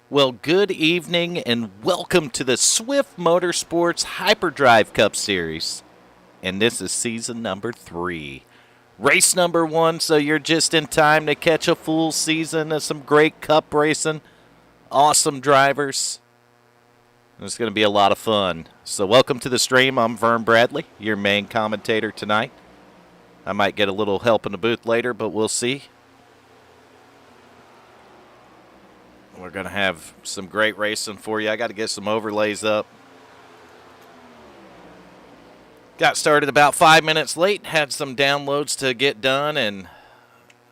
Well, good evening and welcome to the Swift Motorsports Hyperdrive Cup Series. And this is season number 3. Race number 1, so you're just in time to catch a full season of some great cup racing. Awesome drivers. It's going to be a lot of fun. So welcome to the stream. I'm Vern Bradley, your main commentator tonight. I might get a little help in the booth later, but we'll see. We're going to have some great racing for you. I got to get some overlays up. Got started about 5 minutes late. Had some downloads to get done and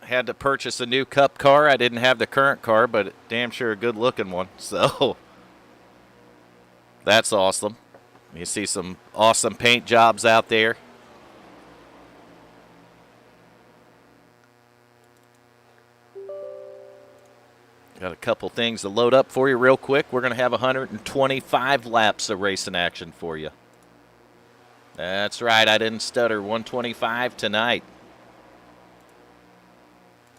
had to purchase a new cup car. I didn't have the current car, but damn sure a good looking one. So that's awesome. You see some awesome paint jobs out there. Got a couple things to load up for you real quick. We're going to have 125 laps of racing action for you. That's right, I didn't stutter. 125 tonight.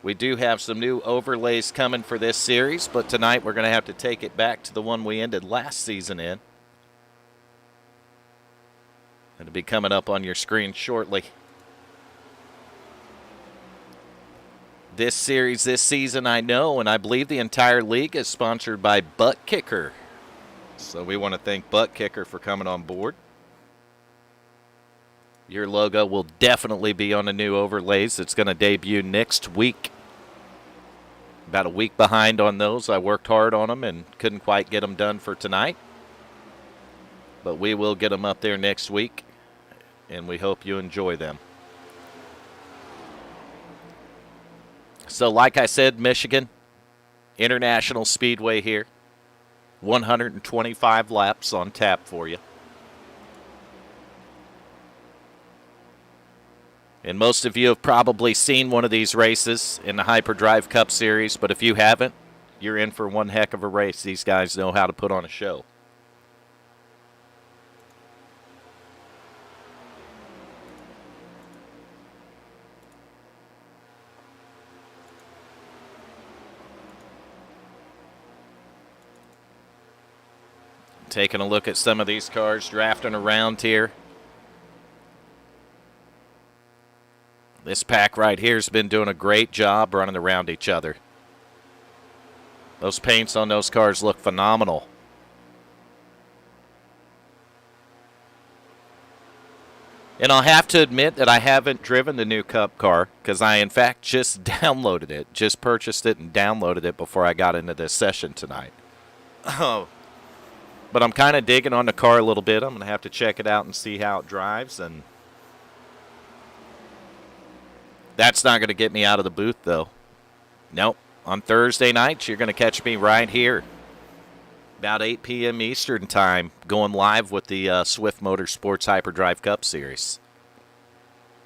We do have some new overlays coming for this series, but tonight we're going to have to take it back to the one we ended last season in. It'll be coming up on your screen shortly. This series, this season, I know, and I believe the entire league is sponsored by Butt Kicker. So we want to thank Butt Kicker for coming on board. Your logo will definitely be on the new overlays. It's going to debut next week. About a week behind on those. I worked hard on them and couldn't quite get them done for tonight. But we will get them up there next week, and we hope you enjoy them. So like I said, Michigan International Speedway here. 125 laps on tap for you. And most of you have probably seen one of these races in the Hyperdrive Cup Series, but if you haven't, you're in for one heck of a race. These guys know how to put on a show. Taking a look at some of these cars drafting around here. This pack right here has been doing a great job running around each other. Those paints on those cars look phenomenal. And I'll have to admit that I haven't driven the new Cup car because I, in fact, just downloaded it. Just purchased it and downloaded it before I got into this session tonight. Oh. But I'm kind of digging on the car a little bit. I'm going to have to check it out and see how it drives. And that's not going to get me out of the booth, though. Nope. On Thursday nights, you're going to catch me right here. About 8 p.m. Eastern time, going live with the Swift Motorsports Hyperdrive Cup Series.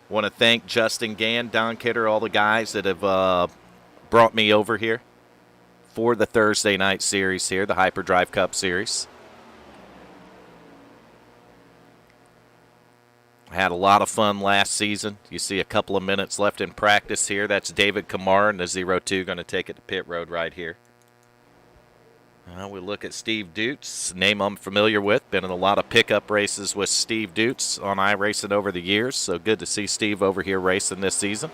Want to thank Justin Gann, Don Kidder, all the guys that have brought me over here for the Thursday night series here, the Hyperdrive Cup Series. I had a lot of fun last season. You see a couple of minutes left in practice here. That's David Kamar and the 02 going to take it to pit road right here. We look at Steve Dutz, name I'm familiar with. Been in a lot of pickup races with Steve Dutz on iRacing over the years, so good to see Steve over here racing this season.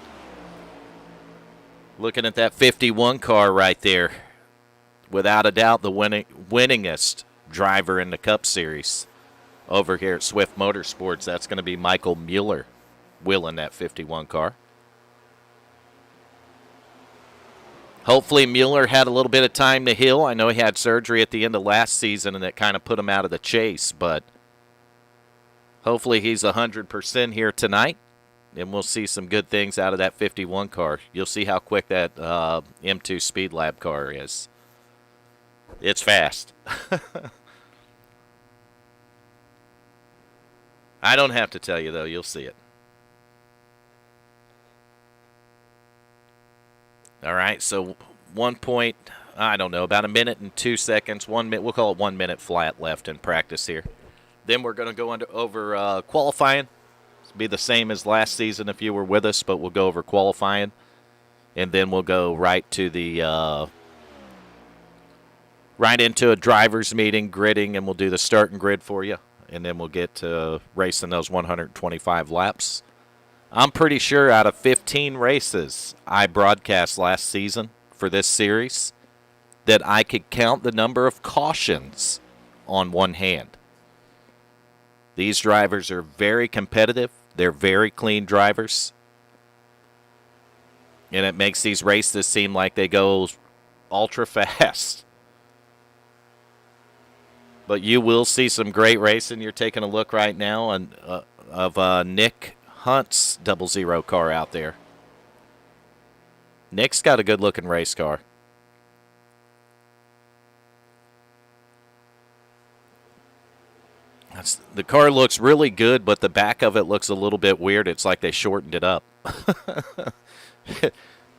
Looking at that 51 car right there. Without a doubt, the winningest driver in the Cup Series. Over here at Swift Motorsports, that's going to be Michael Mueller wheeling that 51 car. Hopefully Mueller had a little bit of time to heal. I know he had surgery at the end of last season and that kind of put him out of the chase, but hopefully he's 100% here tonight, and we'll see some good things out of that 51 car. You'll see how quick that M2 Speed Lab car is. It's fast. I don't have to tell you, though. You'll see it. All right, so 1 point, I don't know, about a minute and 2 seconds. 1 minute, we'll call it 1 minute flat left in practice here. Then we're going to go over qualifying. It'll be the same as last season if you were with us, but we'll go over qualifying. And then we'll go right to the right into a driver's meeting, gridding, and we'll do the starting grid for you. And then we'll get to racing those 125 laps. I'm pretty sure out of 15 races I broadcast last season for this series that I could count the number of cautions on one hand. These drivers are very competitive. They're very clean drivers. And it makes these races seem like they go ultra fast. But you will see some great racing. You're taking a look right now of Nick Hunt's 00 car out there. Nick's got a good-looking race car. The car looks really good, but the back of it looks a little bit weird. It's like they shortened it up.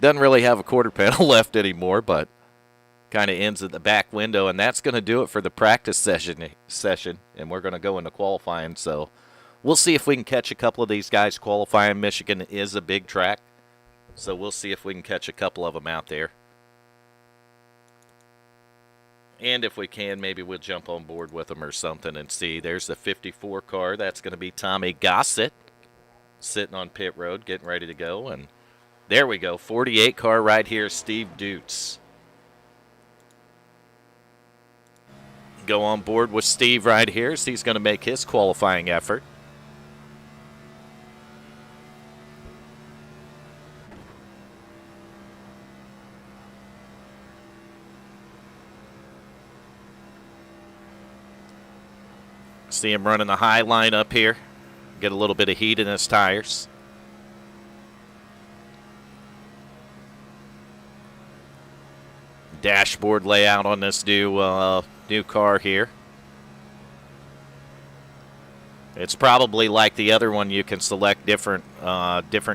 Doesn't really have a quarter panel left anymore, but kind of ends at the back window, and that's going to do it for the practice session, and we're going to go into qualifying. So we'll see if we can catch a couple of these guys qualifying. Michigan is a big track, so we'll see if we can catch a couple of them out there. And if we can, maybe we'll jump on board with them or something and see. There's the 54 car. That's going to be Tommy Gossett sitting on pit road, getting ready to go. And there we go, 48 car right here, Steve Dutz. Go on board with Steve right here as he's going to make his qualifying effort. See him running the high line up here. Get a little bit of heat in his tires. Dashboard layout on this new car here. It's probably like the other one. You can select different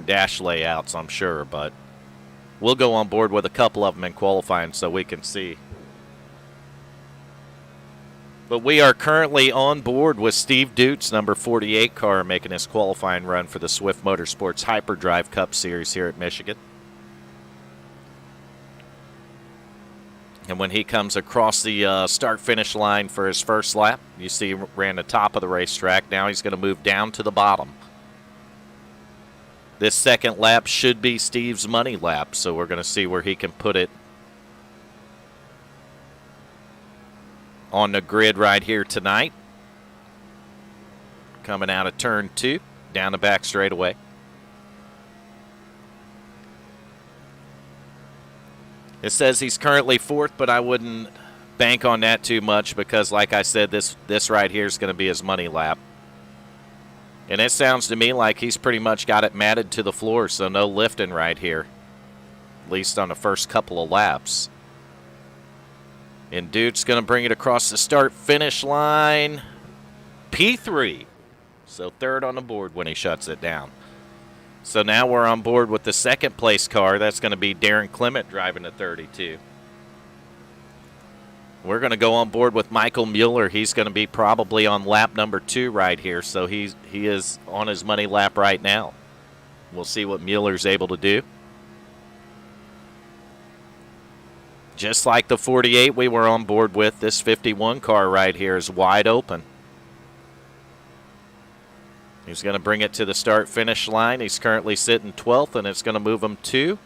dash layouts, I'm sure, but we'll go on board with a couple of them in qualifying so we can see. But we are currently on board with Steve Dutz, number 48 car, making his qualifying run for the Swift Motorsports Hyperdrive Cup Series here at Michigan. And when he comes across the start-finish line for his first lap, you see he ran the top of the racetrack. Now he's going to move down to the bottom. This second lap should be Steve's money lap, so we're going to see where he can put it on the grid right here tonight. Coming out of turn 2, down the back straightaway. It says he's currently 4th, but I wouldn't bank on that too much because, like I said, this right here is going to be his money lap. And it sounds to me like he's pretty much got it matted to the floor, so no lifting right here, at least on the first couple of laps. And Dude's going to bring it across the start-finish line. P3. So 3rd on the board when he shuts it down. So now we're on board with the second place car. That's going to be Darren Clement driving the 32. We're going to go on board with Michael Mueller. He's going to be probably on lap number 2 right here. So he is on his money lap right now. We'll see what Mueller's able to do. Just like the 48 we were on board with, this 51 car right here is wide open. He's going to bring it to the start-finish line. He's currently sitting 12th, and it's going to move him to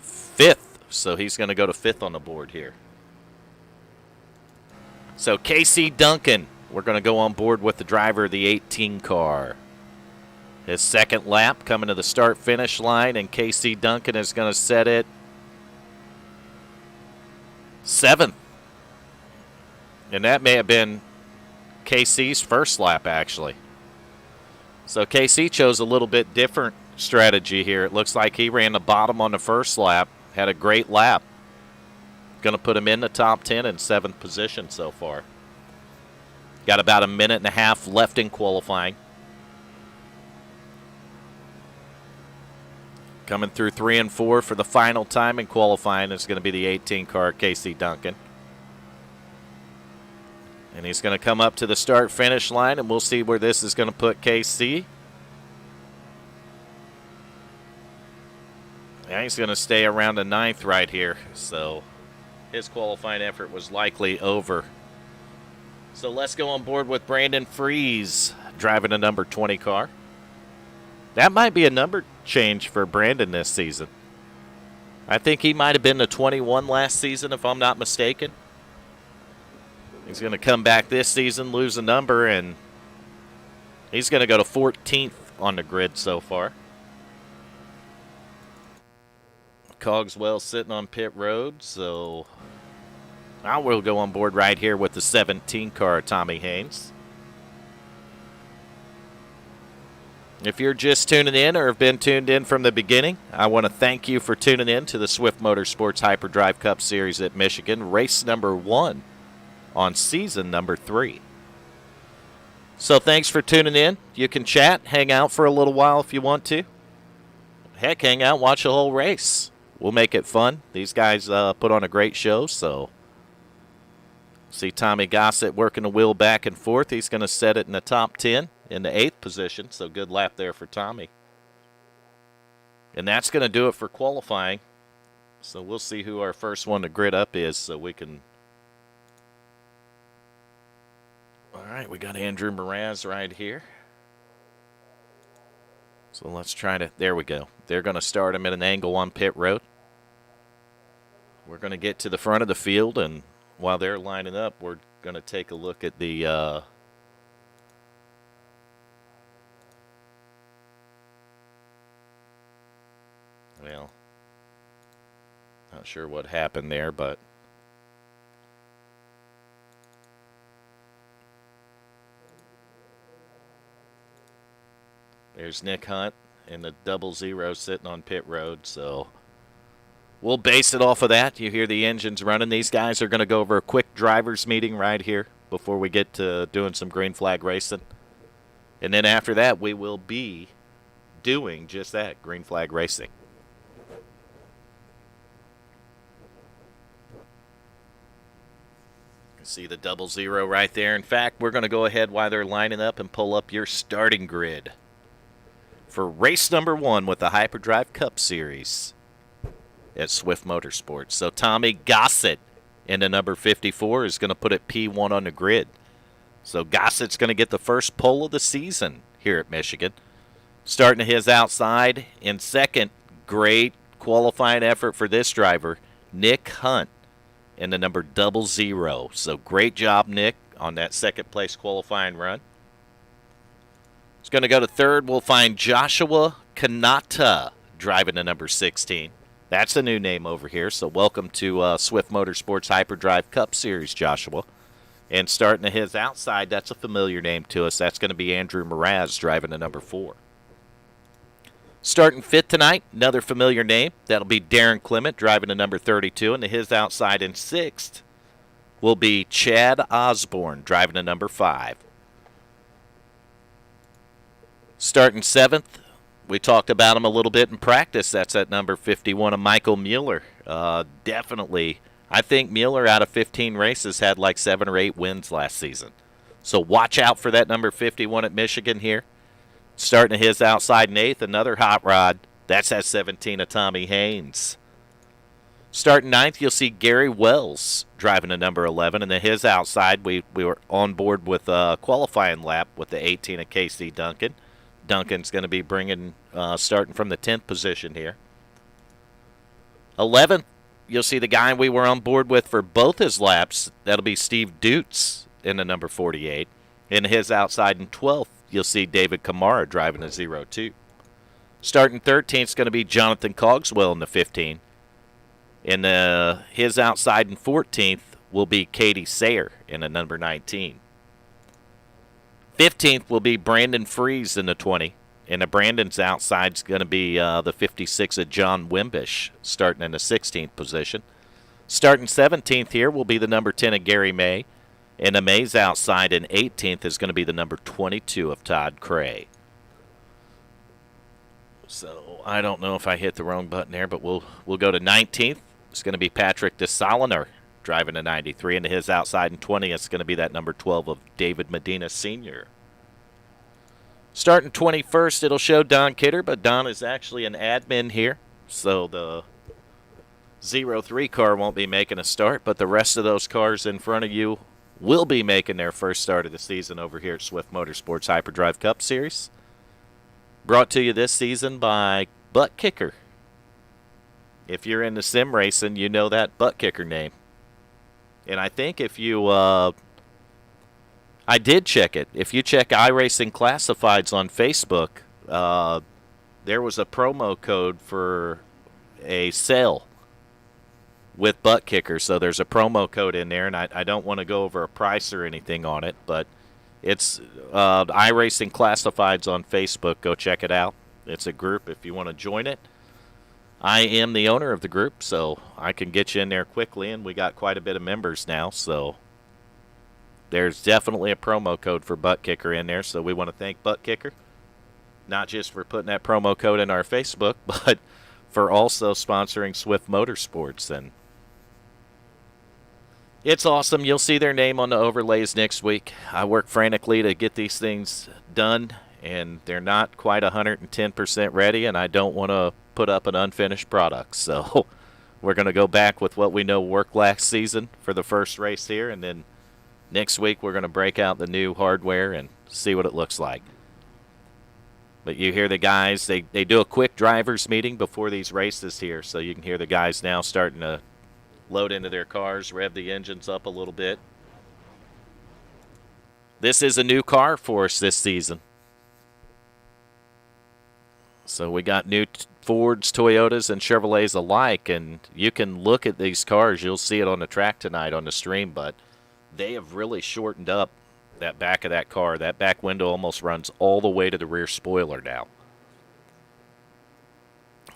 5th. So he's going to go to 5th on the board here. So Casey Duncan, we're going to go on board with the driver of the 18 car. His second lap coming to the start-finish line, and Casey Duncan is going to set it 7th. And that may have been KC's first lap, actually. So KC chose a little bit different strategy here. It looks like he ran the bottom on the first lap, had a great lap. Going to put him in the top 10 in 7th position so far. Got about a minute and a half left in qualifying. Coming through 3 and 4 for the final time in qualifying is going to be the 18 car, Casey Duncan. And he's going to come up to the start-finish line, and we'll see where this is going to put KC. Yeah, he's going to stay around the 9th right here. So His qualifying effort was likely over. So let's go on board with Brandon Freeze driving a number 20 car. That might be a number change for Brandon this season. I think he might have been the 21 last season, if I'm not mistaken. He's going to come back this season, lose a number, and he's going to go to 14th on the grid so far. Cogswell sitting on pit road, so I will go on board right here with the 17 car, Tommy Haynes. If you're just tuning in or have been tuned in from the beginning, I want to thank you for tuning in to the Swift Motorsports Hyperdrive Cup Series at Michigan, race number 1 on season number 3. So thanks for tuning in. You can chat, hang out for a little while if you want to. Heck, hang out, watch the whole race. We'll make it fun. These guys put on a great show, so see Tommy Gossett working the wheel back and forth. He's going to set it in the top 10 in the 8th position, so good lap there for Tommy. And that's going to do it for qualifying. So we'll see who our first one to grid up is so we can... All right, we got Andrew Mraz right here. So let's try to... There we go. They're going to start him at an angle on pit road. We're going to get to the front of the field, and while they're lining up, we're going to take a look at the... Well, not sure what happened there, but there's Nick Hunt and the 00 sitting on pit road, so we'll base it off of that. You hear the engines running. These guys are going to go over a quick driver's meeting right here before we get to doing some green flag racing. And then after that, we will be doing just that, green flag racing. See the 00 right there. In fact, we're going to go ahead while they're lining up and pull up your starting grid for race number 1 with the Hyperdrive Cup Series at Swift Motorsports. So Tommy Gossett in the number 54 is going to put it P1 on the grid. So Gossett's going to get the first pole of the season here at Michigan. Starting to his outside in second, great qualifying effort for this driver, Nick Hunt. In the number 00. So great job, Nick, on that second place qualifying run. It's going to go to third. We'll find Joshua Kanata driving the number 16. That's a new name over here, so welcome to Swift Motorsports Hyperdrive Cup Series, Joshua. And starting to his outside, that's a familiar name to us. That's going to be Andrew Mraz driving the number 4. Starting fifth tonight, another familiar name. That'll be Darren Clement driving the number 32. And to his outside in sixth will be Chad Osborne driving the number 5. Starting seventh, we talked about him a little bit in practice. That's at number 51 of Michael Mueller. Definitely, I think Mueller out of 15 races had like 7 or 8 wins last season. So watch out for that number 51 at Michigan here. Starting to his outside in 8th, another hot rod. That's at 17 of Tommy Haynes. Starting 9th, you'll see Gary Wells driving the number 11. And to his outside, we were on board with a qualifying lap with the 18 of KC Duncan. Duncan's going to be bringing, starting from the 10th position here. 11th, you'll see the guy we were on board with for both his laps. That'll be Steve Dutz in the number 48. In his outside in 12th, you'll see David Kamara driving a 02. Starting 13th is going to be Jonathan Cogswell in the 15. In his outside in 14th will be Katie Sayer in the number 19. 15th will be Brandon Freeze in the 20. And the Brandon's outside is going to be the 56 of John Wimbish, starting in the 16th position. Starting 17th here will be the number 10 of Gary May. And the May's outside in 18th is going to be the number 22 of Todd Cray. So I don't know if I hit the wrong button there, but we'll go to 19th. It's going to be Patrick DeSaliner driving a 93. And to his outside in 20, it's going to be that number 12 of David Medina Sr. Starting 21st, it'll show Don Kidder, but Don is actually an admin here. So the 03 car won't be making a start, but the rest of those cars in front of you will be making their first start of the season over here at Swift Motorsports Hyperdrive Cup Series. Brought to you this season by Butt Kicker. If you're into sim racing, you know that Butt Kicker name. And I think if you, I did check it. If you check iRacing Classifieds on Facebook, there was a promo code for a sale with Butt Kicker. So there's a promo code in there, and I don't want to go over a price or anything on it, but it's iRacing Classifieds on Facebook. Go check it out. It's a group if you want to join it. I am the owner of the group, so I can get you in there quickly, and we got quite a bit of members now, so there's definitely a promo code for Butt Kicker in there, so we want to thank Butt Kicker, not just for putting that promo code in our Facebook, but for also sponsoring Swift Motorsports. And it's awesome. You'll see their name on the overlays next week. I work frantically to get these things done, and they're not quite 110% ready, and I don't want to put up an unfinished product. So we're going to go back with what we know worked last season for the first race here, and then next week we're going to break out the new hardware and see what it looks like. But you hear the guys, they do a quick drivers meeting before these races here, so you can hear the guys now starting to load into their cars, rev the engines up a little bit. This is a new car for us this season. So we got new Fords, Toyotas, and Chevrolets alike, and you can look at these cars. You'll see it on the track tonight on the stream, but they have really shortened up that back of that car. That back window almost runs all the way to the rear spoiler now.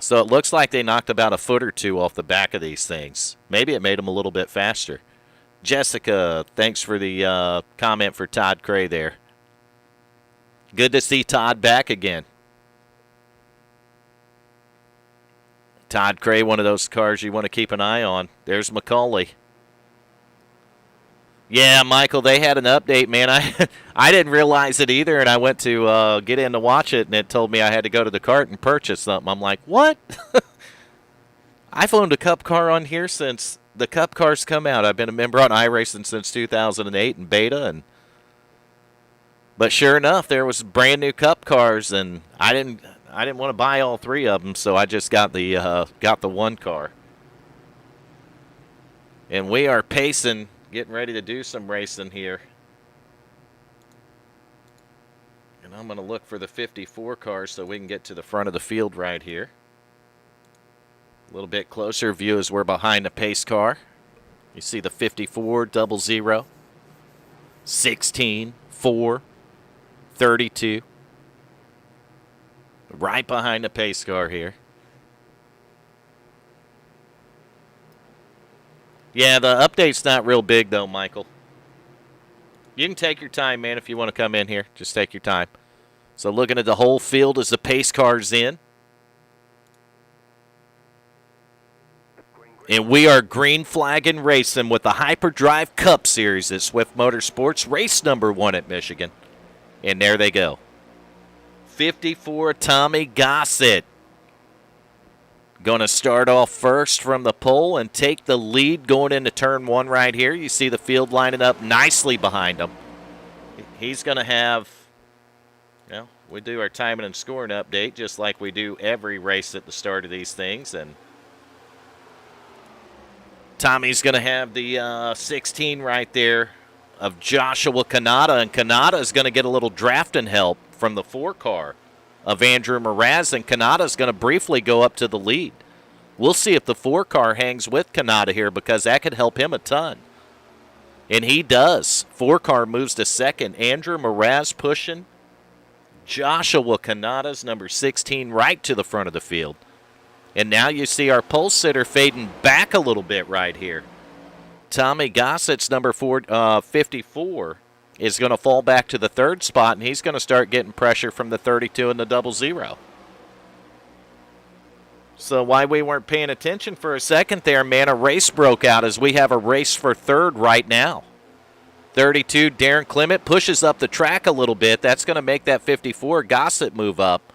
So it looks like they knocked about a foot or two off the back of these things. Maybe it made them a little bit faster. Jessica, thanks for the comment for Todd Cray there. Good to see Todd back again. Todd Cray, one of those cars you want to keep an eye on. There's Macaulay. Yeah, Michael, they had an update, man. I didn't realize it either, and I went to get in to watch it, and it told me I had to go to the cart and purchase something. I'm like, what? I've owned a Cup car on here since the Cup cars come out. I've been a member on iRacing since 2008 in beta, but sure enough, there was brand new Cup cars, and I didn't want to buy all three of them, so I just got the one car. And we are pacing, getting ready to do some racing here. And I'm going to look for the 54 car so we can get to the front of the field right here. A little bit closer view as we're behind the pace car. You see the 54, 00, 16, 4, 32. Right behind the pace car here. Yeah, the update's not real big, though, Michael. You can take your time, man, if you want to come in here. Just take your time. So looking at the whole field as the pace car's in. And we are green flagging racing with the Hyperdrive Cup Series at Swift Motorsports, race number 1 at Michigan. And there they go. 54 Tommy Gossett going to start off first from the pole and take the lead going into turn 1 right here. You see the field lining up nicely behind him. He's going to have, we do our timing and scoring update just like we do every race at the start of these things. And Tommy's going to have the 16 right there of Joshua Kanata, and Kanata is going to get a little drafting help from the 4 car of Andrew Mraz, and Kanata is going to briefly go up to the lead. We'll see if the 4 car hangs with Kanata here because that could help him a ton. And he does. 4 car moves to second. Andrew Mraz pushing. Joshua Kanata's number 16 right to the front of the field. And now you see our pole sitter fading back a little bit right here. Tommy Gossett's number 54 is going to fall back to the 3rd spot, and he's going to start getting pressure from the 32 and the 00. So why we weren't paying attention for a second there, man, a race broke out as we have a race for 3rd right now. 32, Darren Clement pushes up the track a little bit. That's going to make that 54 Gossett move up.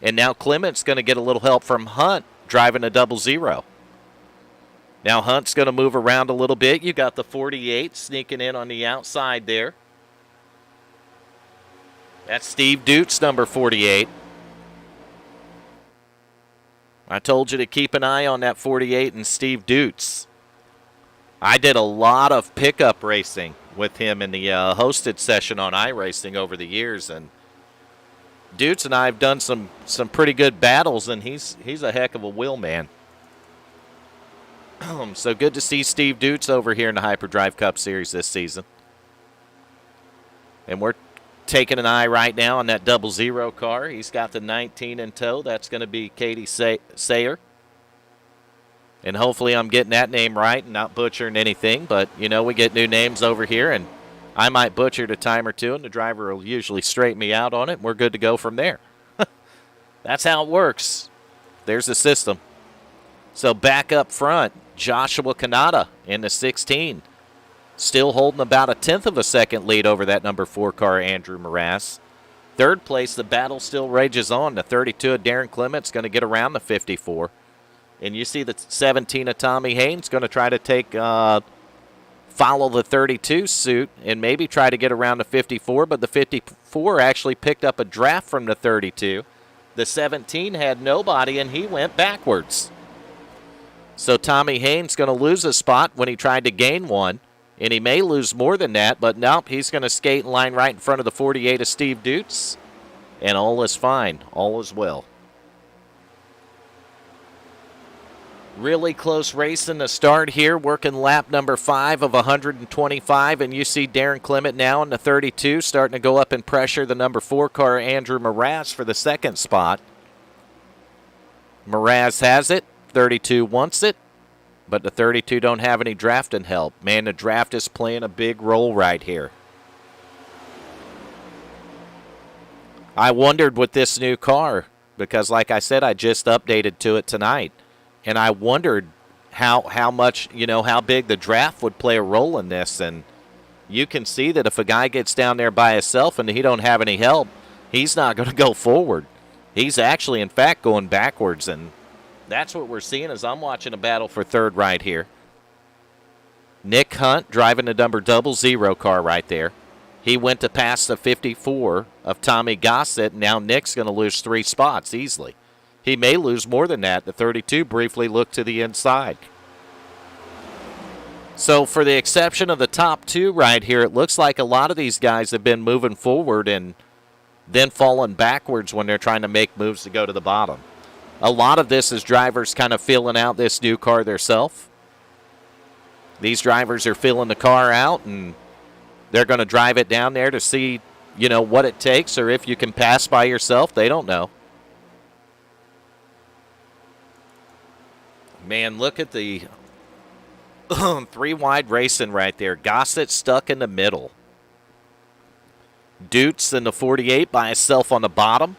And now Clement's going to get a little help from Hunt driving a 00. Now Hunt's going to move around a little bit. You got the 48 sneaking in on the outside there. That's Steve Dutz, number 48. I told you to keep an eye on that 48 and Steve Dutz. I did a lot of pickup racing with him in the hosted session on iRacing over the years, and Dutz and I have done some pretty good battles, and he's a heck of a wheel man. So good to see Steve Dutz over here in the Hyperdrive Cup Series this season. And we're taking an eye right now on that 00 car. He's got the 19 in tow. That's going to be Katie Sayer. And hopefully I'm getting that name right and not butchering anything. But, you know, we get new names over here, and I might butcher it a time or two, and the driver will usually straighten me out on it, and we're good to go from there. That's how it works. There's the system. So back up front, Joshua Kanata in the 16. Still holding about a tenth of a second lead over that number 4 car, Andrew Morass. Third place, the battle still rages on. The 32 of Darren Clement's going to get around the 54. And you see the 17 of Tommy Haynes going to try to follow the 32 suit and maybe try to get around the 54, but the 54 actually picked up a draft from the 32. The 17 had nobody, and he went backwards. So Tommy Haynes going to lose a spot when he tried to gain one, and he may lose more than that, but nope, he's going to skate in line right in front of the 48 of Steve Dutz, and all is fine. All is well. Really close race in the start here, working lap number 5 of 125, and you see Darren Clement now in the 32 starting to go up and pressure the number 4 car, Andrew Morass, for the second spot. Morass has it. 32 wants it, but the 32 don't have any drafting help. Man, the draft is playing a big role right here. I wondered with this new car, because like I said, I just updated to it tonight. And I wondered how much, how big the draft would play a role in this. And you can see that if a guy gets down there by himself and he don't have any help, he's not going to go forward. He's actually, in fact, going backwards. And that's what we're seeing as I'm watching a battle for third right here. Nick Hunt driving the number 00 car right there. He went to pass the 54 of Tommy Gossett. And now Nick's going to lose 3 spots easily. He may lose more than that. The 32 briefly looked to the inside. So for the exception of the top 2 right here, it looks like a lot of these guys have been moving forward and then falling backwards when they're trying to make moves to go to the bottom. A lot of this is drivers kind of feeling out this new car themselves. These drivers are feeling the car out, and they're going to drive it down there to see, what it takes, or if you can pass by yourself. They don't know. Man, look at the 3 wide racing right there. Gossett stuck in the middle. Dutz in the 48 by himself on the bottom.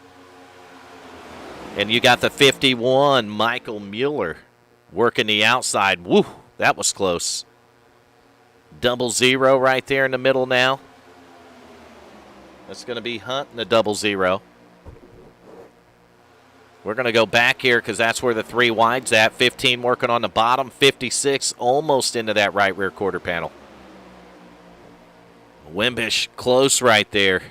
And you got the 51, Michael Mueller, working the outside. Woo, that was close. 00 right there in the middle now. That's going to be Hunt in the 00. We're going to go back here because that's where the 3 wide's at. 15 working on the bottom. 56 almost into that right rear quarter panel. Wimbish close right there.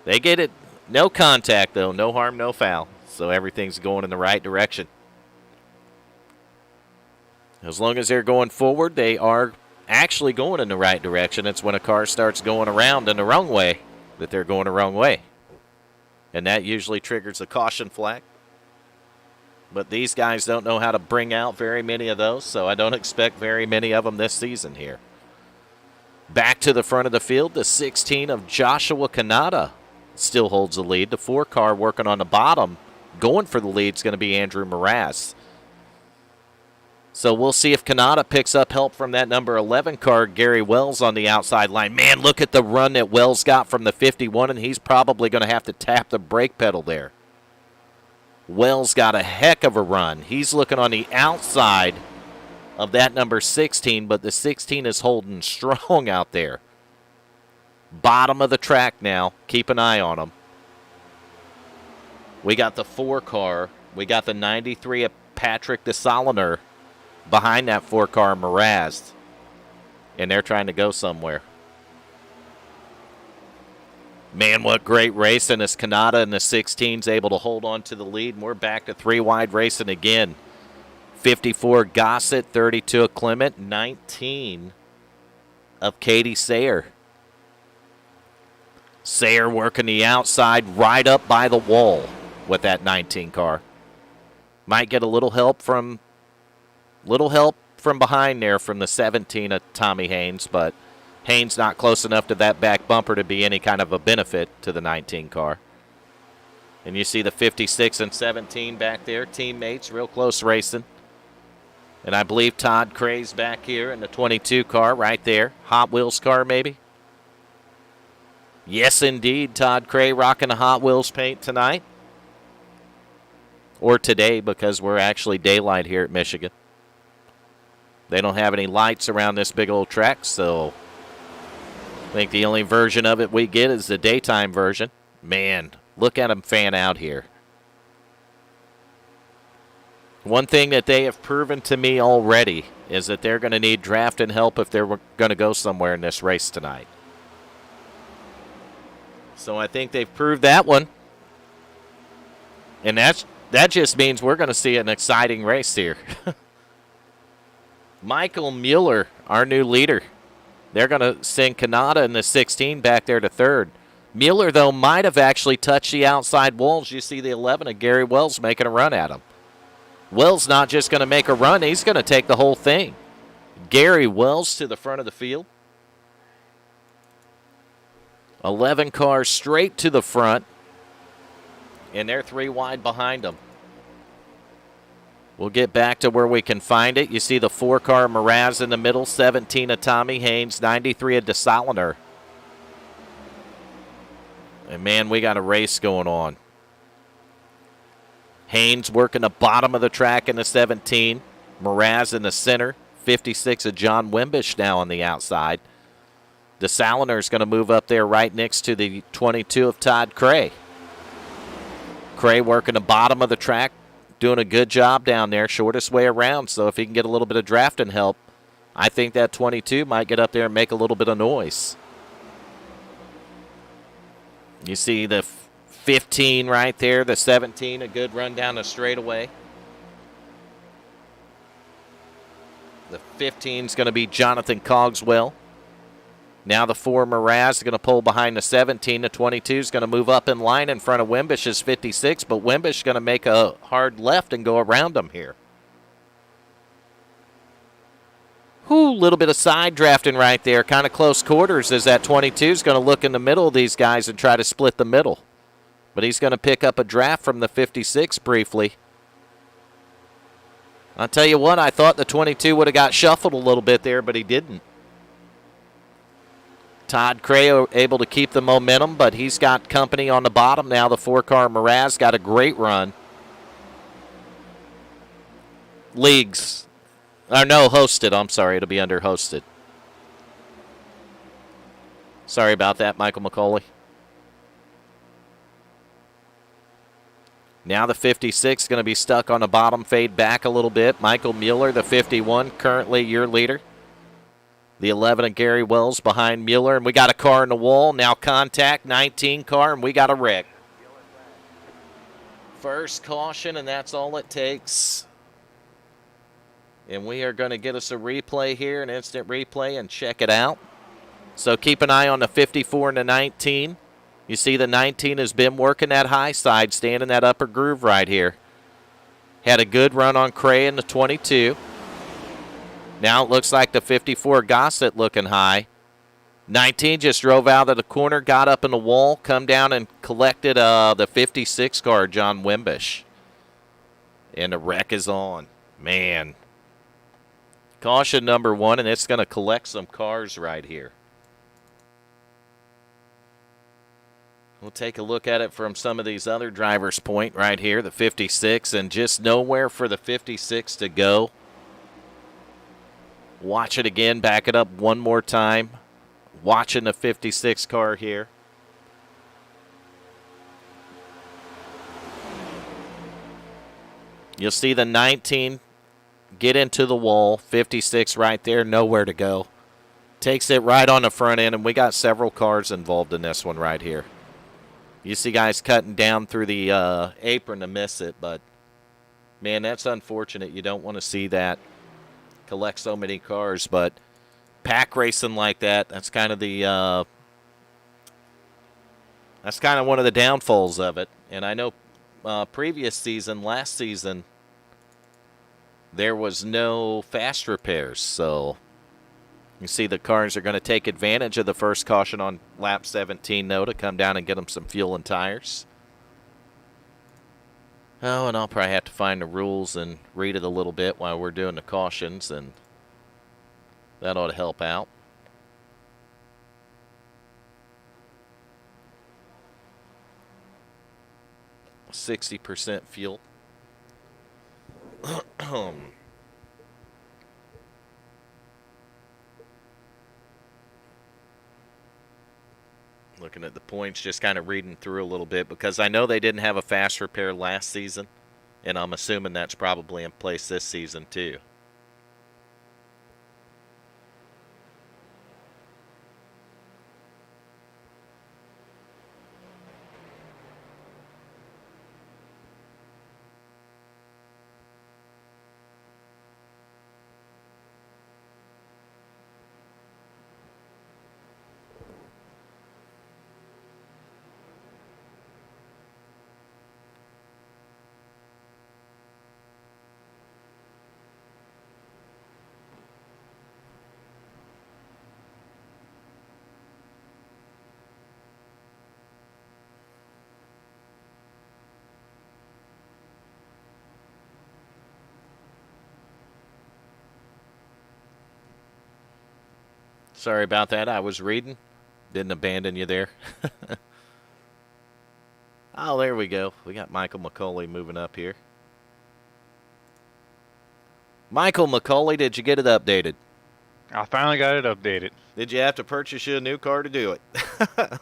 They get it. No contact, though. No harm, no foul. So everything's going in the right direction. As long as they're going forward, they are actually going in the right direction. It's when a car starts going around in the wrong way that they're going the wrong way. And that usually triggers a caution flag. But these guys don't know how to bring out very many of those, so I don't expect very many of them this season here. Back to the front of the field, the 16 of Joshua Kanata still holds the lead. The 4 car working on the bottom, going for the lead, is going to be Andrew Morass. So we'll see if Kanata picks up help from that number 11 car, Gary Wells, on the outside line. Man, look at the run that Wells got from the 51, and he's probably going to have to tap the brake pedal there. Wells got a heck of a run. He's looking on the outside of that number 16, but the 16 is holding strong out there. Bottom of the track now. Keep an eye on him. We got the 4 car. We got the 93 of Patrick DeSoliner behind that 4-car Mraz. And they're trying to go somewhere. Man, what great racing as Kanata in the 16's able to hold on to the lead. And we're back to 3-wide racing again. 54 Gossett, 32 of Clement, 19 of Katie Sayer. Sayer working the outside right up by the wall with that 19 car. Might get a little help from behind there from the 17 of Tommy Haynes, but Haynes not close enough to that back bumper to be any kind of a benefit to the 19 car. And you see the 56 and 17 back there, teammates, real close racing. And I believe Todd Cray's back here in the 22 car right there. Hot Wheels car maybe. Yes, indeed, Todd Cray rocking the Hot Wheels paint tonight. Or today, because we're actually daylight here at Michigan. They don't have any lights around this big old track, so I think the only version of it we get is the daytime version. Man, look at them fan out here. One thing that they have proven to me already is that they're going to need draft and help if they're going to go somewhere in this race tonight. So I think they've proved that one. And that just means we're going to see an exciting race here. Michael Mueller, our new leader. They're going to send Kanata in the 16 back there to third. Mueller, though, might have actually touched the outside walls. You see the 11 of Gary Wells making a run at him. Wells not just going to make a run, he's going to take the whole thing. Gary Wells to the front of the field. 11 cars straight to the front. And they're 3 wide behind them. We'll get back to where we can find it. You see the 4-car Mraz in the middle, 17 of Tommy Haynes, 93 of DeSaliner. And, man, we got a race going on. Haynes working the bottom of the track in the 17. Mraz in the center. 56 of John Wimbish now on the outside. DeSaliner is going to move up there right next to the 22 of Todd Cray. Cray working the bottom of the track. Doing a good job down there. Shortest way around. So if he can get a little bit of drafting help, I think that 22 might get up there and make a little bit of noise. You see the 15 right there, the 17, a good run down the straightaway. The 15 is going to be Jonathan Cogswell. Now the 4 Mraz is going to pull behind the 17. The 22 is going to move up in line in front of Wimbish's 56, but Wimbish is going to make a hard left and go around him here. Ooh, little bit of side drafting right there. Kind of close quarters as that 22 is going to look in the middle of these guys and try to split the middle. But he's going to pick up a draft from the 56 briefly. I'll tell you what, I thought the 22 would have got shuffled a little bit there, but he didn't. Todd Cray able to keep the momentum, but he's got company on the bottom now. The 4-car Mraz got a great run. Leagues. Or no, hosted. I'm sorry. It'll be under hosted. Sorry about that, Michael McCauley. Now the 56 is going to be stuck on the bottom, fade back a little bit. Michael Mueller, the 51, currently your leader. The 11 of Gary Wells behind Mueller, and we got a car in the wall. Now contact, 19 car, and we got a wreck. First caution, and that's all it takes. And we are going to get us a replay here, an instant replay, and check it out. So keep an eye on the 54 and the 19. You see the 19 has been working that high side, staying in that upper groove right here. Had a good run on Cray in the 22. Now it looks like the 54 Gossett looking high. 19 just drove out of the corner, got up in the wall, come down and collected the 56 car, John Wimbish. And the wreck is on. Man. Caution number 1, and it's going to collect some cars right here. We'll take a look at it from some of these other drivers' point right here, the 56, and just nowhere for the 56 to go. Watch it again, back it up one more time. Watching the 56 car here. You'll see the 19 get into the wall. 56 right there, nowhere to go. Takes it right on the front end, and we got several cars involved in this one right here. You see guys cutting down through the apron to miss it, but, man, that's unfortunate. You don't want to see that. Collect so many cars, but pack racing like that, that's kind of the that's kind of one of the downfalls of it. And I know previous season, last season, there was no fast repairs. So you see the cars are going to take advantage of the first caution on lap 17, though, to come down and get them some fuel and tires. Oh, and I'll probably have to find the rules and read it a little bit while we're doing the cautions, and that ought to help out. %60 fuel. Looking at the points, just kind of reading through a little bit, because I know they didn't have a fast repair last season, and I'm assuming that's probably in place this season too. Sorry about that. I was reading. Didn't abandon you there. Oh, there we go. We got Michael McCauley moving up here. Michael McCauley, did you get it updated? I finally got it updated. Did you have to purchase you a new car to do it? I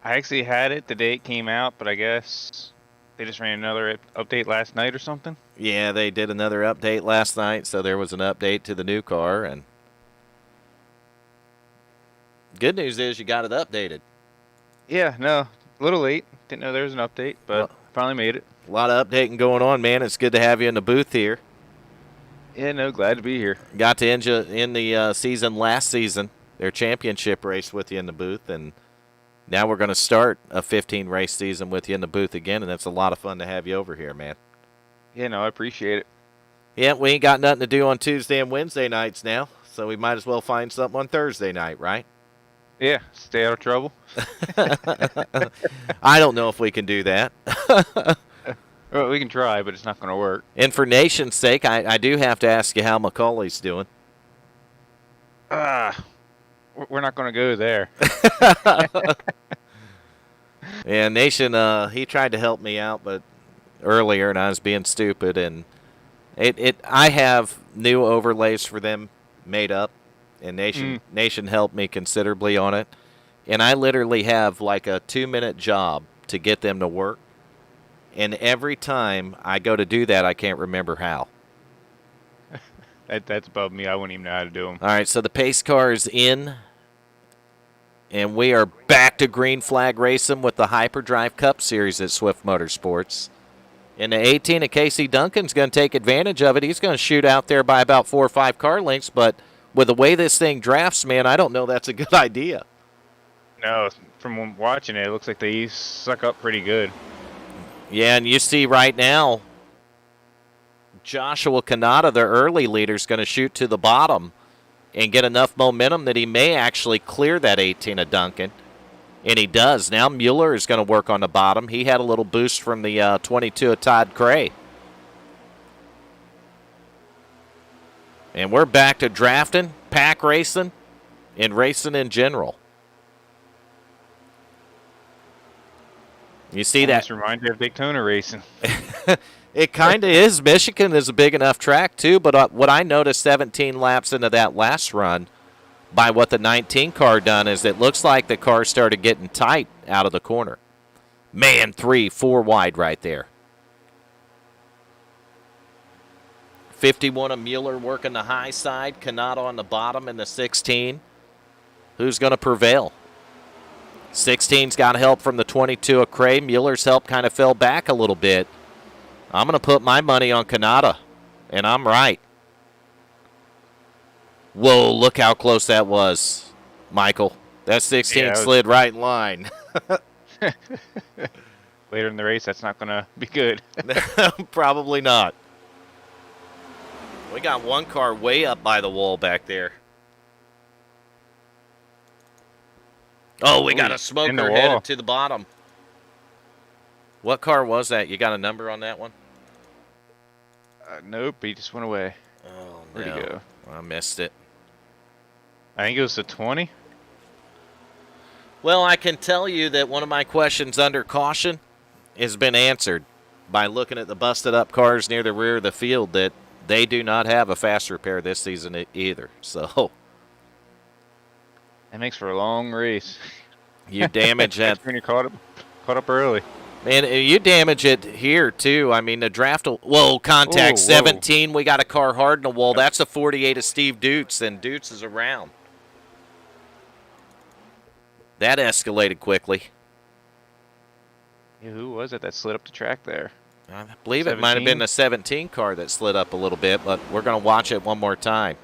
actually had it the day it came out, but I guess they just ran another update last night or something. Yeah, they did another update last night, so there was an update to the new car, and good news is you got it updated. Yeah, no, a little late. Didn't know there was an update, but finally made it. A lot of updating going on, man. It's good to have you in the booth here. Yeah, no, glad to be here. Got to end you in the season last season, their championship race with you in the booth, and now we're going to start a 15-race season with you in the booth again, and it's a lot of fun to have you over here, man. Yeah, no, I appreciate it. Yeah, we ain't got nothing to do on Tuesday and Wednesday nights now, so we might as well find something on Thursday night, right? Yeah, stay out of trouble. I don't know if we can do that. Well, we can try, but it's not going to work. And for nation's sake, I do have to ask you how Macaulay's doing. We're not going to go there. Yeah, Nation, he tried to help me out, but earlier, and I was being stupid, and I have new overlays for them made up, and Nation helped me considerably on it, and I literally have like a 2-minute job to get them to work, and every time I go to do that, I can't remember how. That's above me. I wouldn't even know how to do them. All right, so the pace car is in, and we are back to green flag racing with the Hyperdrive Cup Series at Swift Motorsports. And the 18 of Casey Duncan's going to take advantage of it. He's going to shoot out there by about 4 or 5 car lengths, but with the way this thing drafts, man, I don't know that's a good idea. No, from watching it, it looks like they suck up pretty good. Yeah, and you see right now, Joshua Kanata, the early leader, is going to shoot to the bottom and get enough momentum that he may actually clear that 18 of Duncan. And he does. Now Mueller is going to work on the bottom. He had a little boost from the 22 of Todd Cray. And we're back to drafting, pack racing, and racing in general. You see that? Reminds me of Daytona racing. It kind of is. Michigan is a big enough track, too. But what I noticed 17 laps into that last run by what the 19 car done is it looks like the car started getting tight out of the corner. Man, 3, 4 wide right there. 51 of Mueller working the high side. Kanata on the bottom in the 16. Who's going to prevail? 16's got help from the 22 of Cray. Mueller's help kind of fell back a little bit. I'm going to put my money on Kanata, and I'm right. Whoa, look how close that was, Michael. That 16 slid right in line. Later in the race, that's not going to be good. Probably not. We got one car way up by the wall back there. Oh, we got a smoker headed to the bottom. What car was that? You got a number on that one? Nope, he just went away. Oh, Where'd he go? I missed it. I think it was the 20. Well, I can tell you that one of my questions under caution has been answered by looking at the busted up cars near the rear of the field, that they do not have a fast repair this season either. So that makes for a long race. You damage that. When you caught up early. Man, you damage it here, too. I mean, the draft – whoa, contact. 17. We got a car hard in the wall. That's a 48 of Steve Dutz, and Dutz is around. That escalated quickly. Yeah, who was it that slid up the track there? I believe 17? It might have been the 17 car that slid up a little bit, but we're going to watch it one more time.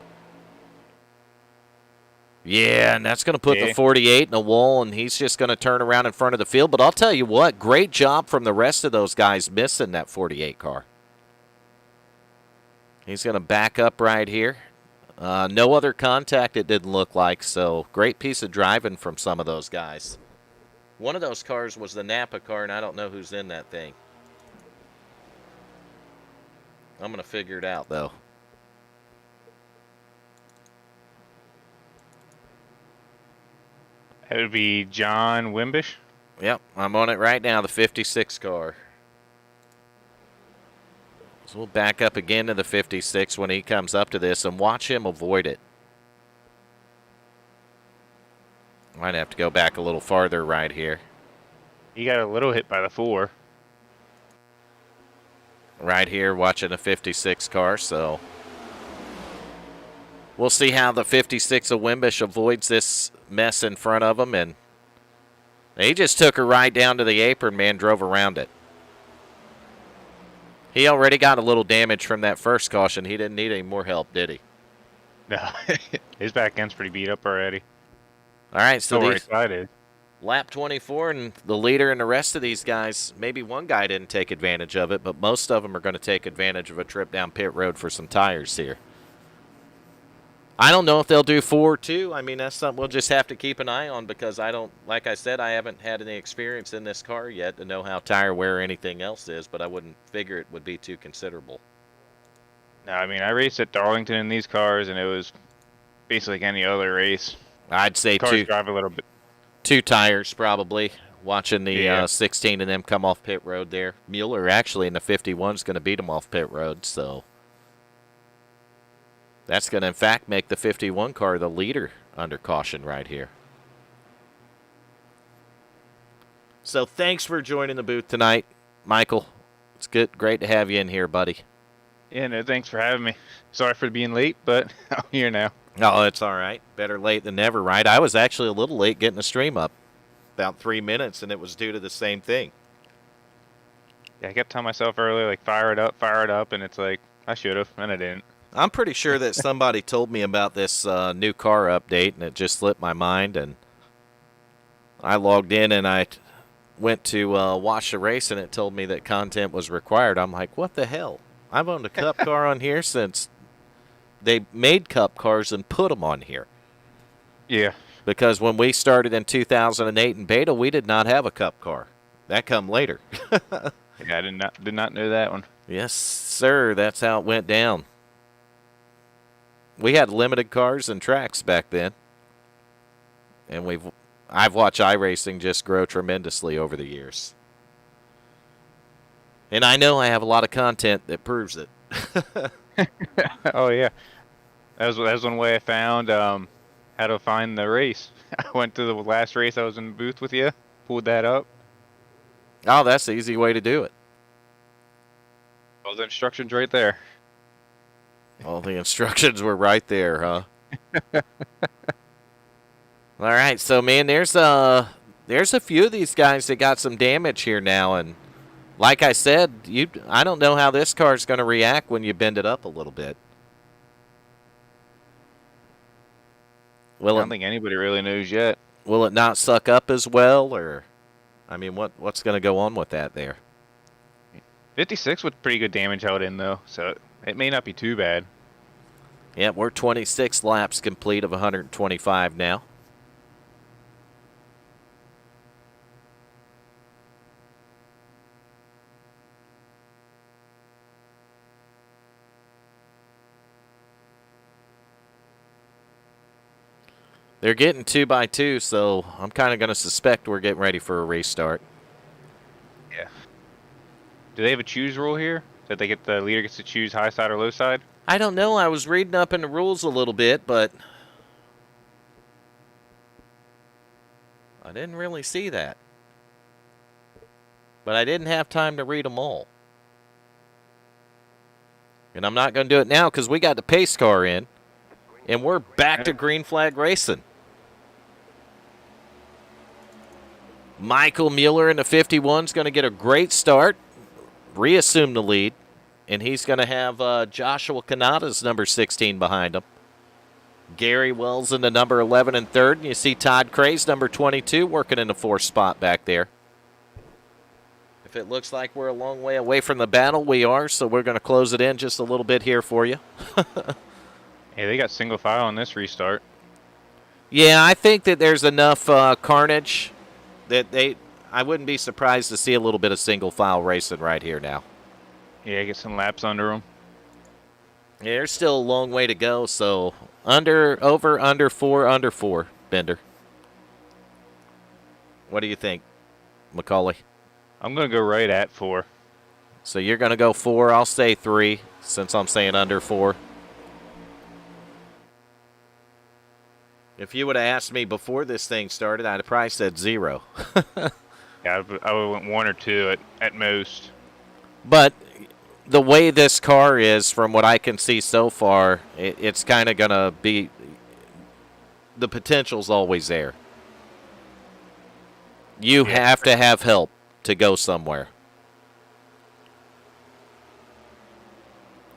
Yeah, and that's going to put the 48 in the wall, and he's just going to turn around in front of the field. But I'll tell you what, great job from the rest of those guys missing that 48 car. He's going to back up right here. No other contact, it didn't look like, so great piece of driving from some of those guys. One of those cars was the Napa car, and I don't know who's in that thing. I'm going to figure it out, though. That would be John Wimbish. Yep, I'm on it right now, the 56 car. So we'll back up again to the 56 when he comes up to this and watch him avoid it. Might have to go back a little farther right here. He got a little hit by the 4. Right here watching a 56 car, so we'll see how the 56 of Wimbish avoids this mess in front of him. And he just took her right down to the apron, man, drove around it. He already got a little damage from that first caution. He didn't need any more help, did he? No, his back end's pretty beat up already. All right, so we're excited. Lap 24, and the leader and the rest of these guys, maybe one guy didn't take advantage of it, but most of them are going to take advantage of a trip down pit road for some tires here. I don't know if they'll do 4 or 2. I mean, that's something we'll just have to keep an eye on, because I don't, like I said, I haven't had any experience in this car yet to know how tire wear or anything else is, but I wouldn't figure it would be too considerable. No, I mean, I raced at Darlington in these cars, and it was basically like any other race. I'd say cars drive a little bit. 2 tires probably, watching the 16 of them come off pit road there. Mueller actually in the 51 is going to beat them off pit road, so that's going to, in fact, make the 51 car the leader under caution right here. So thanks for joining the booth tonight, Michael. It's great to have you in here, buddy. Yeah, no, thanks for having me. Sorry for being late, but I'm here now. Oh, it's all right. Better late than never, right? I was actually a little late getting the stream up. About 3 minutes, and it was due to the same thing. Yeah, I kept telling myself earlier, like, fire it up, and it's like, I should have, and I didn't. I'm pretty sure that somebody told me about this new car update, and it just slipped my mind, and I logged in, and I went to watch the race, and it told me that content was required. I'm like, what the hell? I've owned a Cup car on here since they made Cup cars and put them on here. Yeah. Because when we started in 2008 in beta, we did not have a Cup car. That come later. Yeah, I did not know that one. Yes, sir. That's how it went down. We had limited cars and tracks back then. And I've watched iRacing just grow tremendously over the years. And I know I have a lot of content that proves it. Oh, yeah. That was one way I found how to find the race. I went to the last race I was in the booth with you, pulled that up. Oh, that's the easy way to do it. All the instructions right there. All the instructions were right there, huh? All right, so man, there's a few of these guys that got some damage here now, and like I said, I don't know how this car's going to react when you bend it up a little bit. I don't think anybody really knows yet. Will it not suck up as well, or I mean, what's going to go on with that there? 56 with pretty good damage held in though, so it may not be too bad. Yeah, we're 26 laps complete of 125 now. They're getting 2x2, so I'm kind of going to suspect we're getting ready for a restart. Yeah. Do they have a choose rule here? That the leader gets to choose high side or low side? I don't know. I was reading up in the rules a little bit, but I didn't really see that. But I didn't have time to read them all. And I'm not going to do it now because we got the pace car in, and we're back to green flag racing. Michael Mueller in the 51 is going to get a great start, reassume the lead, and he's going to have Joshua Kanata's number 16 behind him. Gary Wells in the number 11 and third, and you see Todd Cray's number 22 working in the fourth spot back there. If it looks like we're a long way away from the battle, we are, so we're going to close it in just a little bit here for you. Hey, they got single file on this restart. Yeah, I think that there's enough carnage that I wouldn't be surprised to see a little bit of single file racing right here now. Yeah, get some laps under them. Yeah, there's still a long way to go, so under 4, Bender. What do you think, Macaulay? I'm going to go right at 4. So you're going to go 4. I'll say 3 since I'm saying under 4. If you would have asked me before this thing started, I'd have probably said 0. Yeah, I would went 1 or 2 at most. But the way this car is, from what I can see so far, it's kind of going to be – the potential's always there. You have to have help to go somewhere.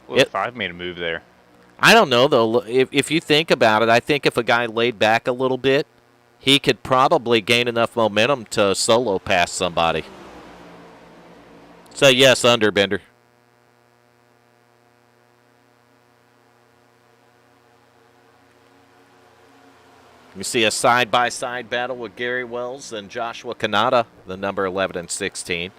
Well, 5 made a move there. I don't know, though. If you think about it, I think if a guy laid back a little bit, he could probably gain enough momentum to solo pass somebody. So, yes, under, Bender. You see a side-by-side battle with Gary Wells and Joshua Kanata, the number 11 and 16.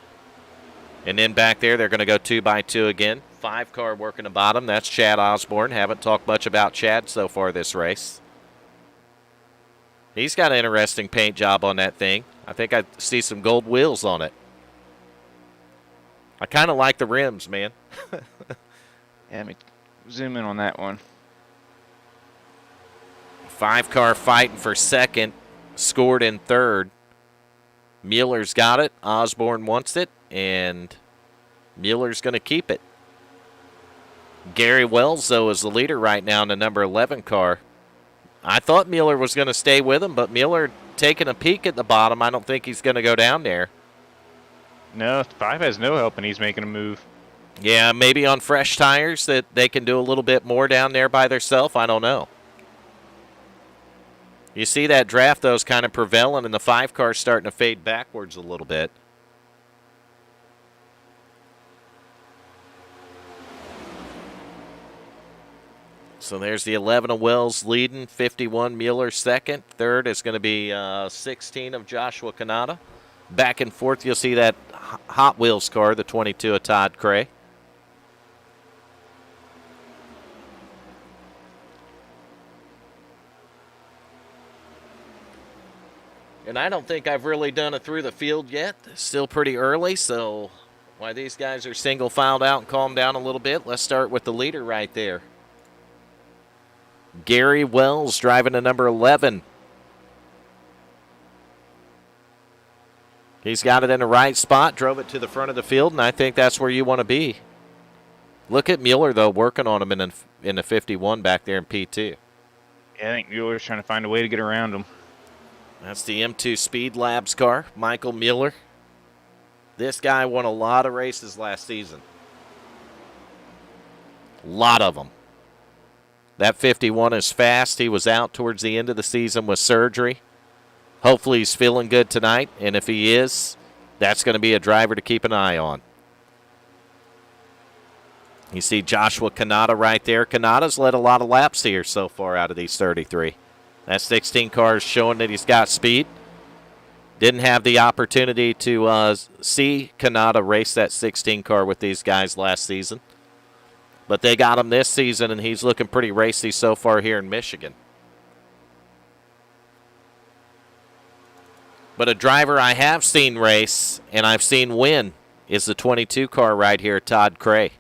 And then back there, they're going to go 2x2 again. 5-car working the bottom. That's Chad Osborne. Haven't talked much about Chad so far this race. He's got an interesting paint job on that thing. I think I see some gold wheels on it. I kind of like the rims, man. Yeah, let me zoom in on that one. 5-car fighting for second. Scored in third. Mueller's got it. Osborne wants it. And Mueller's going to keep it. Gary Wells, though, is the leader right now in the number 11 car. I thought Mueller was going to stay with him, but Mueller taking a peek at the bottom. I don't think he's going to go down there. No, 5 has no help, and he's making a move. Yeah, maybe on fresh tires that they can do a little bit more down there by themselves. I don't know. You see that draft, though, is kind of prevailing, and the 5-car's starting to fade backwards a little bit. So there's the 11 of Wells leading, 51 Mueller second. Third is going to be 16 of Joshua Kanata. Back and forth, you'll see that Hot Wheels car, the 22 of Todd Cray. And I don't think I've really done it through the field yet. Still pretty early, so while these guys are single filed out and calm down a little bit, let's start with the leader right there. Gary Wells driving to number 11. He's got it in the right spot, drove it to the front of the field, and I think that's where you want to be. Look at Mueller, though, working on him in the 51 back there in P2. Yeah, I think Mueller's trying to find a way to get around him. That's the M2 Speed Labs car, Michael Mueller. This guy won a lot of races last season. A lot of them. That 51 is fast. He was out towards the end of the season with surgery. Hopefully he's feeling good tonight, and if he is, that's going to be a driver to keep an eye on. You see Joshua Kanata right there. Kanata's led a lot of laps here so far out of these 33. That 16 car is showing that he's got speed. Didn't have the opportunity to see Kanata race that 16 car with these guys last season. But they got him this season, and he's looking pretty racy so far here in Michigan. But a driver I have seen race, and I've seen win, is the 22 car right here, Todd Cray.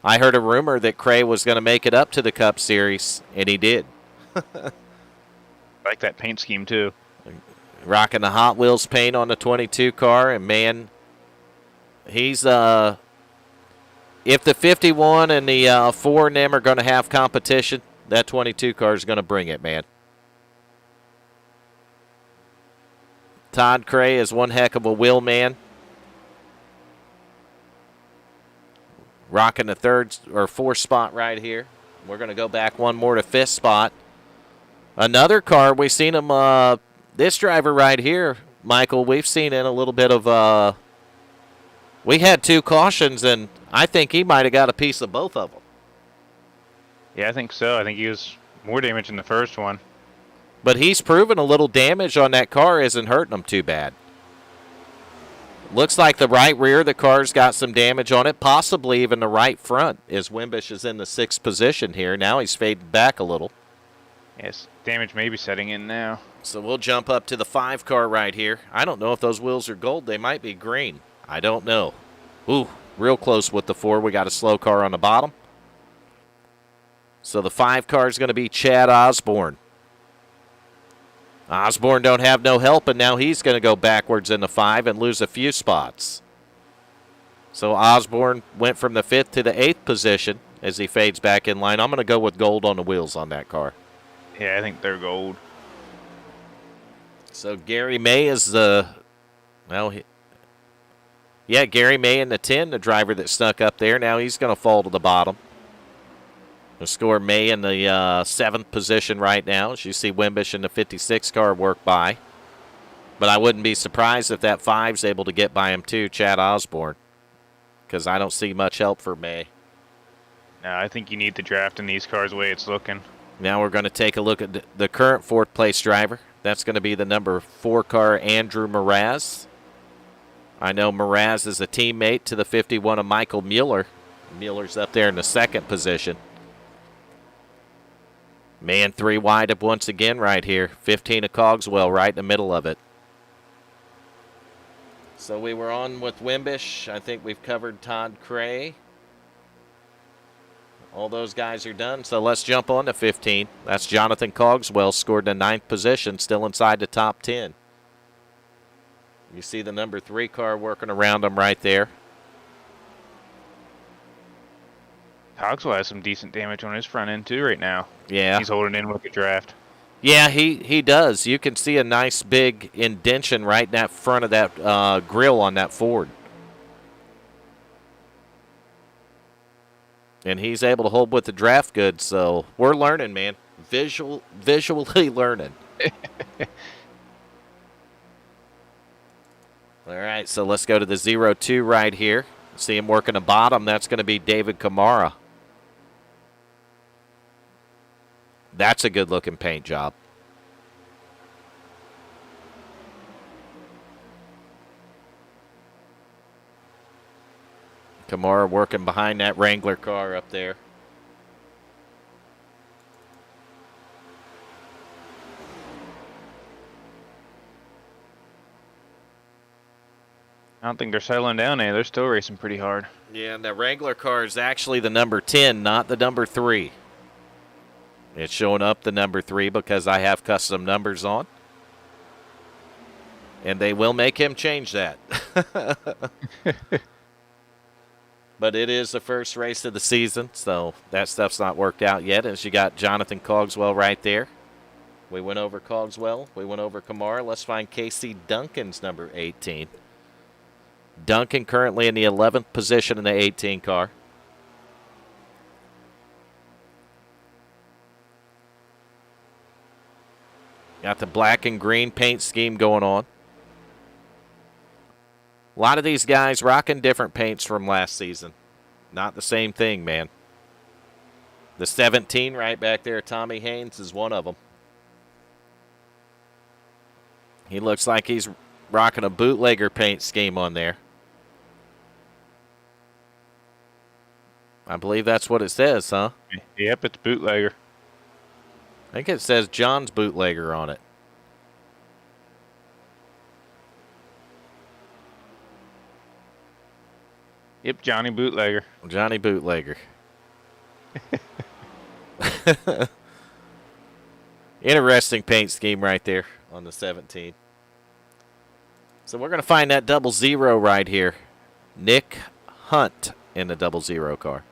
I heard a rumor that Cray was going to make it up to the Cup Series, and he did. I like that paint scheme, too. Rocking the Hot Wheels paint on the 22 car, and man, he's if the 51 and the 4 and them are going to have competition, that 22 car is going to bring it, man. Todd Cray is one heck of a wheel man. Rocking the 3rd or 4th spot right here. We're going to go back one more to 5th spot. Another car, we've seen him, this driver right here, Michael, we've seen in a little bit of, we had 2 cautions, and I think he might have got a piece of both of them. Yeah, I think so. I think he was more damaged in the first one. But he's proven a little damage on that car isn't hurting him too bad. Looks like the right rear of the car's got some damage on it, possibly even the right front, as Wimbish is in the 6th position here. Now he's fading back a little. Yes, damage may be setting in now. So we'll jump up to the 5 car right here. I don't know if those wheels are gold. They might be green. I don't know. Ooh, real close with the 4. We got a slow car on the bottom. So the 5 car is going to be Chad Osborne. Osborne don't have no help, and now he's going to go backwards in the 5 and lose a few spots. So Osborne went from the 5th to the 8th position as he fades back in line. I'm going to go with gold on the wheels on that car. Yeah, I think they're gold. So Gary May is the, Gary May in the 10, the driver that snuck up there. Now he's going to fall to the bottom. We'll score May in the 7th position right now, as you see Wimbish in the 56 car work by. But I wouldn't be surprised if that 5's able to get by him too, Chad Osborne, because I don't see much help for May. No, I think you need the draft in these cars the way it's looking. Now we're going to take a look at the current 4th place driver. That's going to be the number 4 car, Andrew Mraz. I know Mraz is a teammate to the 51 of Michael Mueller. Mueller's up there in the 2nd position. Man 3 wide up once again right here. 15 of Cogswell right in the middle of it. So we were on with Wimbish. I think we've covered Todd Cray. All those guys are done, so let's jump on to 15. That's Jonathan Cogswell, scored in the 9th position, still inside the top 10. You see the number 3 car working around him right there. Cogswell has some decent damage on his front end too right now. Yeah. He's holding in with the draft. Yeah, he does. You can see a nice big indention right in that front of that grill on that Ford. And he's able to hold with the draft good, so we're learning, man. Visually learning. All right, so let's go to the 0-2 right here. See him working the bottom. That's going to be David Kamara. That's a good-looking paint job. Kamara working behind that Wrangler car up there. I don't think they're settling down there. They're still racing pretty hard. Yeah, and the Wrangler car is actually the number 10, not the number 3. It's showing up the number 3 because I have custom numbers on. And they will make him change that. But it is the first race of the season, so that stuff's not worked out yet. As you got Jonathan Cogswell right there. We went over Cogswell. We went over Kamara. Let's find Casey Duncan's number 18. Duncan currently in the 11th position in the 18 car. Got the black and green paint scheme going on. A lot of these guys rocking different paints from last season. Not the same thing, man. The 17 right back there, Tommy Haynes, is one of them. He looks like he's rocking a bootlegger paint scheme on there. I believe that's what it says, huh? Yep, it's bootlegger. I think it says John's bootlegger on it. Yep, Johnny Bootlegger. Johnny Bootlegger. Interesting paint scheme right there on the 17. So we're going to find that 00 right here. Nick Hunt in the 00 car.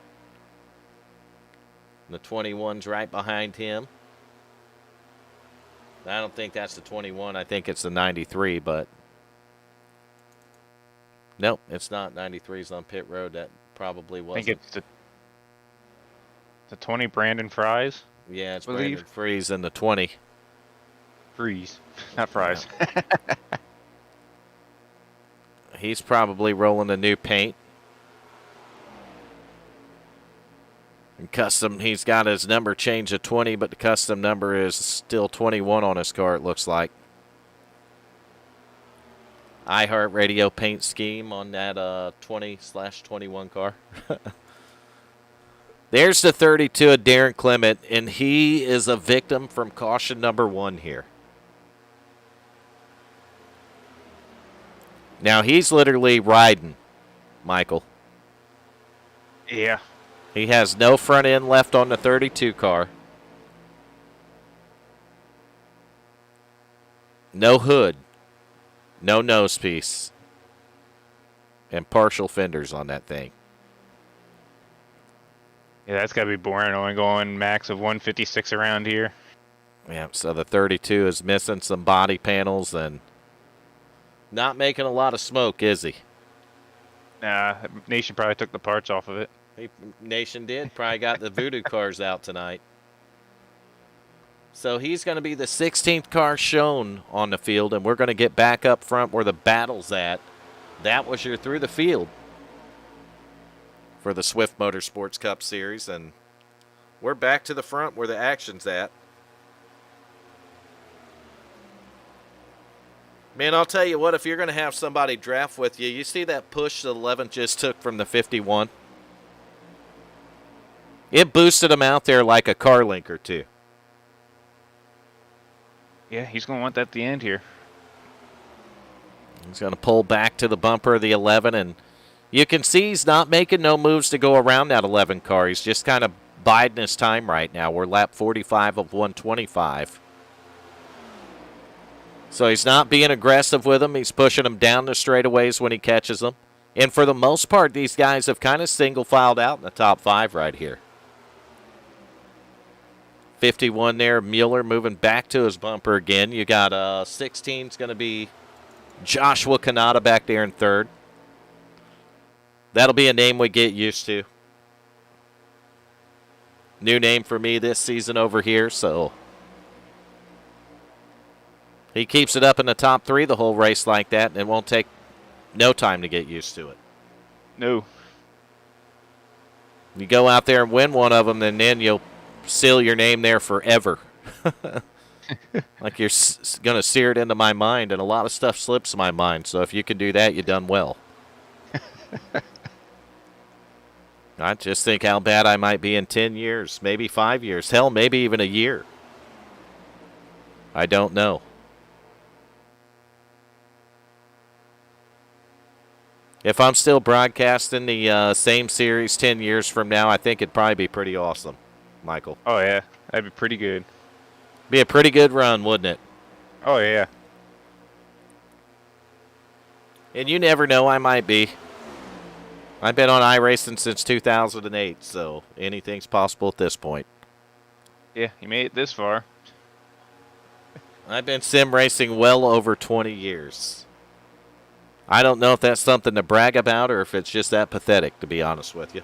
The 21's right behind him. I don't think that's the 21. I think it's the 93, but nope, it's not. 93's on pit road. That probably wasn't. I think it's the 20 Brandon Fries. Yeah, it's Brandon Freeze in the 20. Freeze, not Fries. Yeah. He's probably rolling the new paint. And custom, he's got his number changed to 20, but the custom number is still 21 on his car, it looks like. iHeartRadio paint scheme on that 20/21 car. There's the 32 of Darren Clement, and he is a victim from caution number 1 here. Now, he's literally riding, Michael. Yeah. He has no front end left on the 32 car. No hood. No nose piece. And partial fenders on that thing. Yeah, that's got to be boring. Only going max of 156 around here. Yeah, so the 32 is missing some body panels and not making a lot of smoke, is he? Nah, Nation probably took the parts off of it. Nation did. Probably got the voodoo cars out tonight. So he's going to be the 16th car shown on the field, and we're going to get back up front where the battle's at. That was your through the field for the Swift Motorsports Cup Series, and we're back to the front where the action's at. Man, I'll tell you what, if you're going to have somebody draft with you, you see that push the 11 just took from the 51? It boosted him out there like a car link or two. Yeah, he's going to want that at the end here. He's going to pull back to the bumper of the 11, and you can see he's not making no moves to go around that 11 car. He's just kind of biding his time right now. We're lap 45 of 125. So he's not being aggressive with him. He's pushing him down the straightaways when he catches them. And for the most part, these guys have kind of single-filed out in the top 5 right here. 51 there, Mueller moving back to his bumper again. You got 16's going to be Joshua Kanata back there in 3rd. That'll be a name we get used to. New name for me this season over here, so he keeps it up in the top 3 the whole race like that, and it won't take no time to get used to it. No. You go out there and win one of them, and then you'll seal your name there forever. Like you're going to sear it into my mind, and a lot of stuff slips my mind. So if you can do that, you've done well. I just think how bad I might be in 10 years, maybe 5 years, hell, maybe even a year. I don't know. If I'm still broadcasting the same series 10 years from now, I think it'd probably be pretty awesome, Michael. Oh, yeah. That'd be pretty good. Be a pretty good run, wouldn't it? Oh, yeah. And you never know, I might be. I've been on iRacing since 2008, so anything's possible at this point. Yeah, you made it this far. I've been sim racing well over 20 years. I don't know if that's something to brag about or if it's just that pathetic, to be honest with you.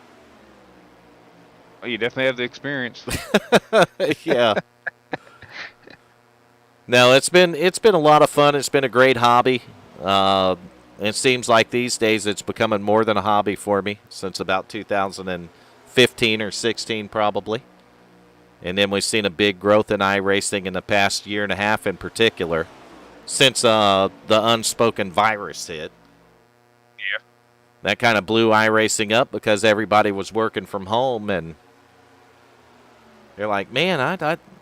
Well, you definitely have the experience. Yeah. No, it's been a lot of fun. It's been a great hobby. It seems like these days it's becoming more than a hobby for me since about 2015 or 16 probably. And then we've seen a big growth in iRacing in the past year and a half in particular since the unspoken virus hit. Yeah. That kind of blew iRacing up because everybody was working from home and they're like, man,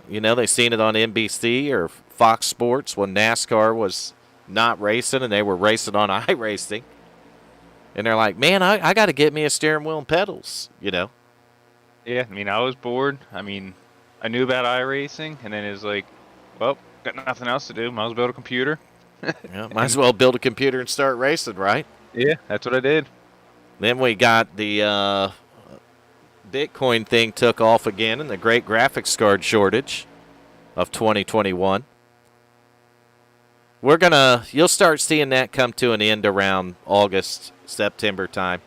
they seen it on NBC or Fox Sports when NASCAR was not racing and they were racing on iRacing. And they're like, man, I got to get me a steering wheel and pedals, Yeah, I mean, I was bored. I mean, I knew about iRacing, and then it's like, well, got nothing else to do. Might as well build a computer. Yeah, might as well build a computer and start racing, right? Yeah, that's what I did. Then we got the Bitcoin thing took off again and the great graphics card shortage of 2021. You'll start seeing that come to an end around August, September time.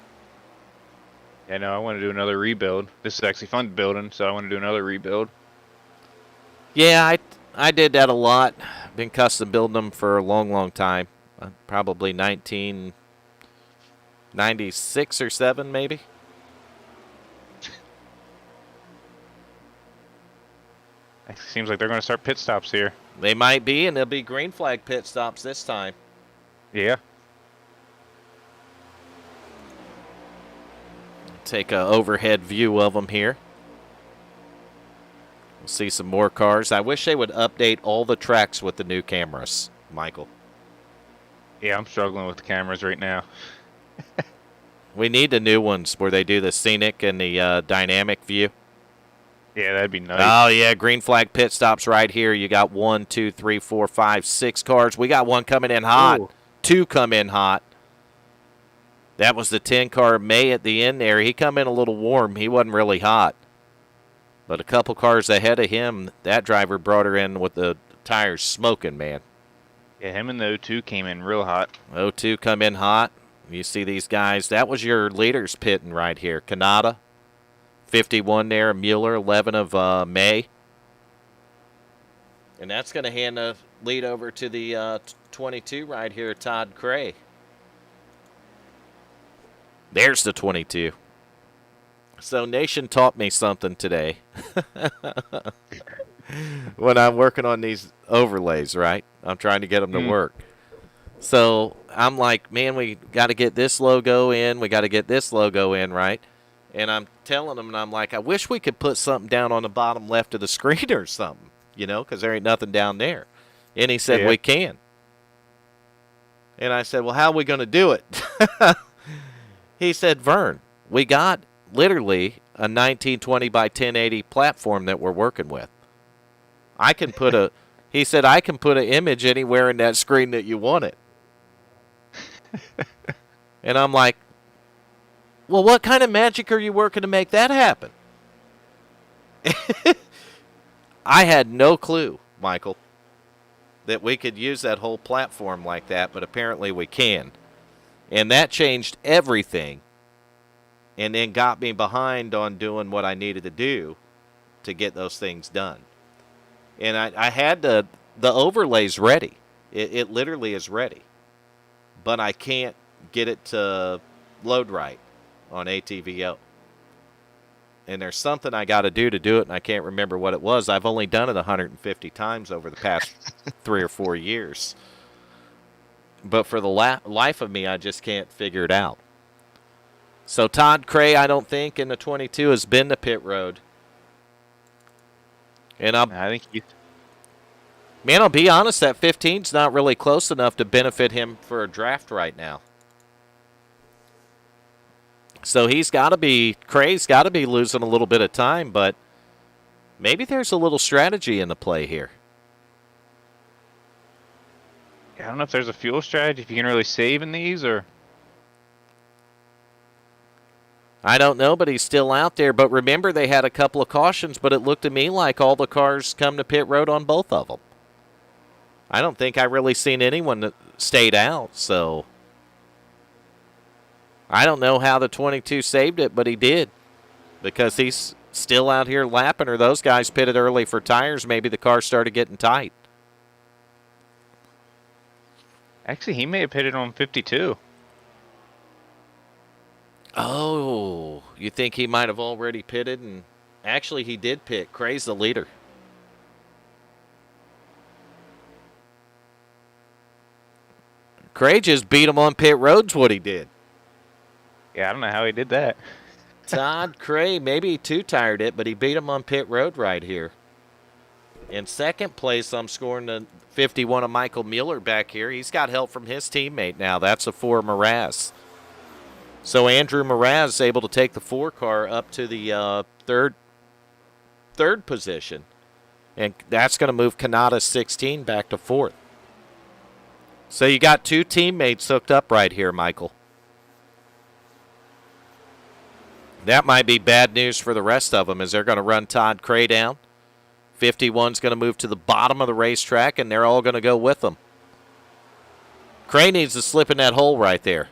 Yeah, no, I want to do another rebuild. This is actually fun building, so I want to do another rebuild. Yeah, I did that a lot. Been custom building them for a long, long time. Probably 1996 or 7, maybe. It seems like they're going to start pit stops here. They might be, and there'll be green flag pit stops this time. Yeah. Take an overhead view of them here. We'll see some more cars. I wish they would update all the tracks with the new cameras, Michael. Yeah, I'm struggling with the cameras right now. We need the new ones where they do the scenic and the dynamic view. Yeah, that'd be nice. Oh, yeah, green flag pit stops right here. You got 1, 2, 3, 4, 5, 6 cars. We got one coming in hot. Ooh. 2 come in hot. That was the 10-car May at the end there. He come in a little warm. He wasn't really hot. But a couple cars ahead of him, that driver brought her in with the tires smoking, man. Yeah, him and the O2 came in real hot. O2 come in hot. You see these guys. That was your leaders pitting right here. Kanata, 51 there. Mueller, 11 of May. And that's going to hand the lead over to the 22 right here, Todd Cray. There's the 22. So Nation taught me something today when I'm working on these overlays, right? I'm trying to get them to work. So I'm like, man, we got to get this logo in. We got to get this logo in, right? And I'm telling them, and I'm like, I wish we could put something down on the bottom left of the screen or something, because there ain't nothing down there. And he said, we can. And I said, well, how are we going to do it? He said, Vern, we got literally a 1920 by 1080 platform that we're working with. He said, I can put an image anywhere in that screen that you want it. And I'm like, well, what kind of magic are you working to make that happen? I had no clue, Michael, that we could use that whole platform like that, but apparently we can. And that changed everything and then got me behind on doing what I needed to do to get those things done. And I had the overlays ready. It literally is ready. But I can't get it to load right on ATVO. And there's something I got to do it, and I can't remember what it was. I've only done it 150 times over the past 3 or 4 years. But for the life of me, I just can't figure it out. So Todd Cray, I don't think, in the 22 has been to pit road. And I think I'll be honest, that 15's not really close enough to benefit him for a draft right now. So Cray's got to be losing a little bit of time, but maybe there's a little strategy in the play here. I don't know if there's a fuel strategy, if you can really save in these, or... I don't know, but he's still out there. But remember, they had a couple of cautions, but it looked to me like all the cars come to pit road on both of them. I don't think I really seen anyone that stayed out, so I don't know how the 22 saved it, but he did because he's still out here lapping, or those guys pitted early for tires. Maybe the car started getting tight. Actually, he may have pitted on 52. Oh, you think he might have already pitted? And actually, he did pit. Cray's the leader. Cray just beat him on pit road's what he did. Yeah, I don't know how he did that. Todd Cray, maybe he two-tired it, but he beat him on pit road right here. In second place, I'm scoring the 51 of Michael Mueller back here. He's got help from his teammate now. That's a 4 Mraz. So Andrew Mraz is able to take the 4 car up to the third position. And that's going to move Kanata 16 back to 4th. So you got 2 teammates hooked up right here, Michael. That might be bad news for the rest of them as they're going to run Todd Cray down. 51's going to move to the bottom of the racetrack, and they're all going to go with them. Cray needs to slip in that hole right there.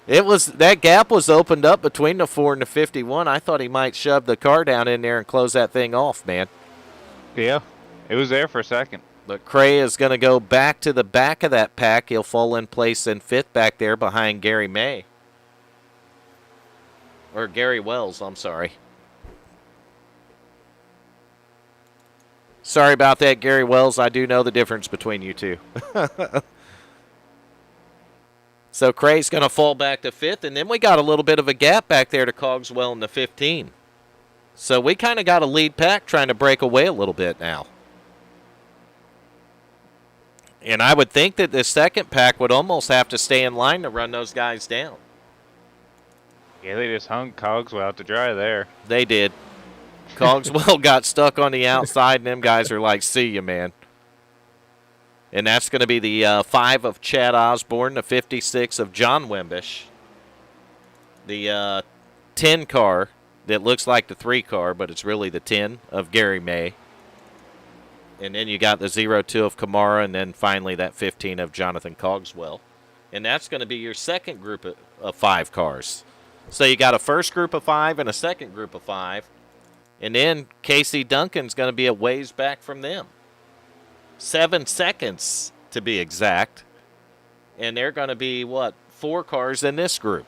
That gap was opened up between the 4 and the 51. I thought he might shove the car down in there and close that thing off, man. Yeah, it was there for a second. But Cray is going to go back to the back of that pack. He'll fall in place in 5th back there behind Gary May. Or Gary Wells, I'm sorry. Sorry about that, Gary Wells. I do know the difference between you two. So Cray's going to fall back to 5th, and then we got a little bit of a gap back there to Cogswell in the 15. So we kind of got a lead pack trying to break away a little bit now. And I would think that this second pack would almost have to stay in line to run those guys down. Yeah, they just hung Cogswell out to dry there. They did. Cogswell got stuck on the outside, and them guys are like, see you, man. And that's going to be the 5 of Chad Osborne, the 56 of John Wimbish. The 10 car that looks like the 3 car, but it's really the 10 of Gary May. And then you got the 02 of Kamara, and then finally that 15 of Jonathan Cogswell. And that's going to be your second group of 5 cars. So you got a first group of 5 and a second group of 5. And then Casey Duncan's going to be a ways back from them. 7 seconds to be exact. And they're going to be, 4 cars in this group.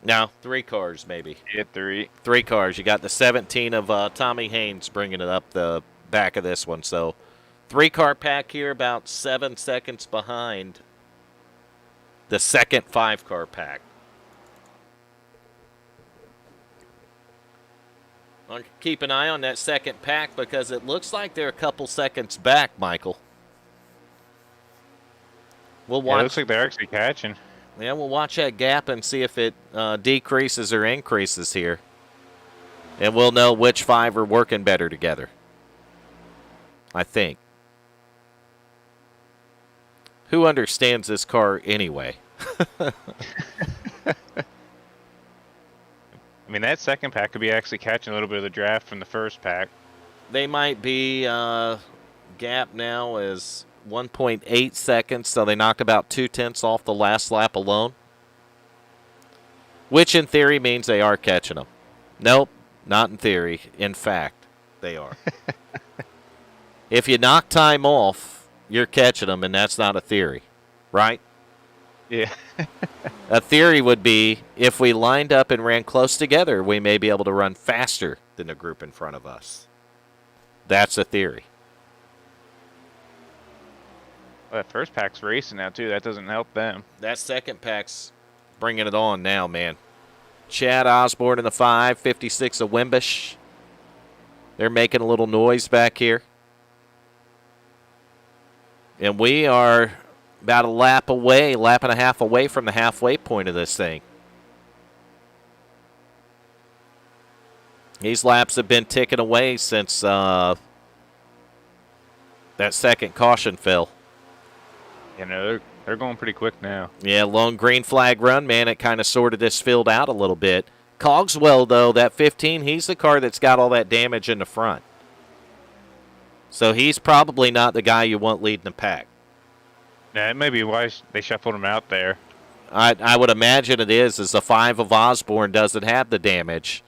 No, 3 cars maybe. Yeah, 3. 3 cars. You got the 17 of Tommy Haynes bringing it up the back of this one. So 3-car pack here, about 7 seconds behind the second 5-car pack. I'll keep an eye on that second pack because it looks like they're a couple seconds back, Michael. We'll watch. Yeah, it looks like they're actually catching. Yeah, we'll watch that gap and see if it decreases or increases here. And we'll know which 5 are working better together. I think. Who understands this car anyway? I mean, that second pack could be actually catching a little bit of the draft from the first pack. They might be. Gap now is 1.8 seconds, so they knocked about 0.2 off the last lap alone. Which in theory means they are catching them. Nope, not in theory. In fact, they are. If you knock time off, you're catching them, and that's not a theory, right? Yeah. A theory would be if we lined up and ran close together, we may be able to run faster than the group in front of us. That's a theory. Well, that first pack's racing now, too. That doesn't help them. That second pack's bringing it on now, man. Chad Osborne in the 5, 56 of Wimbish. They're making a little noise back here. And we are about a lap and a half away from the halfway point of this thing. These laps have been ticking away since that second caution fell. You know, They're going pretty quick now. Yeah, lone green flag run, man. It kind of sorted this field out a little bit. Cogswell, though, that 15, he's the car that's got all that damage in the front. So he's probably not the guy you want leading the pack. Yeah, it may be why they shuffled him out there. I would imagine it is the 5 of Osborne doesn't have the damage.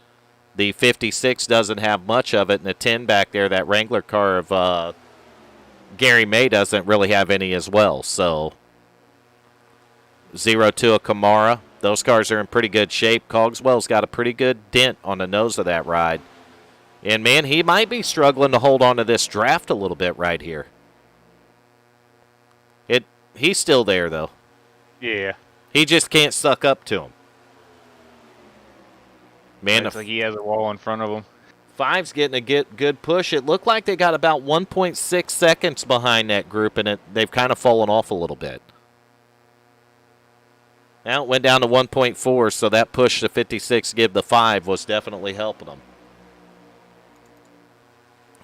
The 56 doesn't have much of it, and the 10 back there, that Wrangler car of Gary May, doesn't really have any as well. So 0-2 of Kamara. Those cars are in pretty good shape. Cogswell's got a pretty good dent on the nose of that ride. And, man, he might be struggling to hold on to this draft a little bit right here. He's still there, though. Yeah. He just can't suck up to him. Man, It's like he has a wall in front of him. 5's getting a good push. It looked like they got about 1.6 seconds behind that group, and they've kind of fallen off a little bit. Now it went down to 1.4, so that push to 56 give the 5 was definitely helping them.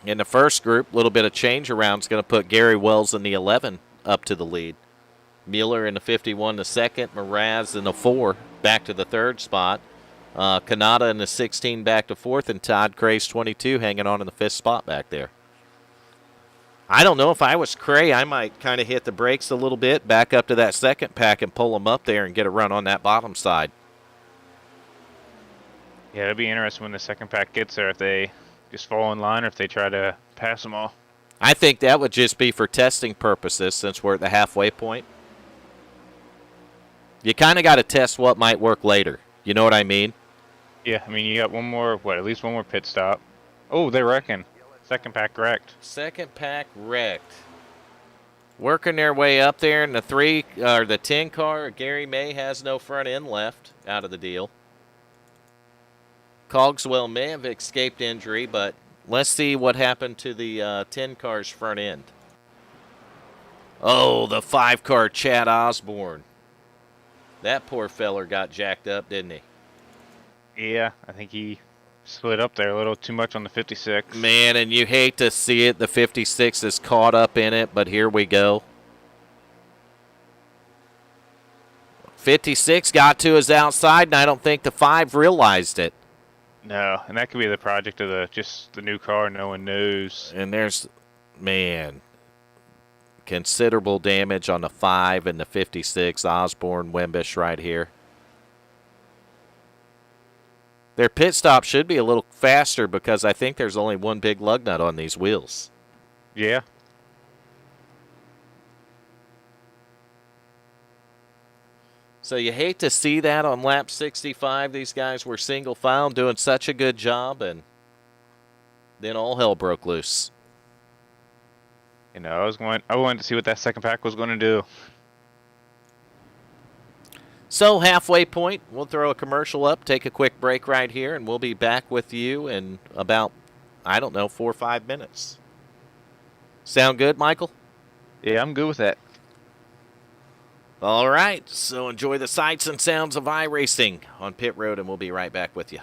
In the first group, a little bit of change around is going to put Gary Wells in the 11 up to the lead. Mueller in the 51 the second, Mraz in the 4 back to the third spot. Kanata in the 16 back to fourth, and Todd Cray's 22 hanging on in the 5th spot back there. I don't know, if I was Cray, I might kind of hit the brakes a little bit, back up to that second pack and pull them up there and get a run on that bottom side. Yeah, it'll be interesting when the second pack gets there, if they just fall in line or if they try to pass them all. I think that would just be for testing purposes since we're at the halfway point. You kind of got to test what might work later. You know what I mean? Yeah, I mean, you got one more, at least one more pit stop. Oh, they're wrecking. Second pack wrecked. Second pack wrecked. Working their way up there in the 10 car. Gary May has no front end left out of the deal. Cogswell may have escaped injury, but let's see what happened to the 10 car's front end. Oh, the 5 car Chad Osborne. That poor feller got jacked up, didn't he? Yeah, I think he slid up there a little too much on the 56. Man, and you hate to see it. The 56 is caught up in it, but here we go. 56 got to his outside, and I don't think the 5 realized it. No, and that could be the project of just the new car no one knows. And there's, man, considerable damage on the 5 and the 56. Osborne, Wimbish right here. Their pit stop should be a little faster because I think there's only one big lug nut on these wheels. Yeah. So you hate to see that on lap 65. These guys were single file doing such a good job, and then all hell broke loose. You know, I wanted to see what that second pack was going to do. So halfway point, we'll throw a commercial up, take a quick break right here, and we'll be back with you in about, 4 or 5 minutes. Sound good, Michael? Yeah, I'm good with that. All right, so enjoy the sights and sounds of iRacing on Pit Road, and we'll be right back with you.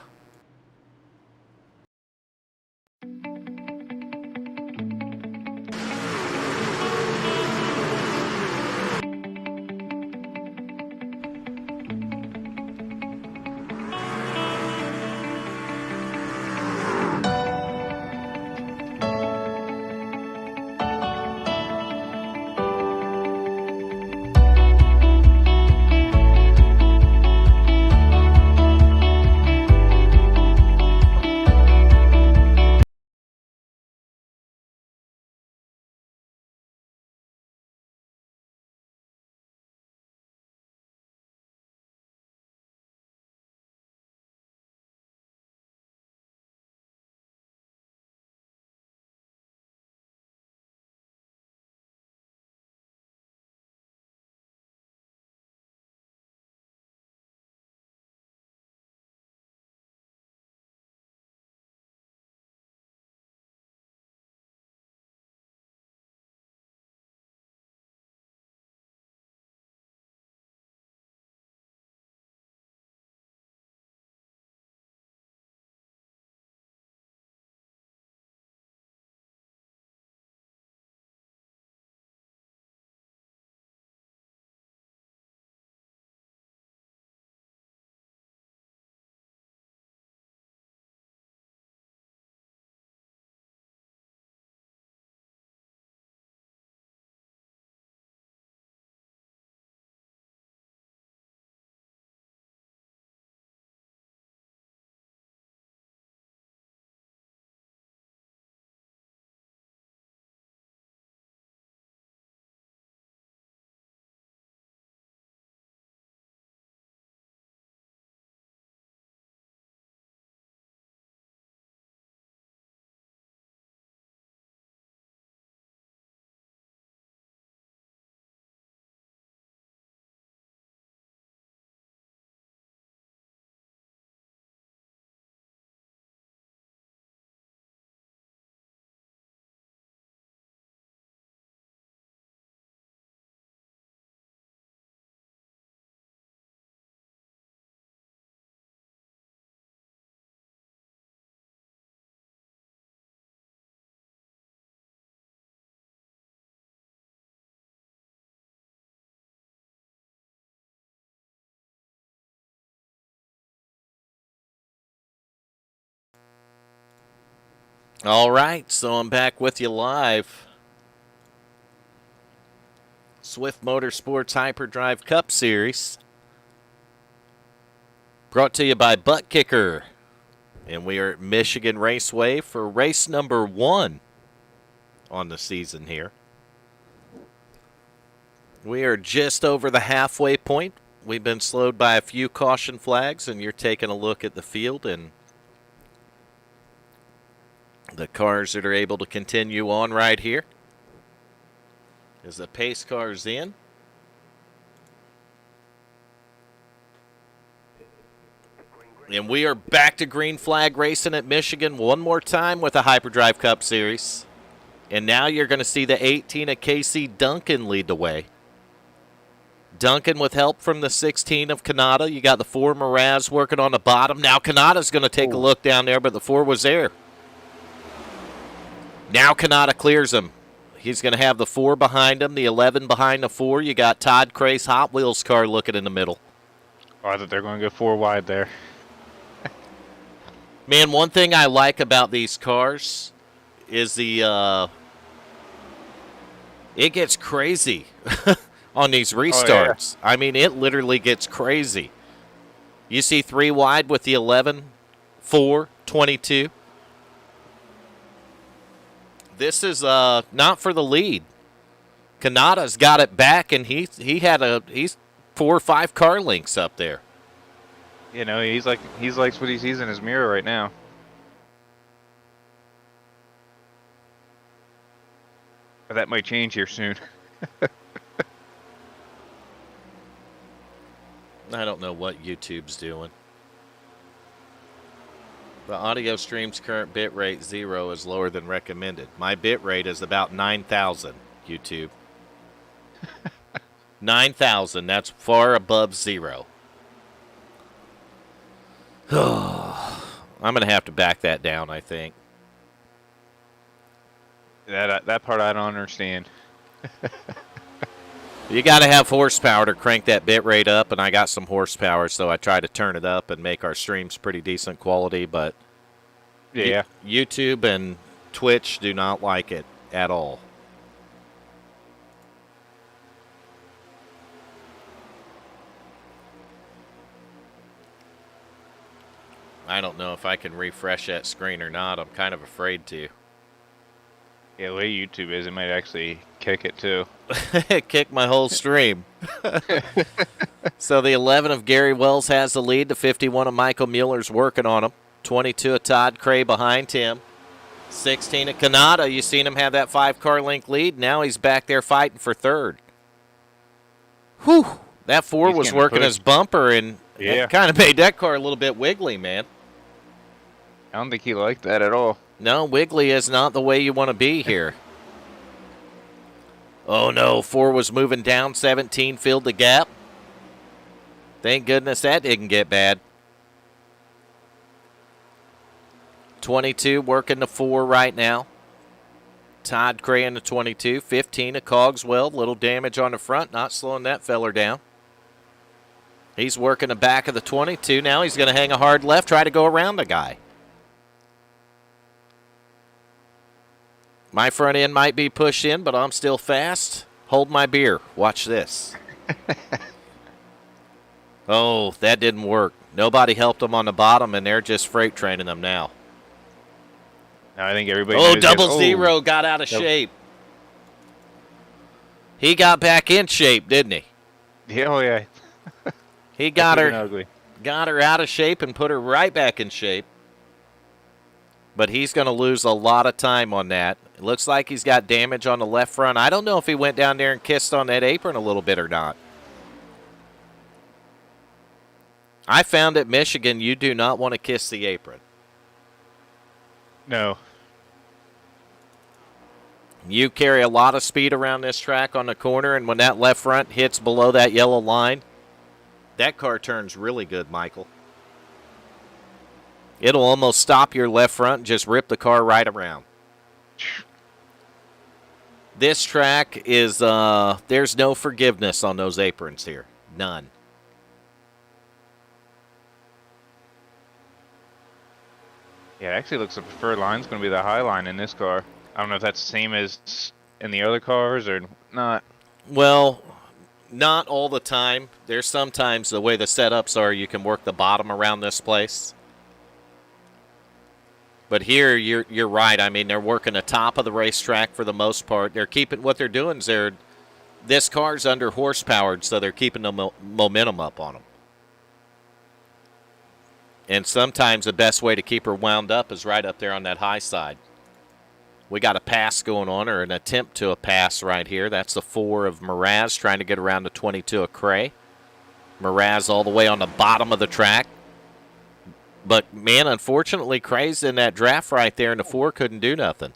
All right, so I'm back with you live. Swift Motorsports Hyperdrive Cup Series. Brought to you by Butt Kicker. And we are at Michigan Raceway for race number 1 on the season here. We are just over the halfway point. We've been slowed by a few caution flags, and you're taking a look at the field and the cars that are able to continue on right here. As the pace car's in. And we are back to green flag racing at Michigan one more time with the Hyperdrive Cup Series. And now you're going to see the 18 of Casey Duncan lead the way. Duncan with help from the 16 of Kanata. You got the 4 Mraz working on the bottom. Now Kanata's going to take a look down there, but the 4 was there. Now Kanata clears him. He's going to have the 4 behind him, the 11 behind the 4. You got Todd Cray's Hot Wheels car looking in the middle. Oh, I thought they're going to go 4 wide there. Man, one thing I like about these cars is it gets crazy on these restarts. Oh, yeah. I mean, it literally gets crazy. You see 3 wide with the 11, 4, 22. This is not for the lead. Kanata's got it back, and he's 4 or 5 car lengths up there. You know, he's likes what he sees in his mirror right now. But that might change here soon. I don't know what YouTube's doing. The audio stream's current bit rate 0 is lower than recommended. My bit rate is about 9,000, YouTube. 9,000, that's far above 0. I'm going to have to back that down, I think. That part I don't understand. You got to have horsepower to crank that bit rate up, and I got some horsepower, so I try to turn it up and make our streams pretty decent quality, but yeah, YouTube and Twitch do not like it at all. I don't know if I can refresh that screen or not. I'm kind of afraid to. Yeah, the way YouTube is, it might actually kick it too. Kick my whole stream. So the 11 of Gary Wells has the lead. The 51 of Michael Mueller's working on him. 22 of Todd Cray behind him. 16 of Kanata. You seen him have that 5-car length lead. Now he's back there fighting for third. Whew. That 4 was working his bumper, and it kind of made that car a little bit wiggly, man. I don't think he liked that at all. No, wiggly is not the way you want to be here. Oh, no. 4 was moving down. 17 filled the gap. Thank goodness that didn't get bad. 22 working the 4 right now. Todd Cray in the 22. 15 of Cogswell. Little damage on the front. Not slowing that feller down. He's working the back of the 22. Now he's going to hang a hard left, try to go around the guy. My front end might be pushed in, but I'm still fast. Hold my beer. Watch this. Oh, that didn't work. Nobody helped them on the bottom, and they're just freight training them now. I think everybody. Oh, double zero got out of shape. He got back in shape, didn't he? Yeah, oh yeah. He got her out of shape and put her right back in shape. But he's going to lose a lot of time on that. It looks like he's got damage on the left front. I don't know if he went down there and kissed on that apron a little bit or not. I found at Michigan you do not want to kiss the apron. No. You carry a lot of speed around this track on the corner, and when that left front hits below that yellow line, that car turns really good, Michael. It'll almost stop your left front and just rip the car right around. This track is, there's no forgiveness on those aprons here. None. Yeah, it actually looks like the preferred line's going to be the high line in this car. I don't know if that's the same as in the other cars or not. Well, not all the time. There's sometimes the way the setups are, you can work the bottom around this place. But here, you're right. I mean, they're working the top of the racetrack for the most part. They're keeping what they're doing is this car's under horsepowered, so they're keeping the momentum up on them. And sometimes the best way to keep her wound up is right up there on that high side. We got a pass going on, or an attempt to a pass right here. That's the 4 of Mraz trying to get around the 22 of Cray. Mraz all the way on the bottom of the track. But, man, unfortunately, Cray's in that draft right there, and the 4 couldn't do nothing.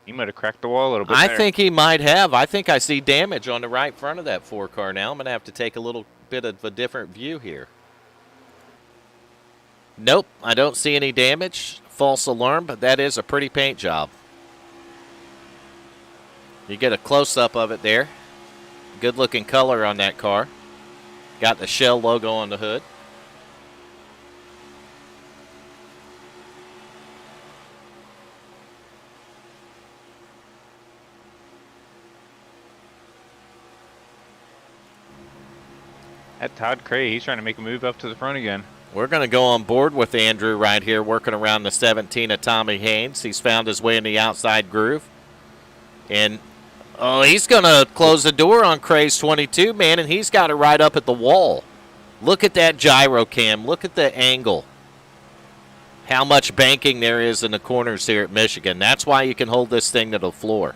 He might have cracked the wall a little bit I there. think he might have. I think I see damage on the right front of that 4 car now. I'm going to have to take a little bit of a different view here. Nope, I don't see any damage. False alarm, but that is a pretty paint job. You get a close-up of it there. Good-looking color on that car. Got the Shell logo on the hood. That Todd Cray, he's trying to make a move up to the front again. We're going to go on board with Andrew right here, working around the 17 of Tommy Haynes. He's found his way in the outside groove. And, he's going to close the door on Cray's 22, man, and he's got it right up at the wall. Look at that gyro cam. Look at the angle. How much banking there is in the corners here at Michigan. That's why you can hold this thing to the floor.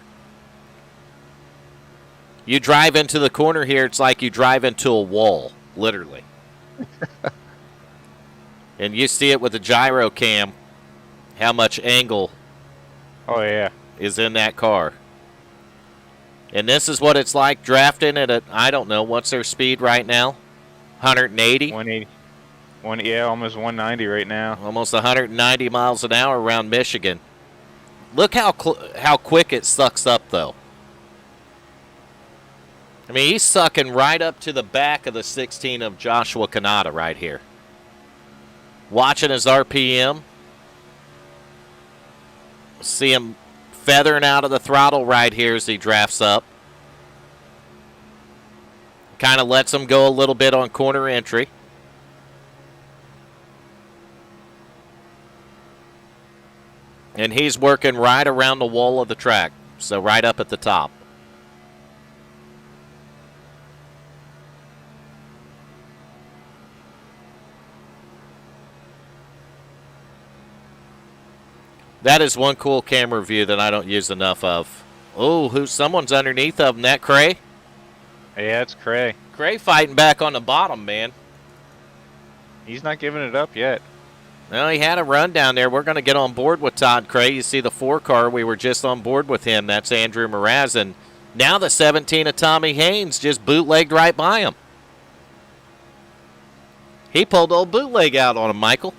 You drive into the corner here, it's like you drive into a wall, literally. And you see it with the gyro cam, how much angle is in that car. And this is what it's like drafting at, I don't know, what's their speed right now? 180? 180. Almost 190 right now. Almost 190 miles an hour around Michigan. Look how quick it sucks up, though. I mean, he's sucking right up to the back of the 16 of Joshua Kanata right here. Watching his RPM. See him feathering out of the throttle right here as he drafts up. Kind of lets him go a little bit on corner entry. And he's working right around the wall of the track, so right up at the top. That is one cool camera view that I don't use enough of. Oh, someone's underneath of him. That Cray? Yeah, it's Cray. Cray fighting back on the bottom, man. He's not giving it up yet. Well, he had a run down there. We're going to get on board with Todd Cray. You see the 4 car. We were just on board with him. That's Andrew Mraz. And now the 17 of Tommy Haynes just bootlegged right by him. He pulled old bootleg out on him, Michael.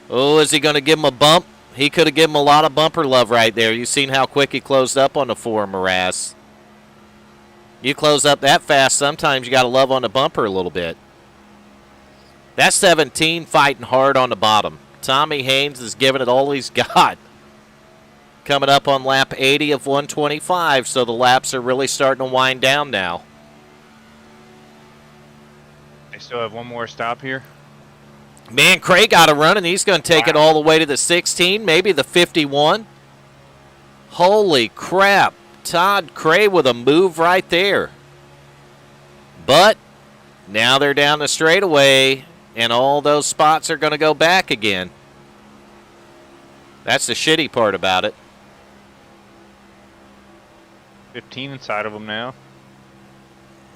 Oh, is he going to give him a bump? He could have given him a lot of bumper love right there. You seen how quick he closed up on the 4 Mraz. You close up that fast, sometimes you got to love on the bumper a little bit. That's 17 fighting hard on the bottom. Tommy Haynes is giving it all he's got. Coming up on lap 80 of 125, so the laps are really starting to wind down now. They still have one more stop here. Man, Cray got a run, and he's going to take it all the way to the 16, maybe the 51. Holy crap. Todd Cray with a move right there. But now they're down the straightaway, and all those spots are going to go back again. That's the shitty part about it. 15 inside of them now.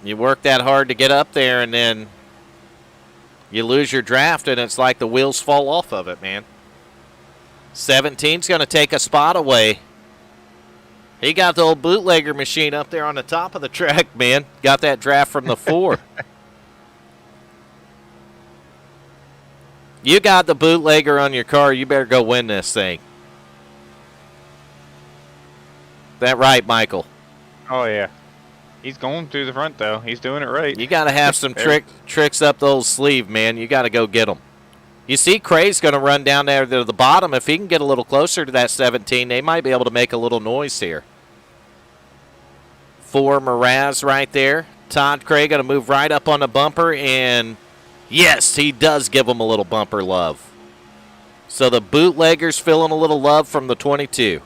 You work that hard to get up there, and then you lose your draft, and it's like the wheels fall off of it, man. 17's going to take a spot away. He got the old bootlegger machine up there on the top of the track, man. Got that draft from the 4. You got the bootlegger on your car. You better go win this thing. That right, Michael? Oh, yeah. He's going through the front, though. He's doing it right. You got to have some tricks up the old sleeve, man. You got to go get them. You see Cray's going to run down there to the bottom. If he can get a little closer to that 17, they might be able to make a little noise here. 4 Mraz right there. Todd Cray going to move right up on the bumper, and yes, he does give him a little bumper love. So the bootlegger's feeling a little love from the 22.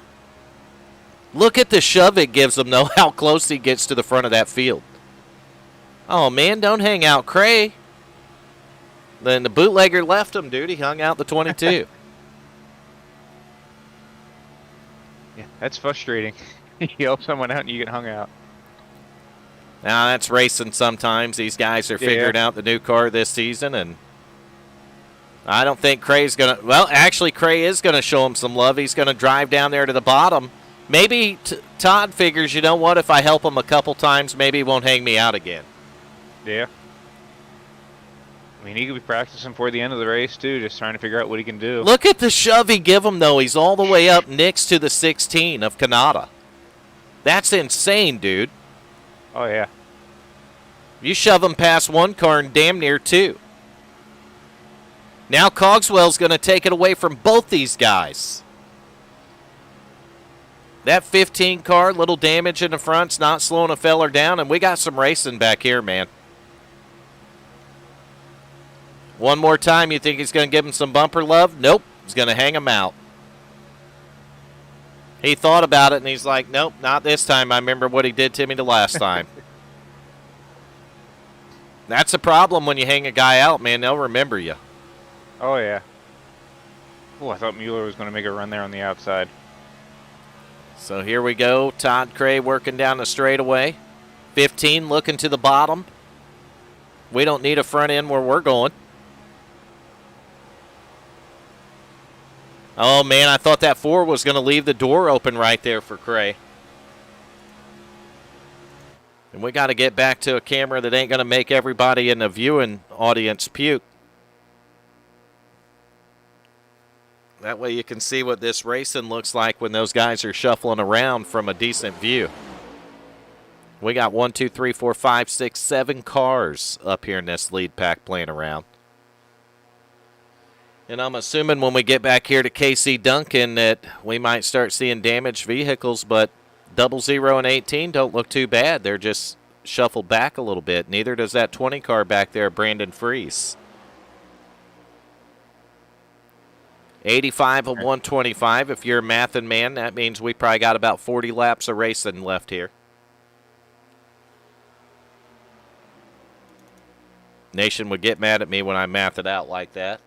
Look at the shove it gives him, though, how close he gets to the front of that field. Oh, man, don't hang out Cray. Then the bootlegger left him, dude. He hung out the 22. Yeah, that's frustrating. You help someone out and you get hung out. Now, that's racing sometimes. These guys are figuring out the new car this season, and I don't think Cray's going to – well, actually, Cray is going to show him some love. He's going to drive down there to the bottom. Maybe Todd figures, you know what, if I help him a couple times, maybe he won't hang me out again. Yeah. I mean, he could be practicing for the end of the race, too, just trying to figure out what he can do. Look at the shove he give him, though. He's all the way up next to the 16 of Kanata. That's insane, dude. Oh, yeah. You shove him past one car and damn near two. Now Cogswell's going to take it away from both these guys. That 15 car, little damage in the front's not slowing a feller down, and we got some racing back here, man. One more time, you think he's going to give him some bumper love? Nope, he's going to hang him out. He thought about it, and he's like, nope, not this time. I remember what he did to me the last time. That's a problem when you hang a guy out, man. They'll remember you. Oh, yeah. Oh, I thought Mueller was going to make a run there on the outside. So here we go. Todd Cray working down the straightaway. 15 looking to the bottom. We don't need a front end where we're going. Oh, man, I thought that 4 was going to leave the door open right there for Cray. And we got to get back to a camera that ain't going to make everybody in the viewing audience puke. That way you can see what this racing looks like when those guys are shuffling around from a decent view. We got 1, 2, 3, 4, 5, 6, 7 cars up here in this lead pack playing around. And I'm assuming when we get back here to KC Duncan that we might start seeing damaged vehicles, but 00 and 18 don't look too bad. They're just shuffled back a little bit. Neither does that 20 car back there, Brandon Freese. 85 of 125. If you're a mathing man, that means we probably got about 40 laps of racing left here. Nation would get mad at me when I math it out like that.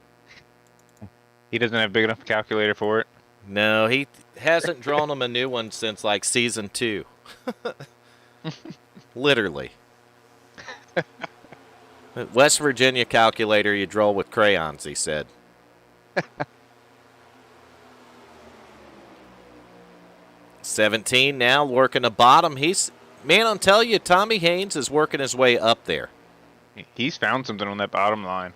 He doesn't have a big enough calculator for it. No, he hasn't drawn him a new one since like season 2. Literally. West Virginia calculator you draw with crayons, he said. $17 now working the bottom. Man, I'm telling you, Tommy Haynes is working his way up there. He's found something on that bottom line.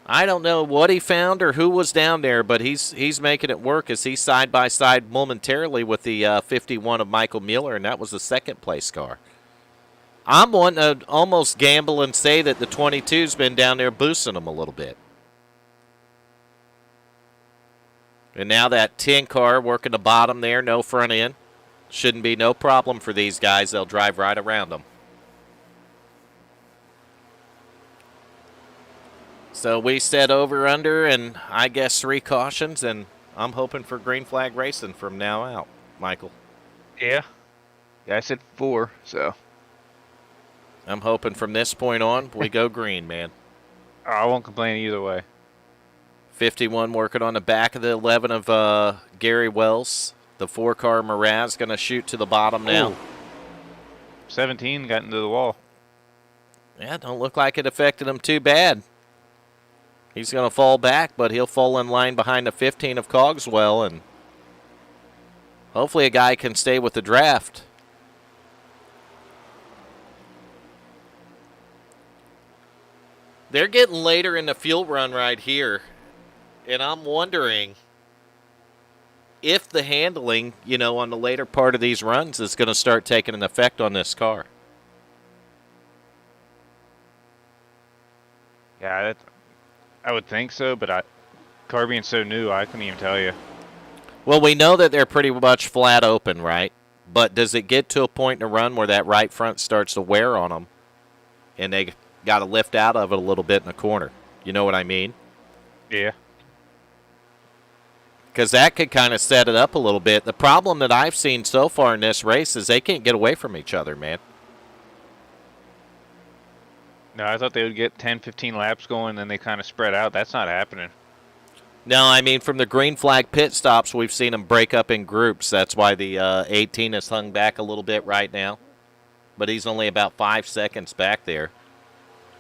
I don't know what he found or who was down there, but he's making it work as he's side by side momentarily with the 51 of Michael Mueller, and that was the second place car. I'm wanting to almost gamble and say that the 22's been down there boosting him a little bit. And now that 10 car working the bottom there, no front end. Shouldn't be no problem for these guys. They'll drive right around them. So we said over, under, and I guess 3 cautions, and I'm hoping for green flag racing from now out, Michael. Yeah. Yeah, I said 4, so. I'm hoping from this point on, we go green, man. I won't complain either way. 51 working on the back of the 11 of Gary Wells. The 4-car Mraz going to shoot to the bottom now. Ooh. 17 got into the wall. Yeah, don't look like it affected him too bad. He's going to fall back, but he'll fall in line behind the 15 of Cogswell, and hopefully a guy can stay with the draft. They're getting later in the fuel run right here, and I'm wondering if the handling, on the later part of these runs is going to start taking an effect on this car. Yeah, I would think so, but car being so new, I couldn't even tell you. Well, we know that they're pretty much flat open, right? But does it get to a point in a run where that right front starts to wear on them and they got to lift out of it a little bit in the corner? You know what I mean? Yeah. Because that could kind of set it up a little bit. The problem that I've seen so far in this race is they can't get away from each other, man. No, I thought they would get 10, 15 laps going, and then they kind of spread out. That's not happening. No, I mean, from the green flag pit stops, we've seen them break up in groups. That's why the 18 is hung back a little bit right now. But he's only about 5 seconds back there.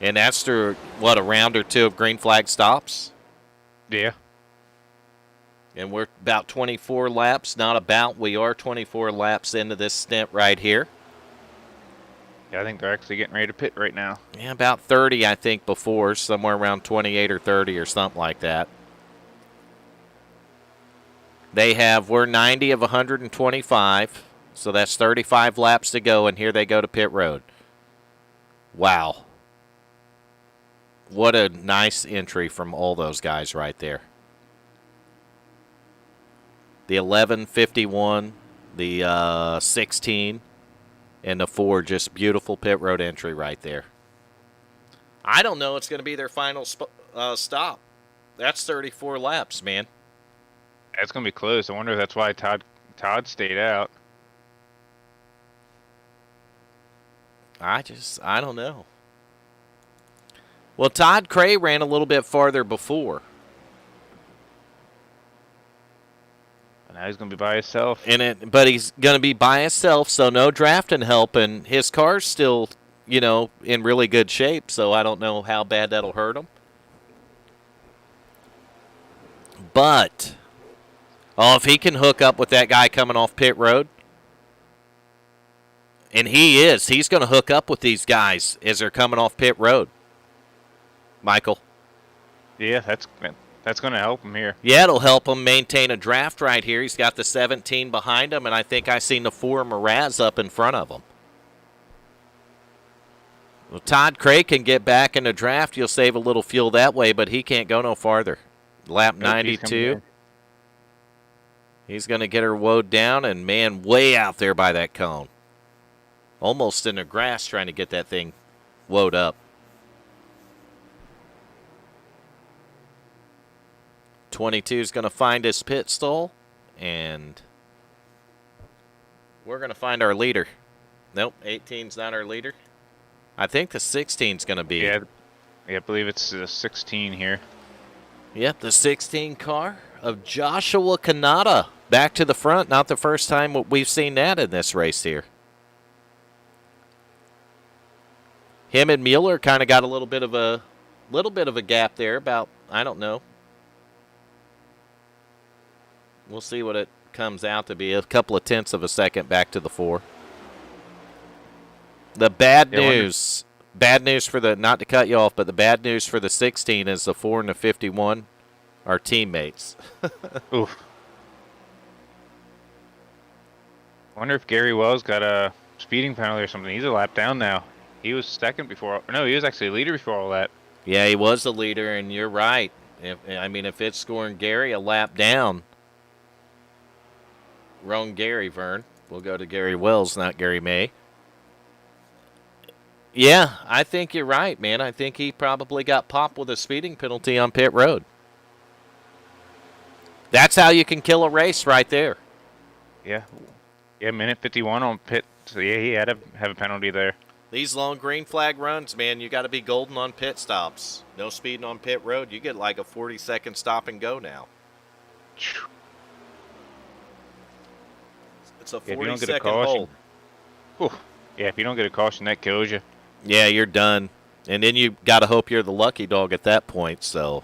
And that's through, what, a round or two of green flag stops? Yeah. And we're about 24 laps. Not about. We are 24 laps into this stint right here. Yeah, I think they're actually getting ready to pit right now. Yeah, about 30, I think, before. Somewhere around 28 or 30 or something like that. We're 90 of 125, so that's 35 laps to go, and here they go to pit road. Wow. What a nice entry from all those guys right there. The 11:51, the 16, and the 4, just beautiful pit road entry right there. I don't know it's going to be their final stop. That's 34 laps, man. It's going to be close. I wonder if that's why Todd stayed out. I don't know. Well, Todd Cray ran a little bit farther before. And now he's going to be by himself. But he's going to be by himself, so no drafting help, and his car's still, in really good shape, so I don't know how bad that'll hurt him. But, if he can hook up with that guy coming off pit road, and he's going to hook up with these guys as they're coming off pit road. Michael. Yeah, that's going to help him here. Yeah, it'll help him maintain a draft right here. He's got the 17 behind him, and I think I seen the 4 Mraz up in front of him. Well, Todd Cray can get back in the draft. You'll save a little fuel that way, but he can't go no farther. Lap 92. He's going to get her woed down, and, man, way out there by that cone. Almost in the grass trying to get that thing woed up. 22 is going to find his pit stall, and we're going to find our leader. Nope, 18's not our leader. I think the 16's going to be. Yeah, I believe it's the 16 here. Yep, the 16 car of Joshua Kanata. Back to the front. Not the first time we've seen that in this race here. Him and Mueller kind of got a little bit of a gap there. About, I don't know. We'll see what it comes out to be. A couple of tenths of a second back to the 4. The bad news for the, not to cut you off, but the bad news for the 16 is the 4 and the 51 are teammates. Oof. I wonder if Gary Wells got a speeding penalty or something. He's a lap down now. He was second before. No, he was actually a leader before all that. Yeah, he was the leader, and you're right. If it's scoring Gary a lap down. Wrong Gary, Vern. We'll go to Gary Wells, not Gary May. Yeah, I think you're right, man. I think he probably got popped with a speeding penalty on pit road. That's how you can kill a race right there. Yeah, minute 51 on pit. So, yeah, he had to have a penalty there. These long green flag runs, man, you got to be golden on pit stops. No speeding on pit road. You get like a 40-second stop and go now. It's a 40-second hold. Whew. Yeah, if you don't get a caution, that kills you. Yeah, you're done. And then you got to hope you're the lucky dog at that point, so.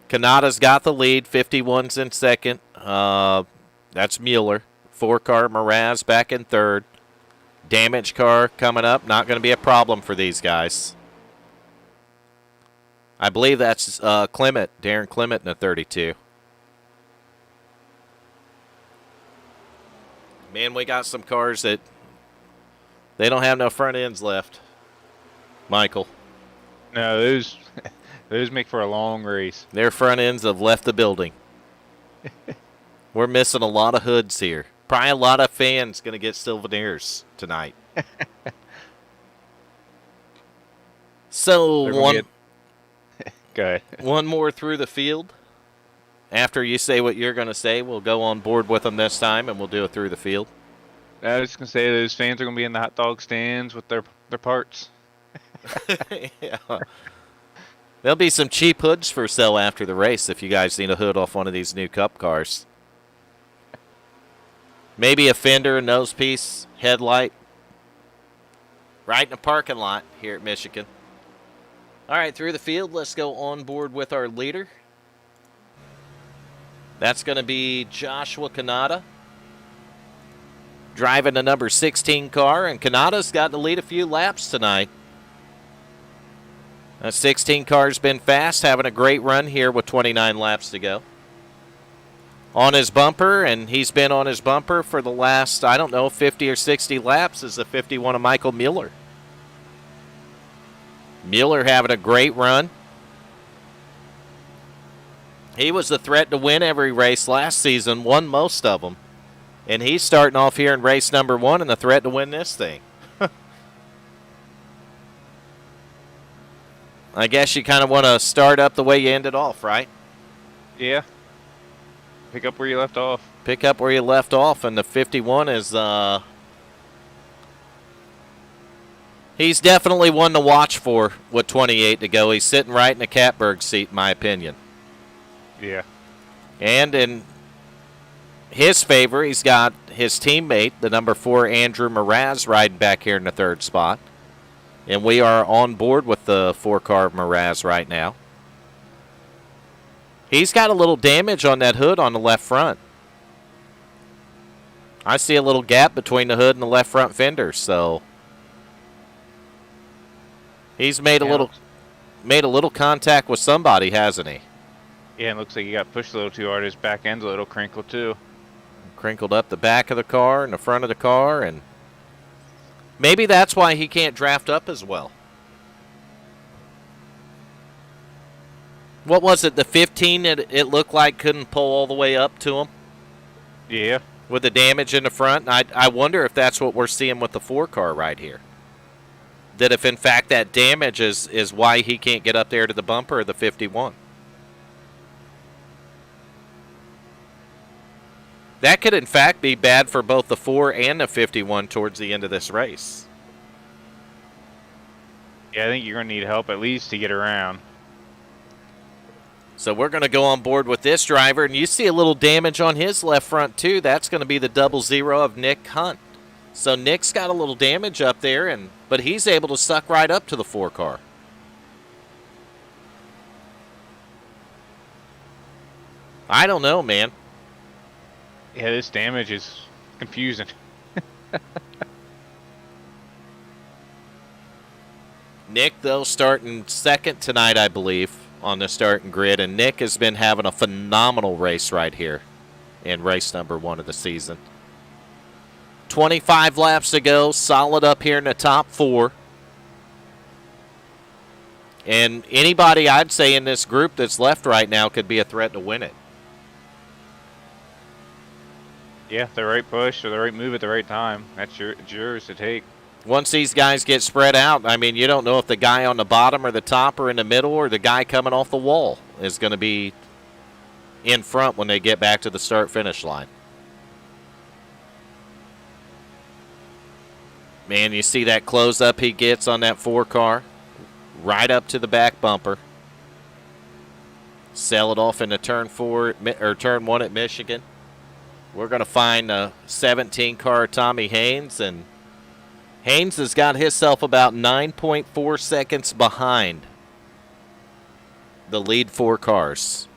Kanata's got the lead. 51's in second. That's Mueller. 4-car Mraz back in third. Damage car coming up. Not going to be a problem for these guys. I believe that's Clement, Darren Clement in the 32. Man, we got some cars that they don't have no front ends left. Michael. No, those those make for a long race. Their front ends have left the building. We're missing a lot of hoods here. Probably a lot of fans going to get souvenirs tonight. So Go ahead. one more through the field. After you say what you're going to say, we'll go on board with them this time, and we'll do it through the field. I was just gonna say those fans are gonna be in the hot dog stands with their parts. Yeah. There'll be some cheap hoods for sale after the race if you guys need a hood off one of these new Cup cars. Maybe a fender, a nose piece, headlight. Right in the parking lot here at Michigan. All right, through the field, let's go on board with our leader. That's going to be Joshua Kanata, driving the number 16 car, and Kanata's got to lead a few laps tonight. That 16 car's been fast, having a great run here with 29 laps to go. On his bumper, and he's been on his bumper for the last, 50 or 60 laps, is the 51 of Michael Mueller. Mueller having a great run. He was the threat to win every race last season, won most of them. And he's starting off here in race number 1 and the threat to win this thing. I guess you kind of want to start up the way you ended off, right? Yeah. Pick up where you left off. Pick up where you left off, and the 51 is, he's definitely one to watch for with 28 to go. He's sitting right in the Catberg seat, in my opinion. Yeah. And in his favor, he's got his teammate, the number 4, Andrew Mraz, riding back here in the 3rd spot. And we are on board with the 4-car of Mraz right now. He's got a little damage on that hood on the left front. I see a little gap between the hood and the left front fender, so he's made a little contact with somebody, hasn't he? Yeah, it looks like he got pushed a little too hard. His back end's a little crinkled too. Crinkled up the back of the car and the front of the car, and maybe that's why he can't draft up as well. What was it, the 15 it looked like couldn't pull all the way up to him? Yeah. With the damage in the front? I wonder if that's what we're seeing with the 4-car right here. That if, in fact, that damage is why he can't get up there to the bumper of the 51. That could, in fact, be bad for both the 4 and the 51 towards the end of this race. Yeah, I think you're going to need help at least to get around. So we're going to go on board with this driver, and you see a little damage on his left front, too. That's going to be the 00 of Nick Hunt. So Nick's got a little damage up there, but he's able to suck right up to the 4-car. I don't know, man. Yeah, this damage is confusing. Nick, though, starting second tonight, I believe, on the starting grid. And Nick has been having a phenomenal race right here in race number 1 of the season. 25 laps to go, solid up here in the top 4. And anybody, I'd say, in this group that's left right now could be a threat to win it. Yeah, the right push or the right move at the right time. That's yours to take. Once these guys get spread out, I mean, you don't know if the guy on the bottom or the top or in the middle or the guy coming off the wall is going to be in front when they get back to the start-finish line. Man, you see that close-up he gets on that 4-car? Right up to the back bumper. Sell it off into turn 1 at Michigan. We're going to find a 17-car Tommy Haynes, and Haynes has got himself about 9.4 seconds behind the lead 4 cars.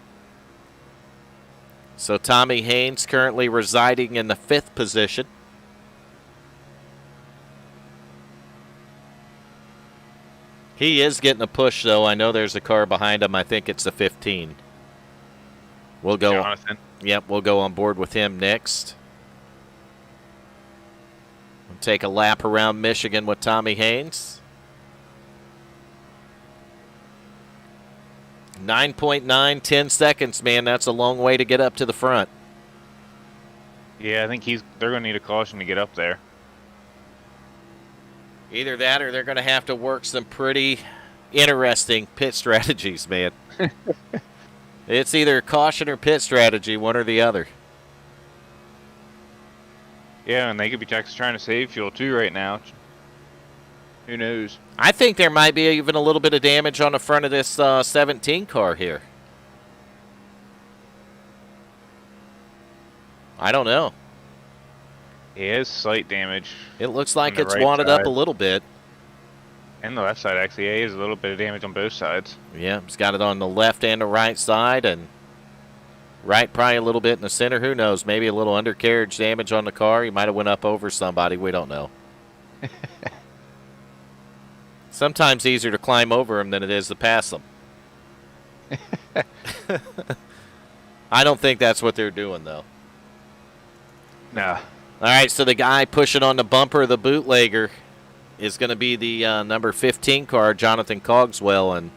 So Tommy Haynes currently residing in the 5th position. He is getting a push, though. I know there's a car behind him. I think it's the 15. We'll go. Jonathan. Yep, we'll go on board with him next. We'll take a lap around Michigan with Tommy Haynes. 9.9, 10 seconds, man. That's a long way to get up to the front. Yeah, I think they're going to need a caution to get up there. Either that or they're going to have to work some pretty interesting pit strategies, man. It's either caution or pit strategy, one or the other. Yeah, and they could be actually trying to save fuel too right now. Who knows? I think there might be even a little bit of damage on the front of this 17 car here. I don't know. Yeah, it's slight damage. It looks like the it's right wadded up side. a little bit. And the left side, actually. Yeah, there's a little bit of damage on both sides. Yeah, he's got it on the left and the right side, and right probably a little bit in the center. Who knows? Maybe a little undercarriage damage on the car. He might have went up over somebody. We don't know. Sometimes easier to climb over him than it is to pass him. I don't think that's what they're doing, though. Nah. All right, so the guy pushing on the bumper of the bootlegger is going to be the number 15 car, Jonathan Cogswell. And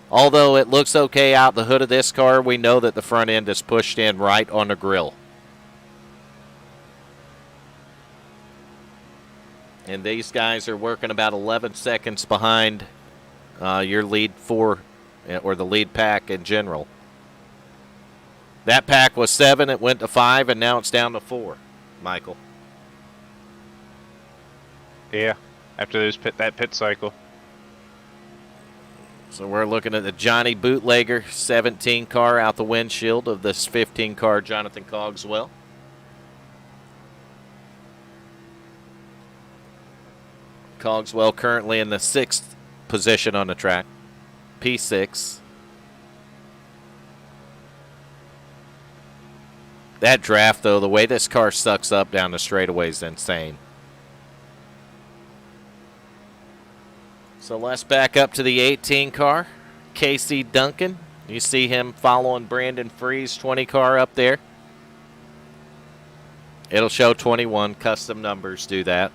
although it looks okay out the hood of this car, we know that the front end is pushed in right on the grill. And these guys are working about 11 seconds behind your lead four, or the lead pack in general. That pack was 7, it went to 5, and now it's down to 4, Michael. Yeah, after that pit cycle. So we're looking at the Johnny Bootlegger 17 car out the windshield of this 15 car Jonathan Cogswell. Cogswell currently in the 6th position on the track, P6. That draft, though, the way this car sucks up down the straightaway is insane. So let's back up to the 18 car, Casey Duncan. You see him following Brandon Free's 20 car up there. It'll show 21. Custom numbers do that.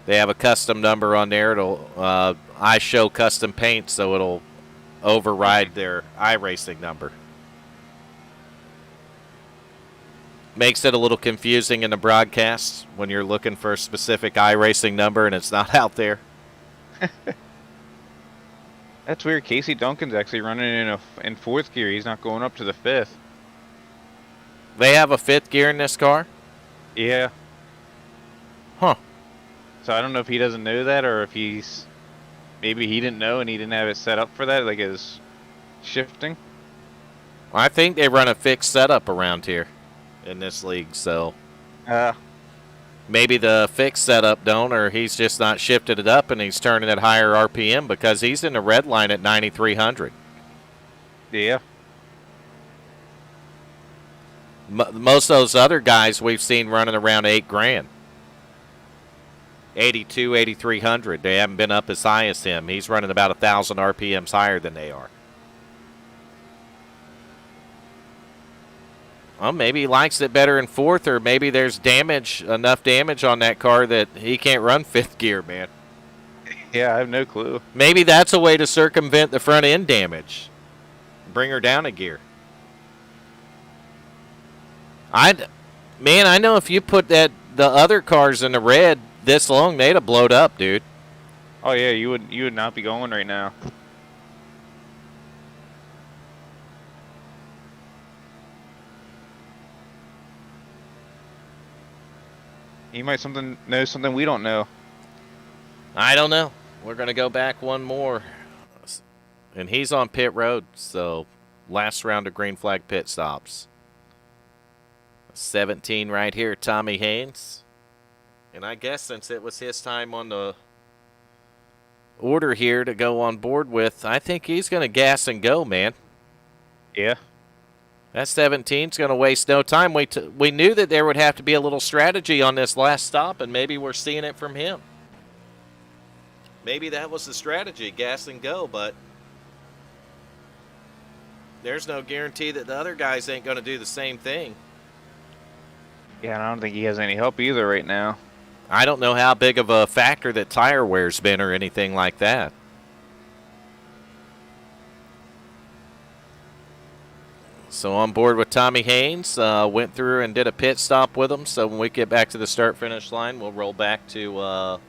They have a custom number on there. It'll I show custom paint, so it'll override their iRacing number. Makes it a little confusing in the broadcast when you're looking for a specific iRacing number and it's not out there. That's weird. Casey Duncan's actually running in 4th gear. He's not going up to the 5th. They have a 5th gear in this car? Yeah. Huh. So I don't know if he doesn't know that or if maybe he didn't know and he didn't have it set up for that, like his shifting. I think they run a fixed setup around here in this league, so maybe the fixed setup don't, or he's just not shifted it up and he's turning at higher RPM because he's in the red line at 9,300. Yeah. Most of those other guys we've seen running around $8,000. 82, 8,300. They haven't been up as high as him. He's running about 1,000 RPMs higher than they are. Well, maybe he likes it better in 4th, or maybe there's enough damage on that car that he can't run 5th gear, man. Yeah, I have no clue. Maybe that's a way to circumvent the front end damage. Bring her down a gear. Man, I know if you put the other cars in the red this long, they'd have blowed up, dude. Oh yeah, you would not be going right now. He might know something we don't know. I don't know. We're going to go back one more. And he's on pit road, so last round of green flag pit stops. 17 right here, Tommy Haynes. And I guess since it was his time on the order here to go on board with, I think he's going to gas and go, man. Yeah. That 17's going to waste no time. We knew that there would have to be a little strategy on this last stop, and maybe we're seeing it from him. Maybe that was the strategy, gas and go, but there's no guarantee that the other guys ain't going to do the same thing. Yeah, and I don't think he has any help either right now. I don't know how big of a factor that tire wear's been or anything like that. So on board with Tommy Haynes, went through and did a pit stop with him. So when we get back to the start-finish line, we'll roll back to,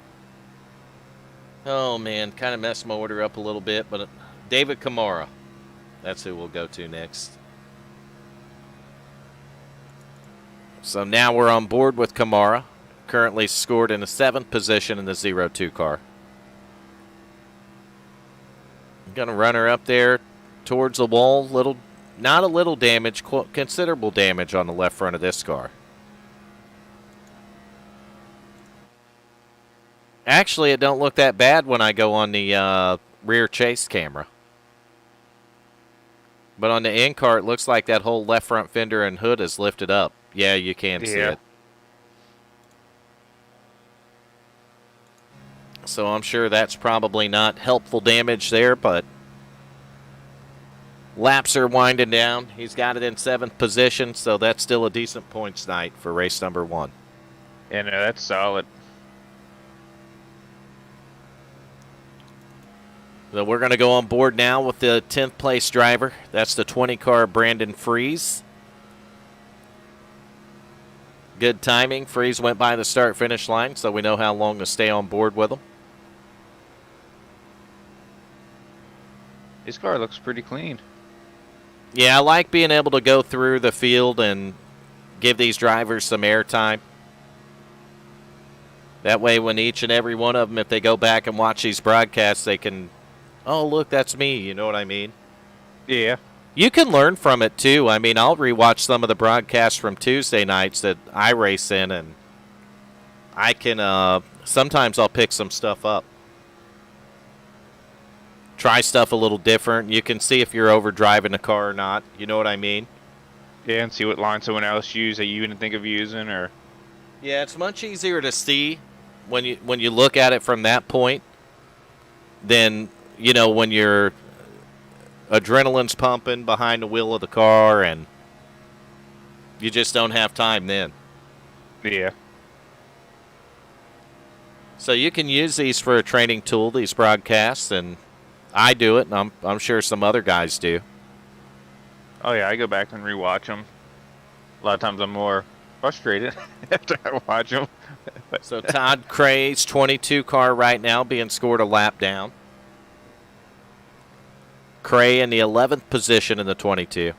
oh man, kind of messed my order up a little bit, but David Kamara. That's who we'll go to next. So now we're on board with Kamara, currently scored in the 7th position in the 0-2 car. I'm going to run her up there towards the wall. Not a little damage, considerable damage on the left front of this car. Actually, it don't look that bad when I go on the rear chase camera. But on the in-car, it looks like that whole left front fender and hood is lifted up. Yeah, you can see it. So I'm sure that's probably not helpful damage there, but laps are winding down. He's got it in 7th position, so that's still a decent points night for race number 1. Yeah, no, that's solid. So we're going to go on board now with the 10th place driver. That's the 20 car Brandon Freeze. Good timing. Freeze went by the start-finish line, so we know how long to stay on board with him. His car looks pretty clean. Yeah, I like being able to go through the field and give these drivers some airtime. That way, when each and every one of them, if they go back and watch these broadcasts, they can, oh, look, that's me. You know what I mean? Yeah. You can learn from it, too. I mean, I'll rewatch some of the broadcasts from Tuesday nights that I race in, and I can, sometimes I'll pick some stuff up. Try stuff a little different. You can see if you're overdriving the car or not. You know what I mean? Yeah, and see what line someone else used that you didn't think of using, or... Yeah, it's much easier to see when you look at it from that point than, you know, when your adrenaline's pumping behind the wheel of the car and you just don't have time then. Yeah. So you can use these for a training tool, these broadcasts, and I do it, and I'm sure some other guys do. Oh, yeah, I go back and rewatch them. A lot of times I'm more frustrated after I watch them. So Todd Cray's 22 car right now being scored a lap down. Cray in the 11th position in the 22.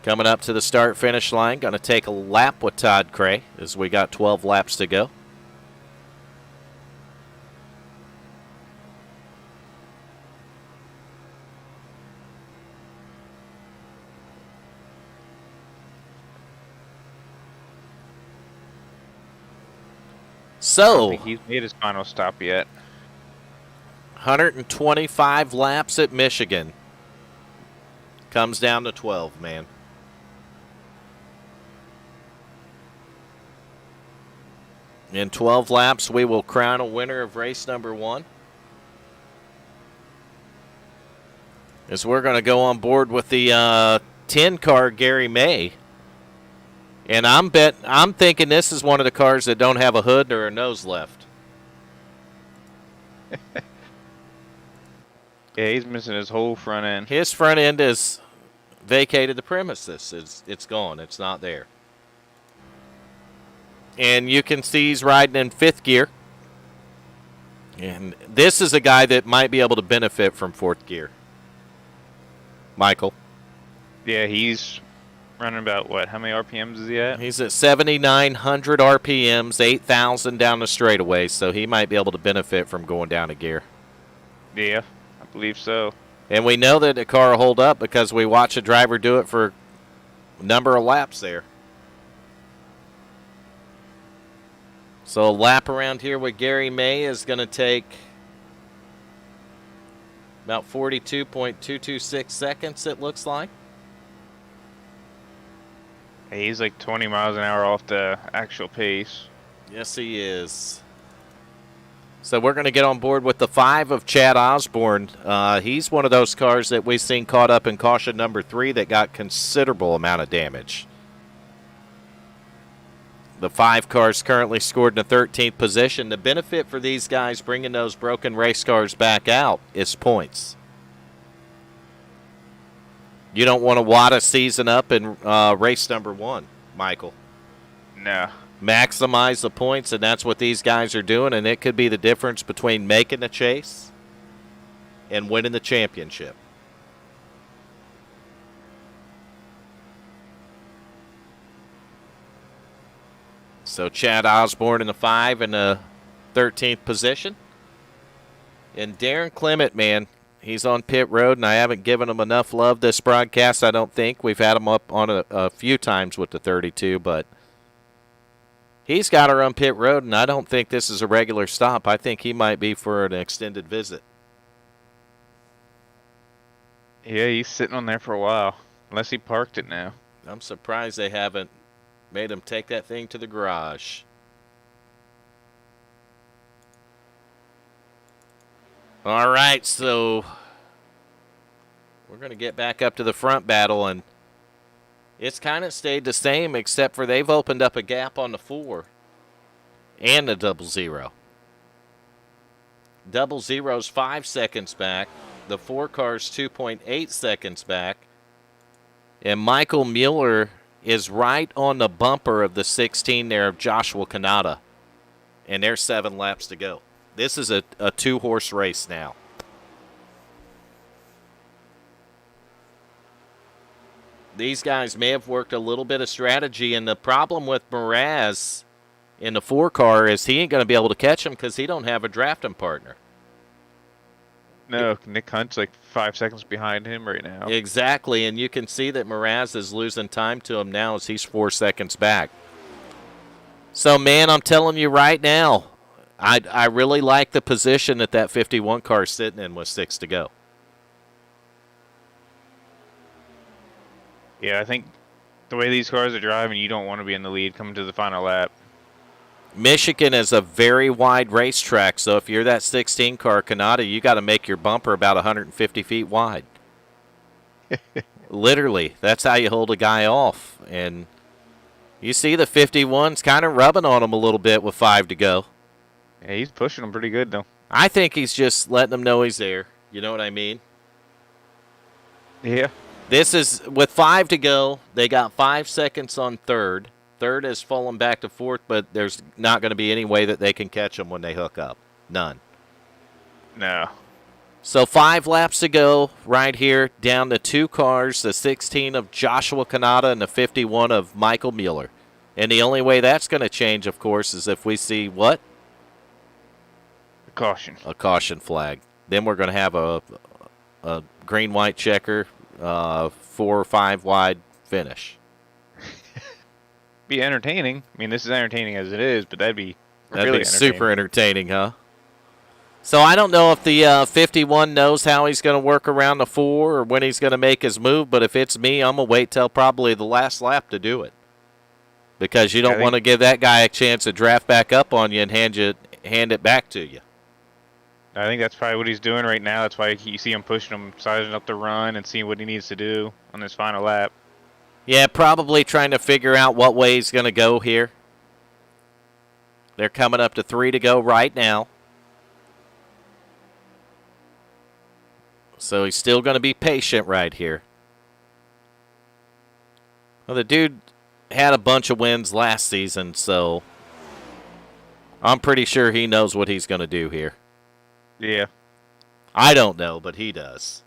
Coming up to the start-finish line, going to take a lap with Todd Cray as we got 12 laps to go. I don't So, think he's made his final stop yet. 125 laps at Michigan. Comes down to 12, man. In 12 laps, we will crown a winner of race number 1. As we're going to go on board with the 10 car Gary May. And I'm thinking this is one of the cars that don't have a hood or a nose left. Yeah, he's missing his whole front end. His front end has vacated the premises. It's gone. It's not there. And you can see he's riding in 5th gear. And this is a guy that might be able to benefit from 4th gear. Michael. Yeah, he's running about, what, how many RPMs is he at? He's at 7,900 RPMs, 8,000 down the straightaway, so he might be able to benefit from going down a gear. Yeah, I believe so. And we know that the car will hold up because we watch a driver do it for a number of laps there. So a lap around here with Gary May is going to take about 42.226 seconds, it looks like. Hey, he's like 20 miles an hour off the actual pace. Yes, he is. So we're going to get on board with the 5 of Chad Osborne. He's one of those cars that we've seen caught up in caution number 3 that got considerable amount of damage. The 5 cars currently scored in the 13th position. The benefit for these guys bringing those broken race cars back out is points. You don't want to wad a season up in race number 1, Michael. No. Maximize the points, and that's what these guys are doing, and it could be the difference between making the chase and winning the championship. So Chad Osborne in the 5 and the 13th position. And Darren Clement, man, he's on pit road, and I haven't given him enough love this broadcast, I don't think. We've had him up on a few times with the 32, but he's got to run pit road, and I don't think this is a regular stop. I think he might be for an extended visit. Yeah, he's sitting on there for a while, unless he parked it now. I'm surprised they haven't made him take that thing to the garage. All right, so we're going to get back up to the front battle, and it's kind of stayed the same, except for they've opened up a gap on the 4 and the 00. 00's 5 seconds back. The 4 car's 2.8 seconds back. And Michael Mueller is right on the bumper of the 16 there of Joshua Kanata. And there's 7 laps to go. This is a 2-horse race now. These guys may have worked a little bit of strategy, and the problem with Mraz in the 4 car is he ain't going to be able to catch him because he don't have a drafting partner. No, Nick Hunt's like 5 seconds behind him right now. Exactly, and you can see that Mraz is losing time to him now as he's 4 seconds back. So, man, I'm telling you right now, I really like the position that 51 car is sitting in with 6 to go. Yeah, I think the way these cars are driving, you don't want to be in the lead coming to the final lap. Michigan is a very wide racetrack, so if you're that 16 car Kanata, you got to make your bumper about 150 feet wide. Literally, that's how you hold a guy off. And you see the 51's kind of rubbing on him a little bit with 5 to go. Yeah, he's pushing him pretty good, though. I think he's just letting them know he's there. You know what I mean? Yeah. This is, with 5 to go, they got 5 seconds on 3rd. 3rd has fallen back to 4th, but there's not going to be any way that they can catch them when they hook up. None. No. So 5 laps to go right here, down to 2 cars, the 16 of Joshua Kanata and the 51 of Michael Mueller. And the only way that's going to change, of course, is if we see what? A caution. A caution flag. Then we're going to have a green-white checker, 4 or 5 wide finish. Be entertaining. I mean, this is entertaining as it is, but that'd be super entertaining, huh? So I don't know if the 51 knows how he's going to work around the 4 or when he's going to make his move, but if it's me, I'm going to wait till probably the last lap to do it. Because you don't want to give that guy a chance to draft back up on you and hand it back to you. I think that's probably what he's doing right now. That's why you see him pushing him, sizing up the run and seeing what he needs to do on this final lap. Yeah, probably trying to figure out what way he's going to go here. They're coming up to 3 to go right now. So he's still going to be patient right here. Well, the dude had a bunch of wins last season, so I'm pretty sure he knows what he's going to do here. Yeah. I don't know, but he does.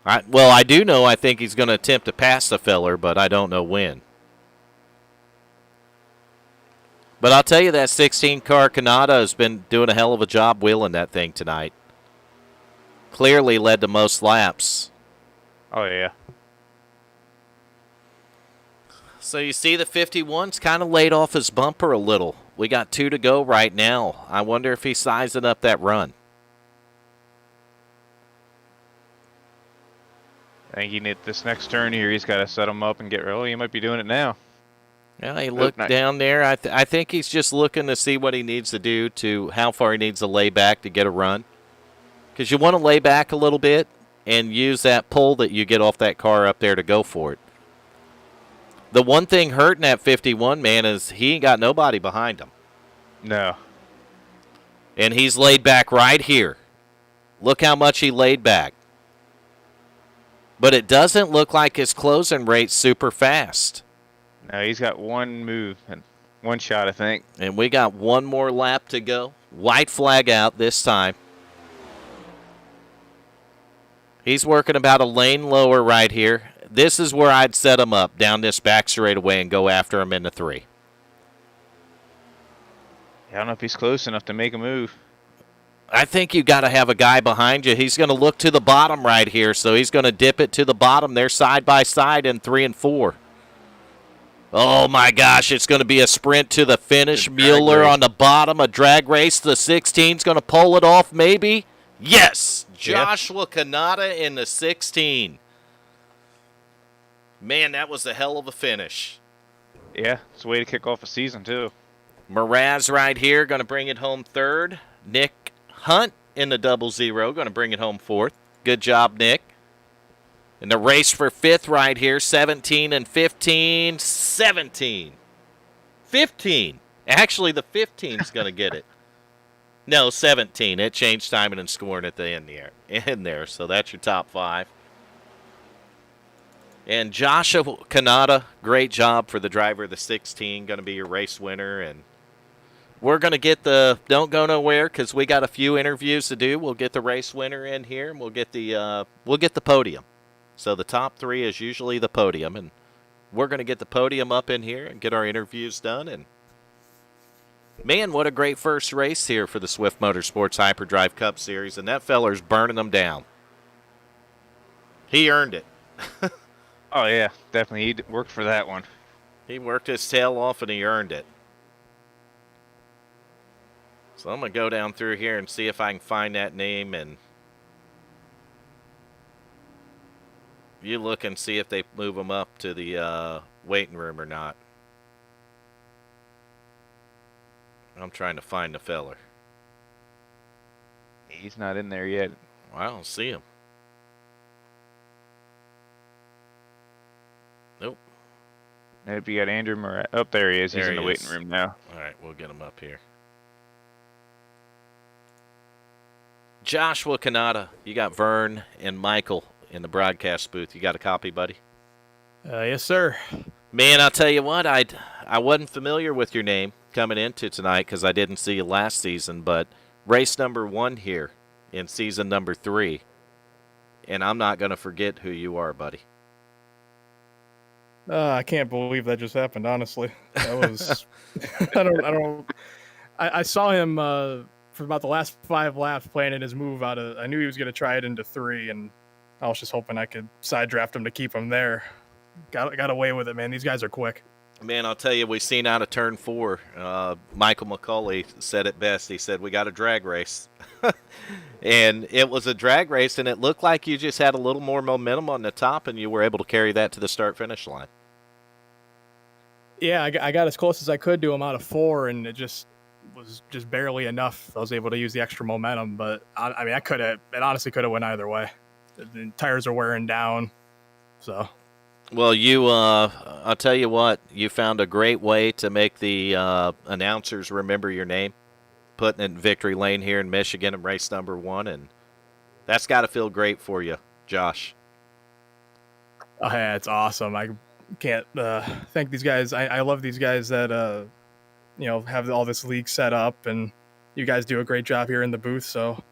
I do know I think he's going to attempt to pass the feller, but I don't know when. But I'll tell you that 16-car Kanata has been doing a hell of a job wheeling that thing tonight. Clearly led to most laps. Oh, yeah. So you see the 51's kind of laid off his bumper a little. We got 2 to go right now. I wonder if he's sizing up that run. I think he need this next turn here. He's got to set him up and get early. He might be doing it now. Yeah, he looked down there. I think he's just looking to see what he needs to do, to how far he needs to lay back to get a run. Because you want to lay back a little bit and use that pull that you get off that car up there to go for it. The one thing hurting that 51, man, is he ain't got nobody behind him. No. And he's laid back right here. Look how much he laid back. But it doesn't look like his closing rate's super fast. No, he's got one move and one shot, I think. And we got one more lap to go. White flag out this time. He's working about a lane lower right here. This is where I'd set him up down this back straightaway and go after him in the 3. I don't know if he's close enough to make a move. I think you got to have a guy behind you. He's going to look to the bottom right here, so he's going to dip it to the bottom. They're side by side in 3 and 4. Oh, my gosh, it's going to be a sprint to the finish. Mueller on the bottom, a drag race. The 16's going to pull it off, maybe. Yes, Joshua Kanata in the 16. Man, that was a hell of a finish. Yeah, it's a way to kick off a season, too. Mraz right here, going to bring it home 3rd. Nick Hunt in the 00, going to bring it home 4th. Good job, Nick. And the race for 5th right here, 17 and 15. 17. 15. Actually, the 15's going to get it. No, 17. It changed timing and scoring at the end there. So that's your top 5. And Joshua Kanata, great job for the driver of the 16. Going to be your race winner. And we're going to get the – don't go nowhere because we got a few interviews to do. We'll get the race winner in here, and we'll get the podium. So the top 3 is usually the podium. And we're going to get the podium up in here and get our interviews done. And, man, what a great first race here for the Swift Motorsports Hyperdrive Cup Series. And that feller's burning them down. He earned it. Oh, yeah, definitely. He worked for that one. He worked his tail off, and he earned it. So I'm going to go down through here and see if I can find that name. And you look and see if they move him up to the waiting room or not. I'm trying to find the feller. He's not in there yet. I don't see him. Nope. Nope, you got Andrew Murray. Oh, there he is. He's in the waiting room now. All right, we'll get him up here. Joshua Kanata, you got Vern and Michael in the broadcast booth. You got a copy, buddy? Yes, sir. Man, I'll tell you what, I wasn't familiar with your name coming into tonight because I didn't see you last season, but race number 1 here in season number 3, and I'm not going to forget who you are, buddy. I can't believe that just happened. Honestly, that was. I saw him for about the last 5 laps playing in his move out of. I knew he was going to try it into 3, and I was just hoping I could side draft him to keep him there. Got away with it, man. These guys are quick. Man, I'll tell you, we seen out of turn 4. Michael McCauley said it best. He said, we got a drag race. And it was a drag race, and it looked like you just had a little more momentum on the top, and you were able to carry that to the start-finish line. Yeah, I got as close as I could to him out of 4, and it just was just barely enough. I was able to use the extra momentum, but I mean, it honestly could have went either way. The tires are wearing down, so. Well, I'll tell you what, you found a great way to make the announcers remember your name, putting it in victory lane here in Michigan in race number 1, and that's got to feel great for you, Josh. Oh, yeah, it's awesome. I can't thank these guys. I love these guys that have all this league set up, and you guys do a great job here in the booth. So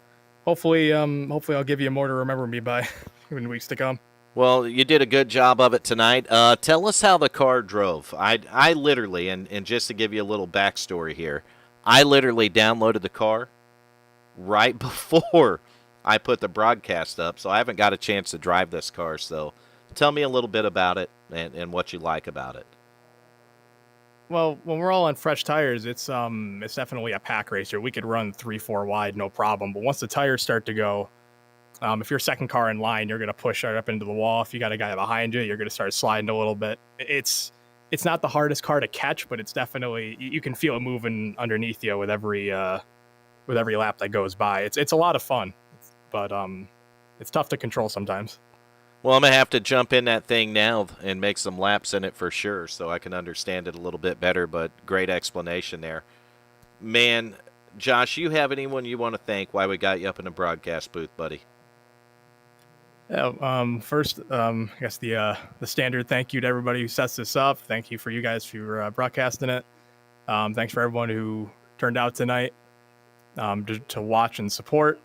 hopefully I'll give you more to remember me by in weeks to come. Well, you did a good job of it tonight. Tell us how the car drove. I literally, and just to give you a little backstory here, I literally downloaded the car right before I put the broadcast up, so I haven't got a chance to drive this car. So tell me a little bit about it and what you like about it. Well, when we're all on fresh tires, it's definitely a pack racer. We could run 3-4 wide, no problem. But once the tires start to go, if you're second car in line, you're going to push right up into the wall. If you got a guy behind you, you're going to start sliding a little bit. It's not the hardest car to catch, but it's definitely, you can feel it moving underneath you with every lap that goes by. It's a lot of fun, but it's tough to control sometimes. Well, I'm going to have to jump in that thing now and make some laps in it for sure so I can understand it a little bit better, but great explanation there. Man, Josh, you have anyone you want to thank while we got you up in the broadcast booth, buddy? Yeah, first, I guess the standard thank you to everybody who sets this up. Thank you for you guys for broadcasting it. Thanks for everyone who turned out tonight to watch and support.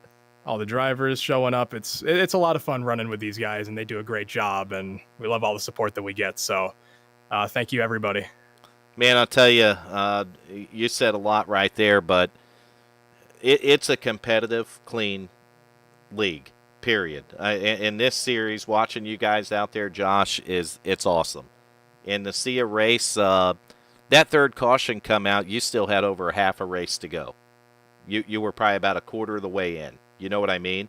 All the drivers showing up. It's a lot of fun running with these guys, and they do a great job. And we love all the support that we get. So, thank you, everybody. Man, I'll tell you, you said a lot right there, but it's a competitive, clean league. Period. In this series, watching you guys out there, Josh, it's awesome. And to see a race, that third caution come out, you still had over half a race to go. You were probably about a quarter of the way in. You know what I mean?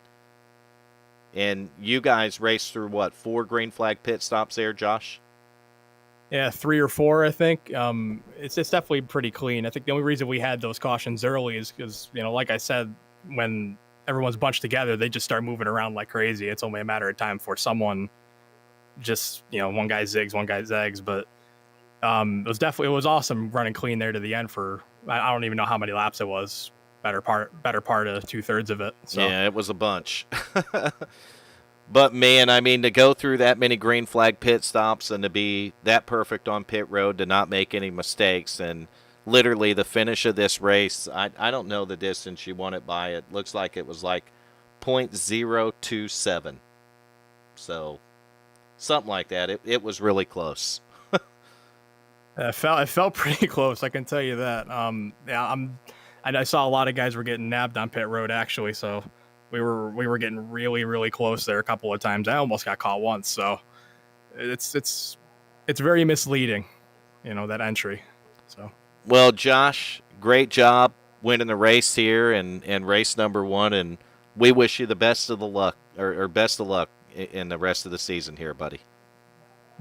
And you guys raced through what, 4 green flag pit stops there, Josh? Yeah, 3 or 4, I think. It's definitely pretty clean. I think the only reason we had those cautions early is because, like I said, when everyone's bunched together, they just start moving around like crazy. It's only a matter of time for someone just, one guy zigs, one guy zags. But it was awesome running clean there to the end for, I don't even know how many laps it was. Better part of 2/3 of it. So. Yeah, it was a bunch. But, man, I mean, to go through that many green flag pit stops and to be that perfect on pit road, to not make any mistakes, and literally the finish of this race, I don't know the distance you won it by. It looks like it was like .027. So, something like that. It was really close. It felt pretty close, I can tell you that. I saw a lot of guys were getting nabbed on pit road, actually, so we were getting really, really close there a couple of times. I almost got caught once, so it's very misleading, that entry. So, well, Josh, great job winning the race here and race number 1, and we wish you the best of the luck or best of luck in the rest of the season here, buddy.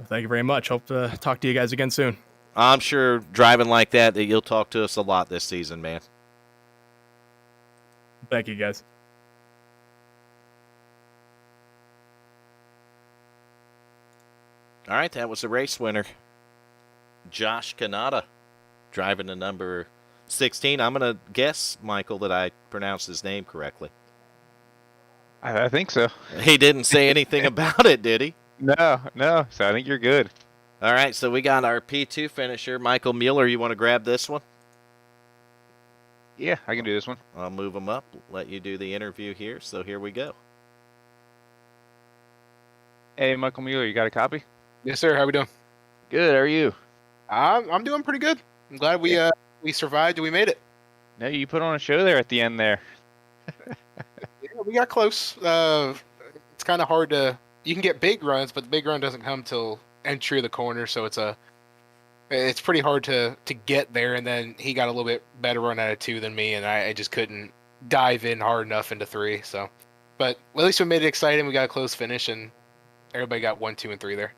Thank you very much. Hope to talk to you guys again soon. I'm sure driving like that you'll talk to us a lot this season, man. Thank you, guys. All right, that was the race winner, Josh Kanata, driving the number 16. I'm going to guess, Michael, that I pronounced his name correctly. I think so. He didn't say anything about it, did he? No. So I think you're good. All right, so we got our P2 finisher, Michael Mueller. You want to grab this one? Yeah, I can do this one. I'll move him up, let you do the interview here. So here we go. Hey, Michael Mueller, you got a copy? Yes, sir. How we doing? Good. How are you? I'm doing pretty good. I'm glad we survived and we made it. No, you put on a show there at the end there. Yeah, we got close. It's kind of hard to. You can get big runs, but the big run doesn't come till entry of the corner, so it's pretty hard to get there. And then he got a little bit better run out of 2 than me, and I just couldn't dive in hard enough into 3. So, but at least we made it exciting. We got a close finish, and everybody got 1, 2, and 3 there.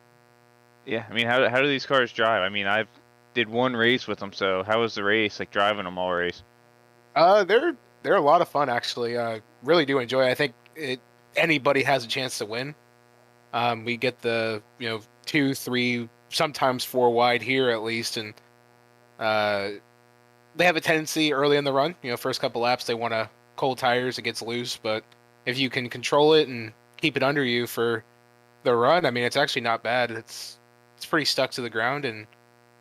Yeah, I mean, how do these cars drive? I mean, I've did one race with them, so how was the race? Like driving them all race? They're a lot of fun, actually. Really do enjoy it. I think anybody has a chance to win. We get the 2, 3, sometimes 4 wide here at least, and they have a tendency early in the run. First couple laps they want to cold tires, it gets loose, but if you can control it and keep it under you for the run, I mean, it's actually not bad. It's pretty stuck to the ground, and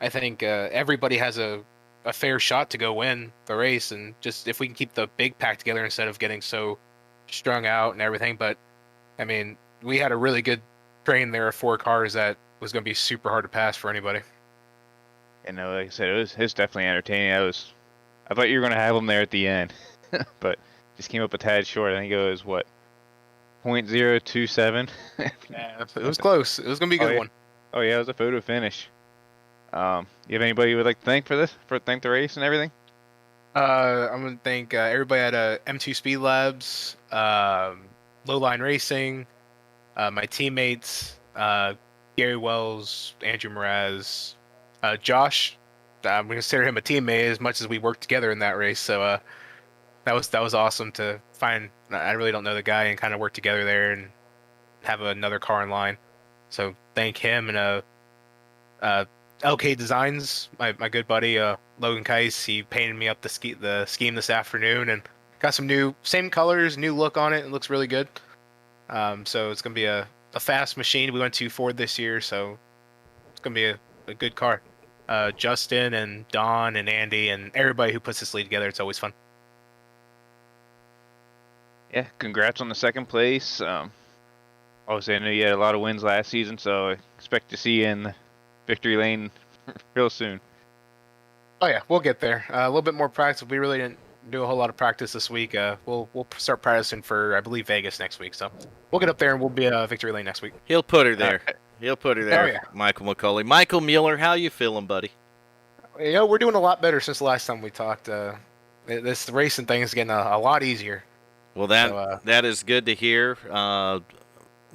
I think everybody has a fair shot to go win the race. And just if we can keep the big pack together instead of getting so strung out and everything. But I mean, we had a really good train there of 4 cars that was going to be super hard to pass for anybody. And like I said, it was definitely entertaining. I thought you were going to have them there at the end, but just came up a tad short. I think it was what, .027. Yeah, it was close. It was going to be a good one. Oh yeah, it was a photo finish. You have anybody you would like to thank thank the race and everything? I'm gonna thank everybody at M2 Speed Labs, Lowline Racing, my teammates, Gary Wells, Andrew Mraz, Josh. I'm gonna consider him a teammate as much as we worked together in that race. So that was awesome to find. I really don't know the guy and kind of work together there and have another car in line. So thank him and LK Designs, my good buddy Logan Keiss. He painted me up the scheme this afternoon and got some same colors, new look on it. It looks really good. So it's going to be a fast machine. We went to Ford this year, so it's going to be a good car. Justin and Don and Andy and everybody who puts this lead together, it's always fun. Yeah, congrats on the second place. Obviously, I know you had a lot of wins last season, so I expect to see you in victory lane real soon. Oh yeah, we'll get there. A little bit more practice. We really didn't do a whole lot of practice this week. We'll start practicing for, I believe, Vegas next week. So we'll get up there and we'll be victory lane next week. He'll put her there. He'll put her there, yeah. Michael McCauley. Michael Mueller, how you feeling, buddy? We're doing a lot better since the last time we talked. This racing thing is getting a lot easier. Well, that is good to hear.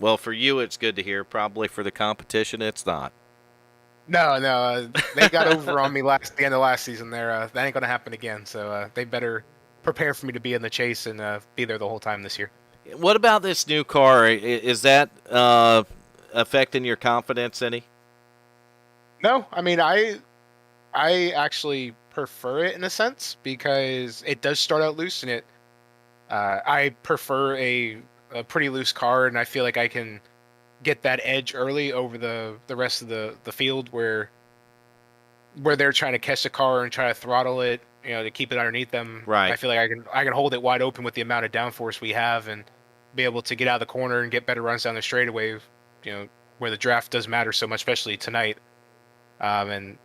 Well, for you, it's good to hear. Probably for the competition, it's not. No, they got over on me the end of last season. That ain't gonna happen again. So they better prepare for me to be in the chase and be there the whole time this year. What about this new car? Is that affecting your confidence any? No, I mean I actually prefer it in a sense because it does start out loose and I prefer a pretty loose car, and I feel like I can get that edge early over the rest of the field where they're trying to catch the car and try to throttle it, to keep it underneath them. Right. I feel like I can hold it wide open with the amount of downforce we have and be able to get out of the corner and get better runs down the straightaway, where the draft does matter so much, especially tonight. And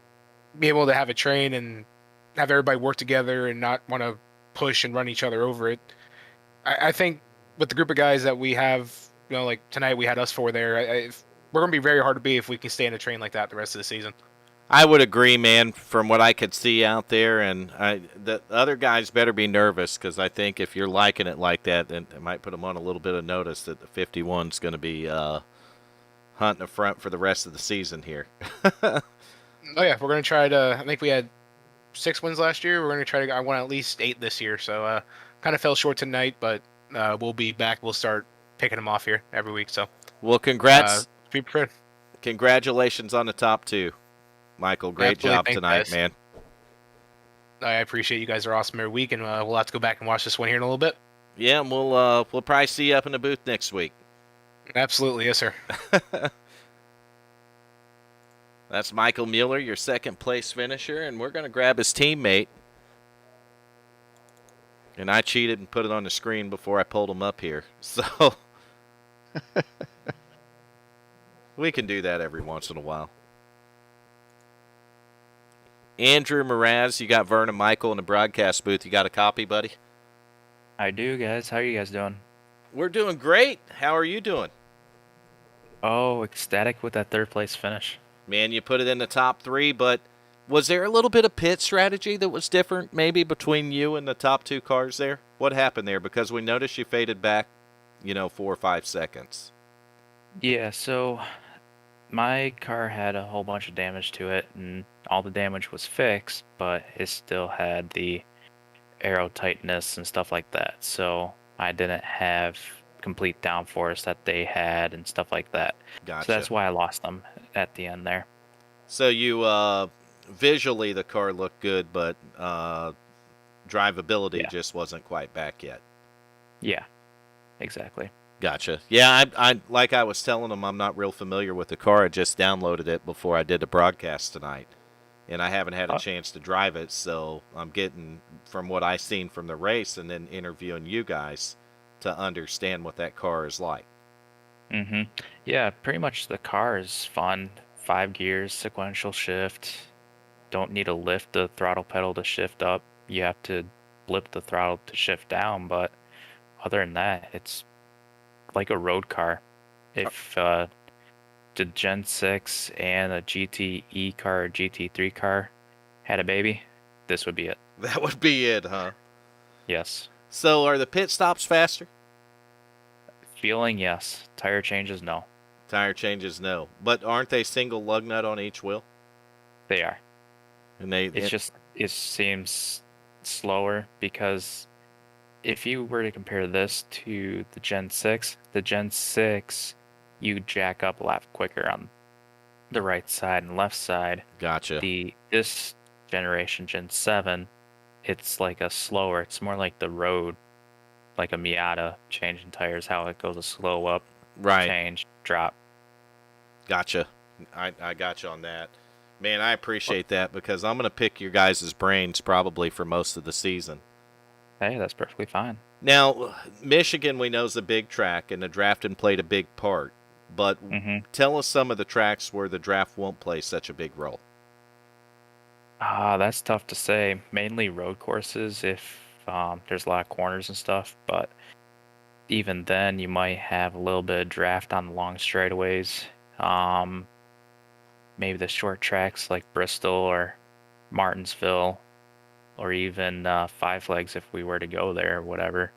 be able to have a train and have everybody work together and not want to push and run each other over it. I think with the group of guys that we have, like tonight we had us four there, we're going to be very hard to beat if we can stay in a train like that the rest of the season. I would agree, man, from what I could see out there. And the other guys better be nervous because I think if you're liking it like that, then it might put them on a little bit of notice that the 51's going to be hunting the front for the rest of the season here. Oh, yeah, we're going to try to – I think we had 6 wins last year. We're going to try to – I want at least 8 this year. So kind of fell short tonight, but we'll be back. We'll start picking them off here every week. So, well, congrats. Be prepared. Congratulations on the top 2, Michael. Great job tonight, guys. Man. I appreciate you guys are awesome every week, and we'll have to go back and watch this one here in a little bit. Yeah, and we'll probably see you up in the booth next week. Absolutely, yes, sir. That's Michael Mueller, your second place finisher, and we're going to grab his teammate. And I cheated and put it on the screen before I pulled him up here. So we can do that every once in a while. Andrew Mraz, you got Vern and Michael in the broadcast booth. You got a copy, buddy? I do, guys. How are you guys doing? We're doing great. How are you doing? Oh, ecstatic with that third place finish. Man, you put it in the top 3, but was there a little bit of pit strategy that was different maybe between you and the top 2 cars there? What happened there? Because we noticed you faded back, 4 or 5 seconds. Yeah, so my car had a whole bunch of damage to it, and all the damage was fixed, but it still had the aero tightness and stuff like that. So I didn't have complete downforce that they had and stuff like that. Gotcha. So that's why I lost them at the end there. So you visually the car looked good, but drivability just wasn't quite back yet. Yeah, exactly. Gotcha. Yeah, I like I was telling them, I'm not real familiar with the car. I just downloaded it before I did the broadcast tonight, and I haven't had a chance to drive it. So I'm getting from what I seen from the race and then interviewing you guys to understand what that car is like. Mm-hmm. Yeah, pretty much the car is fun. 5 gears, sequential shift. Don't need to lift the throttle pedal to shift up. You have to blip the throttle to shift down, but other than that, it's like a road car. If the Gen 6 and a GTE car or GT3 car had a baby, this would be it. That would be it, huh? Yes. So are the pit stops faster? Feeling, yes. Tire changes, no. Tire changes, no. But aren't they single lug nut on each wheel? They are. And it seems slower because if you were to compare this to the Gen 6, you jack up a lot quicker on the right side and left side. Gotcha. This generation, Gen 7, it's like it's more like the road like a Miata changing tires, how it goes a slow up, Right. change, drop. Gotcha. I got you on that. Man, I appreciate that because I'm going to pick your guys' brains probably for most of the season. Hey, that's perfectly fine. Now, Michigan, we know, is a big track, and the drafting played a big part. But tell us some of the tracks where the draft won't play such a big role. That's tough to say. Mainly road courses if there's a lot of corners and stuff, but even then you might have a little bit of draft on the long straightaways. Maybe the short tracks like Bristol or Martinsville, or even Five Flags if we were to go there or whatever.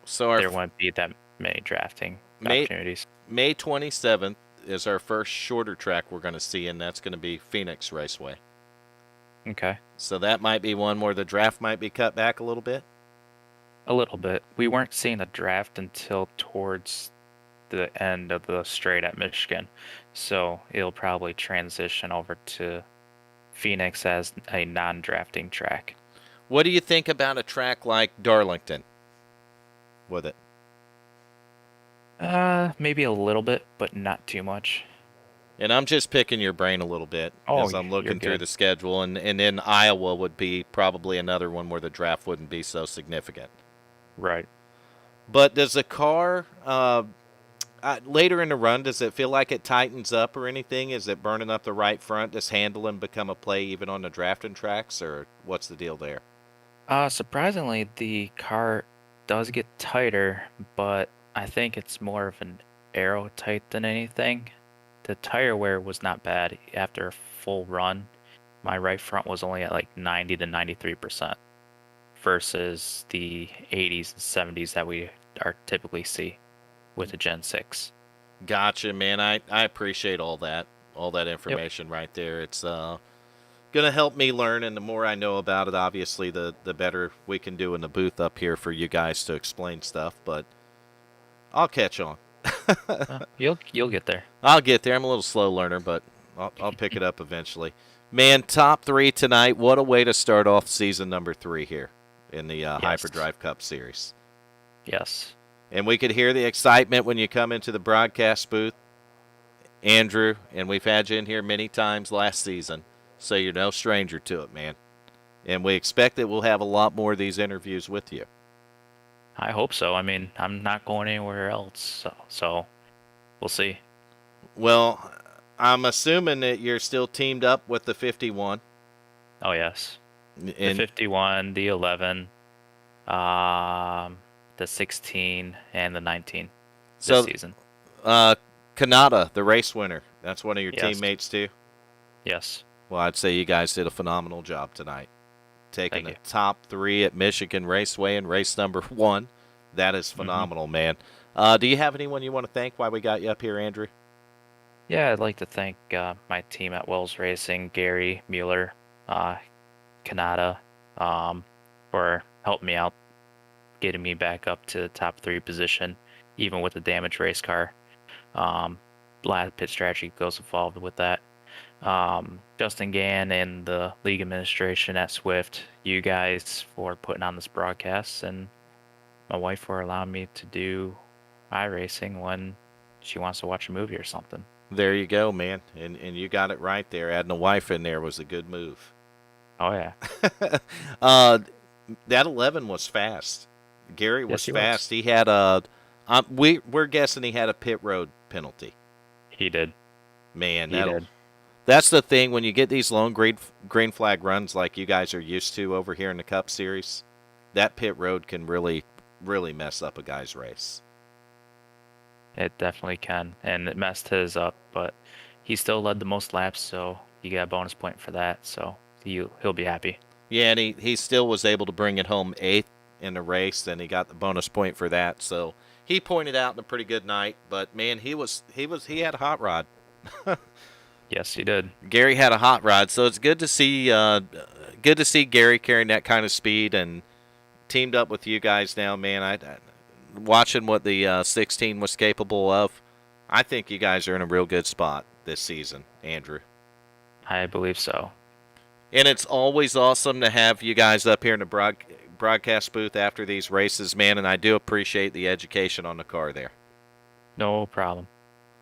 So there wouldn't be that many drafting opportunities. May 27th is our first shorter track we're going to see, and that's going to be Phoenix Raceway. Okay. So that might be one where the draft might be cut back a little bit? A little bit. We weren't seeing the draft until towards the end of the straight at Michigan, so it'll probably transition over to Phoenix as a non-drafting track. What do you think about a track like Darlington with it? Maybe a little bit, but not too much. And I'm just picking your brain a little bit as I'm looking through the schedule. And then Iowa would be probably another one where the draft wouldn't be so significant. Right. But does a car, later in the run, does it feel like it tightens up or anything? Is it burning up the right front? Does handling become a play even on the drafting tracks, or what's the deal there? Surprisingly, the car does get tighter, but I think it's more of an aero tight than anything. The tire wear was not bad after a full run. My right front was only at like 90 to 93% versus the 80s and 70s that we are typically see with a Gen 6. Gotcha, man. I appreciate all that information right there. It's going to help me learn, and the more I know about it, obviously, the better we can do in the booth up here for you guys to explain stuff, but I'll catch on. You'll get there. I'll get there. I'm a little slow learner, but I'll pick it up eventually. Man, top 3 tonight. What a way to start off season number 3 here in the Hyperdrive Cup Series. Yes. And we could hear the excitement when you come into the broadcast booth, Andrew, and we've had you in here many times last season, so you're no stranger to it, man. And we expect that we'll have a lot more of these interviews with you. I hope so. I mean, I'm not going anywhere else, so we'll see. Well, I'm assuming that you're still teamed up with the 51. Oh, yes. And the 51, the 11, the 16, and the 19 this season. Kanata, the race winner, that's one of your teammates too? Yes. Well, I'd say you guys did a phenomenal job tonight. Taking the top 3 at Michigan Raceway in race number 1. That is phenomenal, man. Do you have anyone you want to thank while we got you up here, Andrew? Yeah, I'd like to thank my team at Wells Racing, Gary, Mueller, Kanata, for helping me out, getting me back up to the top 3 position, even with the damaged race car. A lot of pit strategy goes involved with that. Justin Gann and the league administration at Swift, you guys for putting on this broadcast, and my wife for allowing me to do iRacing when she wants to watch a movie or something. There you go, man. And you got it right there. Adding a wife in there was a good move. Oh, yeah. That 11 was fast. Gary was fast. Was. He had we're guessing he had a pit road penalty. He did. Man, that's the thing when you get these long green flag runs like you guys are used to over here in the Cup Series. That pit road can really, really mess up a guy's race. It definitely can, and it messed his up, but he still led the most laps, so you got a bonus point for that, so he'll be happy. Yeah, and he still was able to bring it home 8th in the race, and he got the bonus point for that, so he pointed out in a pretty good night, but man, he had a hot rod. Yes, he did. Gary had a hot rod, so it's good to see Gary carrying that kind of speed and teamed up with you guys now, man. Watching what the 16 was capable of, I think you guys are in a real good spot this season, Andrew. I believe so. And it's always awesome to have you guys up here in the broadcast booth after these races, man, and I do appreciate the education on the car there. No problem.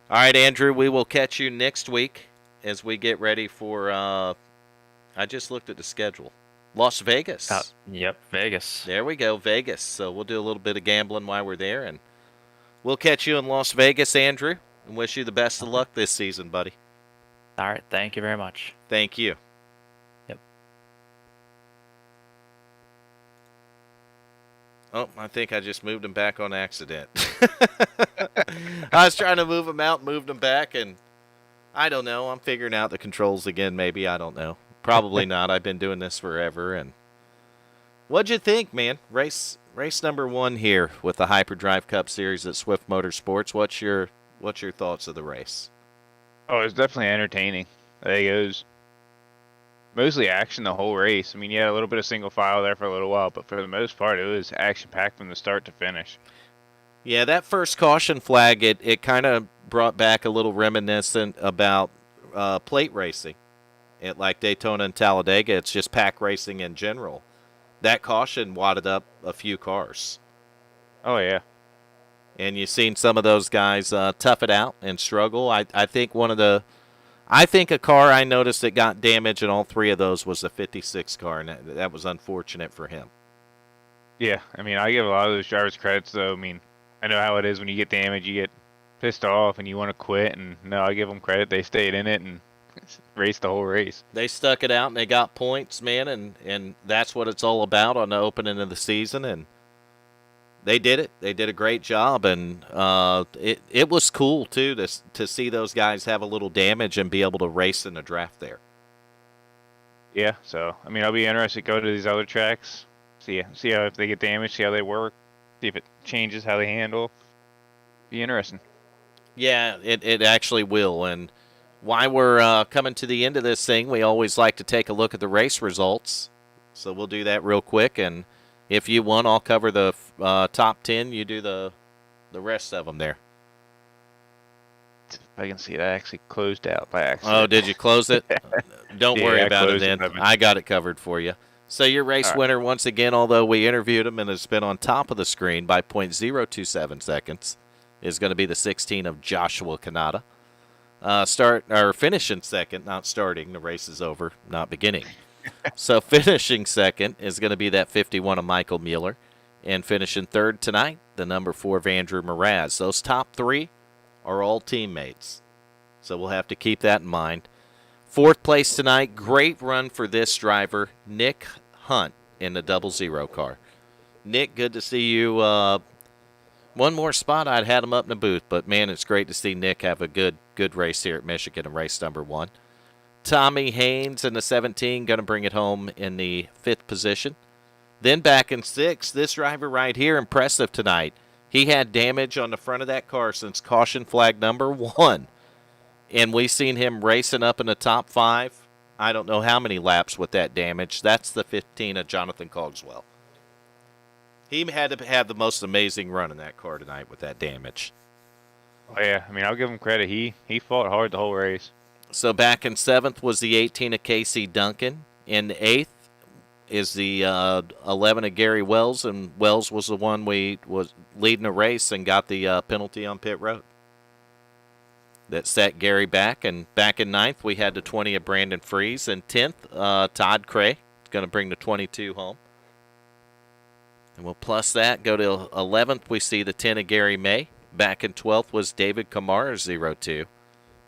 All right, Andrew, we will catch you next week as we get ready for, I just looked at the schedule, Las Vegas. Yep, Vegas. There we go, Vegas. So we'll do a little bit of gambling while we're there, and we'll catch you in Las Vegas, Andrew, and wish you the best of luck this season, buddy. All right, thank you very much. Thank you. Yep. Oh, I think I just moved him back on accident. I was trying to move him out, moved him back, and I don't know. I'm figuring out the controls again, maybe. I don't know. Probably not. I've been doing this forever. And what'd you think, man? Race number 1 here with the Hyperdrive Cup Series at Swift Motorsports. What's your thoughts of the race? Oh, it's definitely entertaining. There he goes. Mostly action the whole race. I mean, yeah, a little bit of single file there for a little while, but for the most part, it was action-packed from the start to finish. Yeah, that first caution flag, it kind of brought back a little reminiscent about plate racing. At like Daytona and Talladega, it's just pack racing in general. That caution wadded up a few cars. Oh, yeah. And you've seen some of those guys tough it out and struggle. I think a car I noticed that got damaged in all 3 of those was the 56 car, and that was unfortunate for him. Yeah, I mean, I give a lot of those drivers credits, though. I mean, I know how it is when you get damaged, you get pissed off, and you want to quit, and no, I give them credit. They stayed in it and raced the whole race. They stuck it out, and they got points, man, and that's what it's all about on the opening of the season, and they did it. They did a great job, and it was cool, too, to see those guys have a little damage and be able to race in the draft there. Yeah, so, I mean, I'll be interested to go to these other tracks, see how if they get damaged, see how they work, see if it changes how they handle. Be interesting. Yeah, it actually will, and while we're coming to the end of this thing, we always like to take a look at the race results, so we'll do that real quick, and if you won, I'll cover the top 10. You do the rest of them there. If I can see it, I actually closed out by accident. Oh, did you close it? Don't Yeah, worry I about it closed then. it. I got it covered for you. So your race All right. winner, once again, although we interviewed him and it's been on top of the screen by .027 seconds, is going to be the 16 of Joshua Kanata. Finishing second, not starting. The race is over, not beginning. So finishing second is going to be that 51 of Michael Mueller. And finishing third tonight, the number 4 of Andrew Mraz. Those top 3 are all teammates. So we'll have to keep that in mind. 4th place tonight, great run for this driver, Nick Hunt, in the 00 car. Nick, good to see you. One more spot, I'd had him up in the booth, but man, it's great to see Nick have a good race here at Michigan in race number 1. Tommy Haynes in the 17, going to bring it home in the 5th position. Then back in 6th, this driver right here, impressive tonight. He had damage on the front of that car since caution flag number 1. And we seen him racing up in the top 5. I don't know how many laps with that damage. That's the 15 of Jonathan Cogswell. He had to have the most amazing run in that car tonight with that damage. Oh, yeah, I mean, I'll give him credit. He fought hard the whole race. So back in 7th was the 18 of Casey Duncan. In 8th is the 11 of Gary Wells, and Wells was the one was leading the race and got the penalty on pit road. That set Gary back. And back in 9th, we had the 20 of Brandon Freese. And 10th, Todd Cray is going to bring the 22 home. And we'll plus that. Go to 11th, we see the 10 of Gary May. Back in 12th was David Kamara, 02.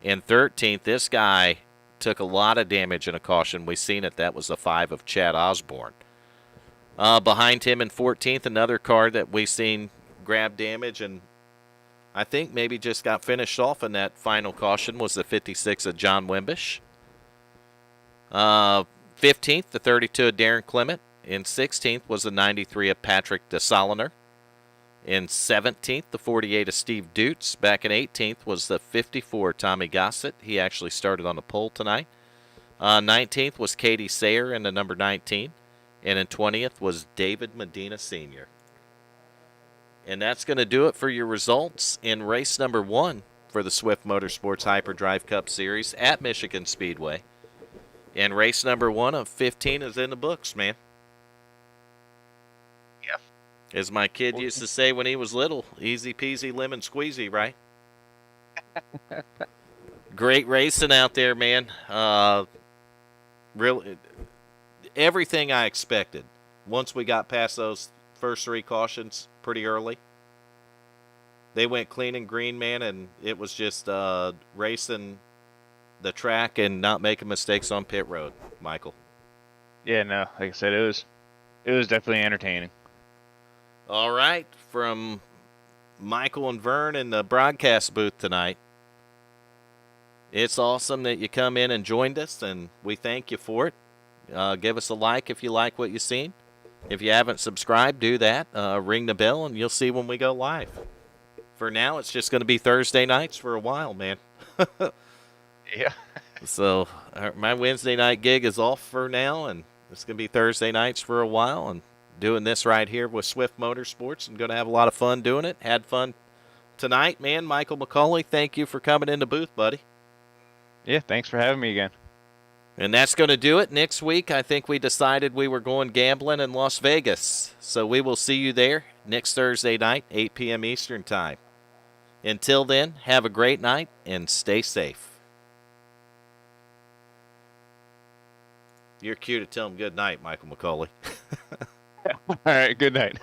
In 13th, this guy took a lot of damage in a caution. We've seen it. That was the 5 of Chad Osborne. Behind him in 14th, another car that we've seen grab damage and I think maybe just got finished off in that final caution was the 56 of John Wimbish. 15th, the 32 of Darren Clement. In 16th was the 93 of Patrick DeSoliner. In 17th, the 48 of Steve Dutz. Back in 18th was the 54 Tommy Gossett. He actually started on the pole tonight. 19th was Katie Sayer in the number 19. And in 20th was David Medina Sr. And that's going to do it for your results in race number 1 for the Swift Motorsports Hyperdrive Cup Series at Michigan Speedway. And race number 1 of 15 is in the books, man. As my kid used to say when he was little, easy peasy lemon squeezy, right? Great racing out there, man. Really, everything I expected. Once we got past those first 3 cautions pretty early, they went clean and green, man, and it was just racing the track and not making mistakes on pit road, Michael. Yeah, no, like I said, it was definitely entertaining. All right, from Michael and Vern in the broadcast booth tonight. It's awesome that you come in and joined us, and we thank you for it. Give us a like if you like what you've seen. If you haven't subscribed, do that. Ring the bell, and you'll see when we go live. For now, it's just going to be Thursday nights for a while, man. Yeah. So my Wednesday night gig is off for now, and it's going to be Thursday nights for a while, and doing this right here with Swift Motorsports. I'm going to have a lot of fun doing it. Had fun tonight, man. Michael McCauley, thank you for coming in the booth, buddy. Yeah, thanks for having me again. And that's going to do it. Next week, I think we decided we were going gambling in Las Vegas. So we will see you there next Thursday night, 8 p.m. Eastern Time. Until then, have a great night and stay safe. You're cue to tell him good night, Michael McCauley. All right, good night.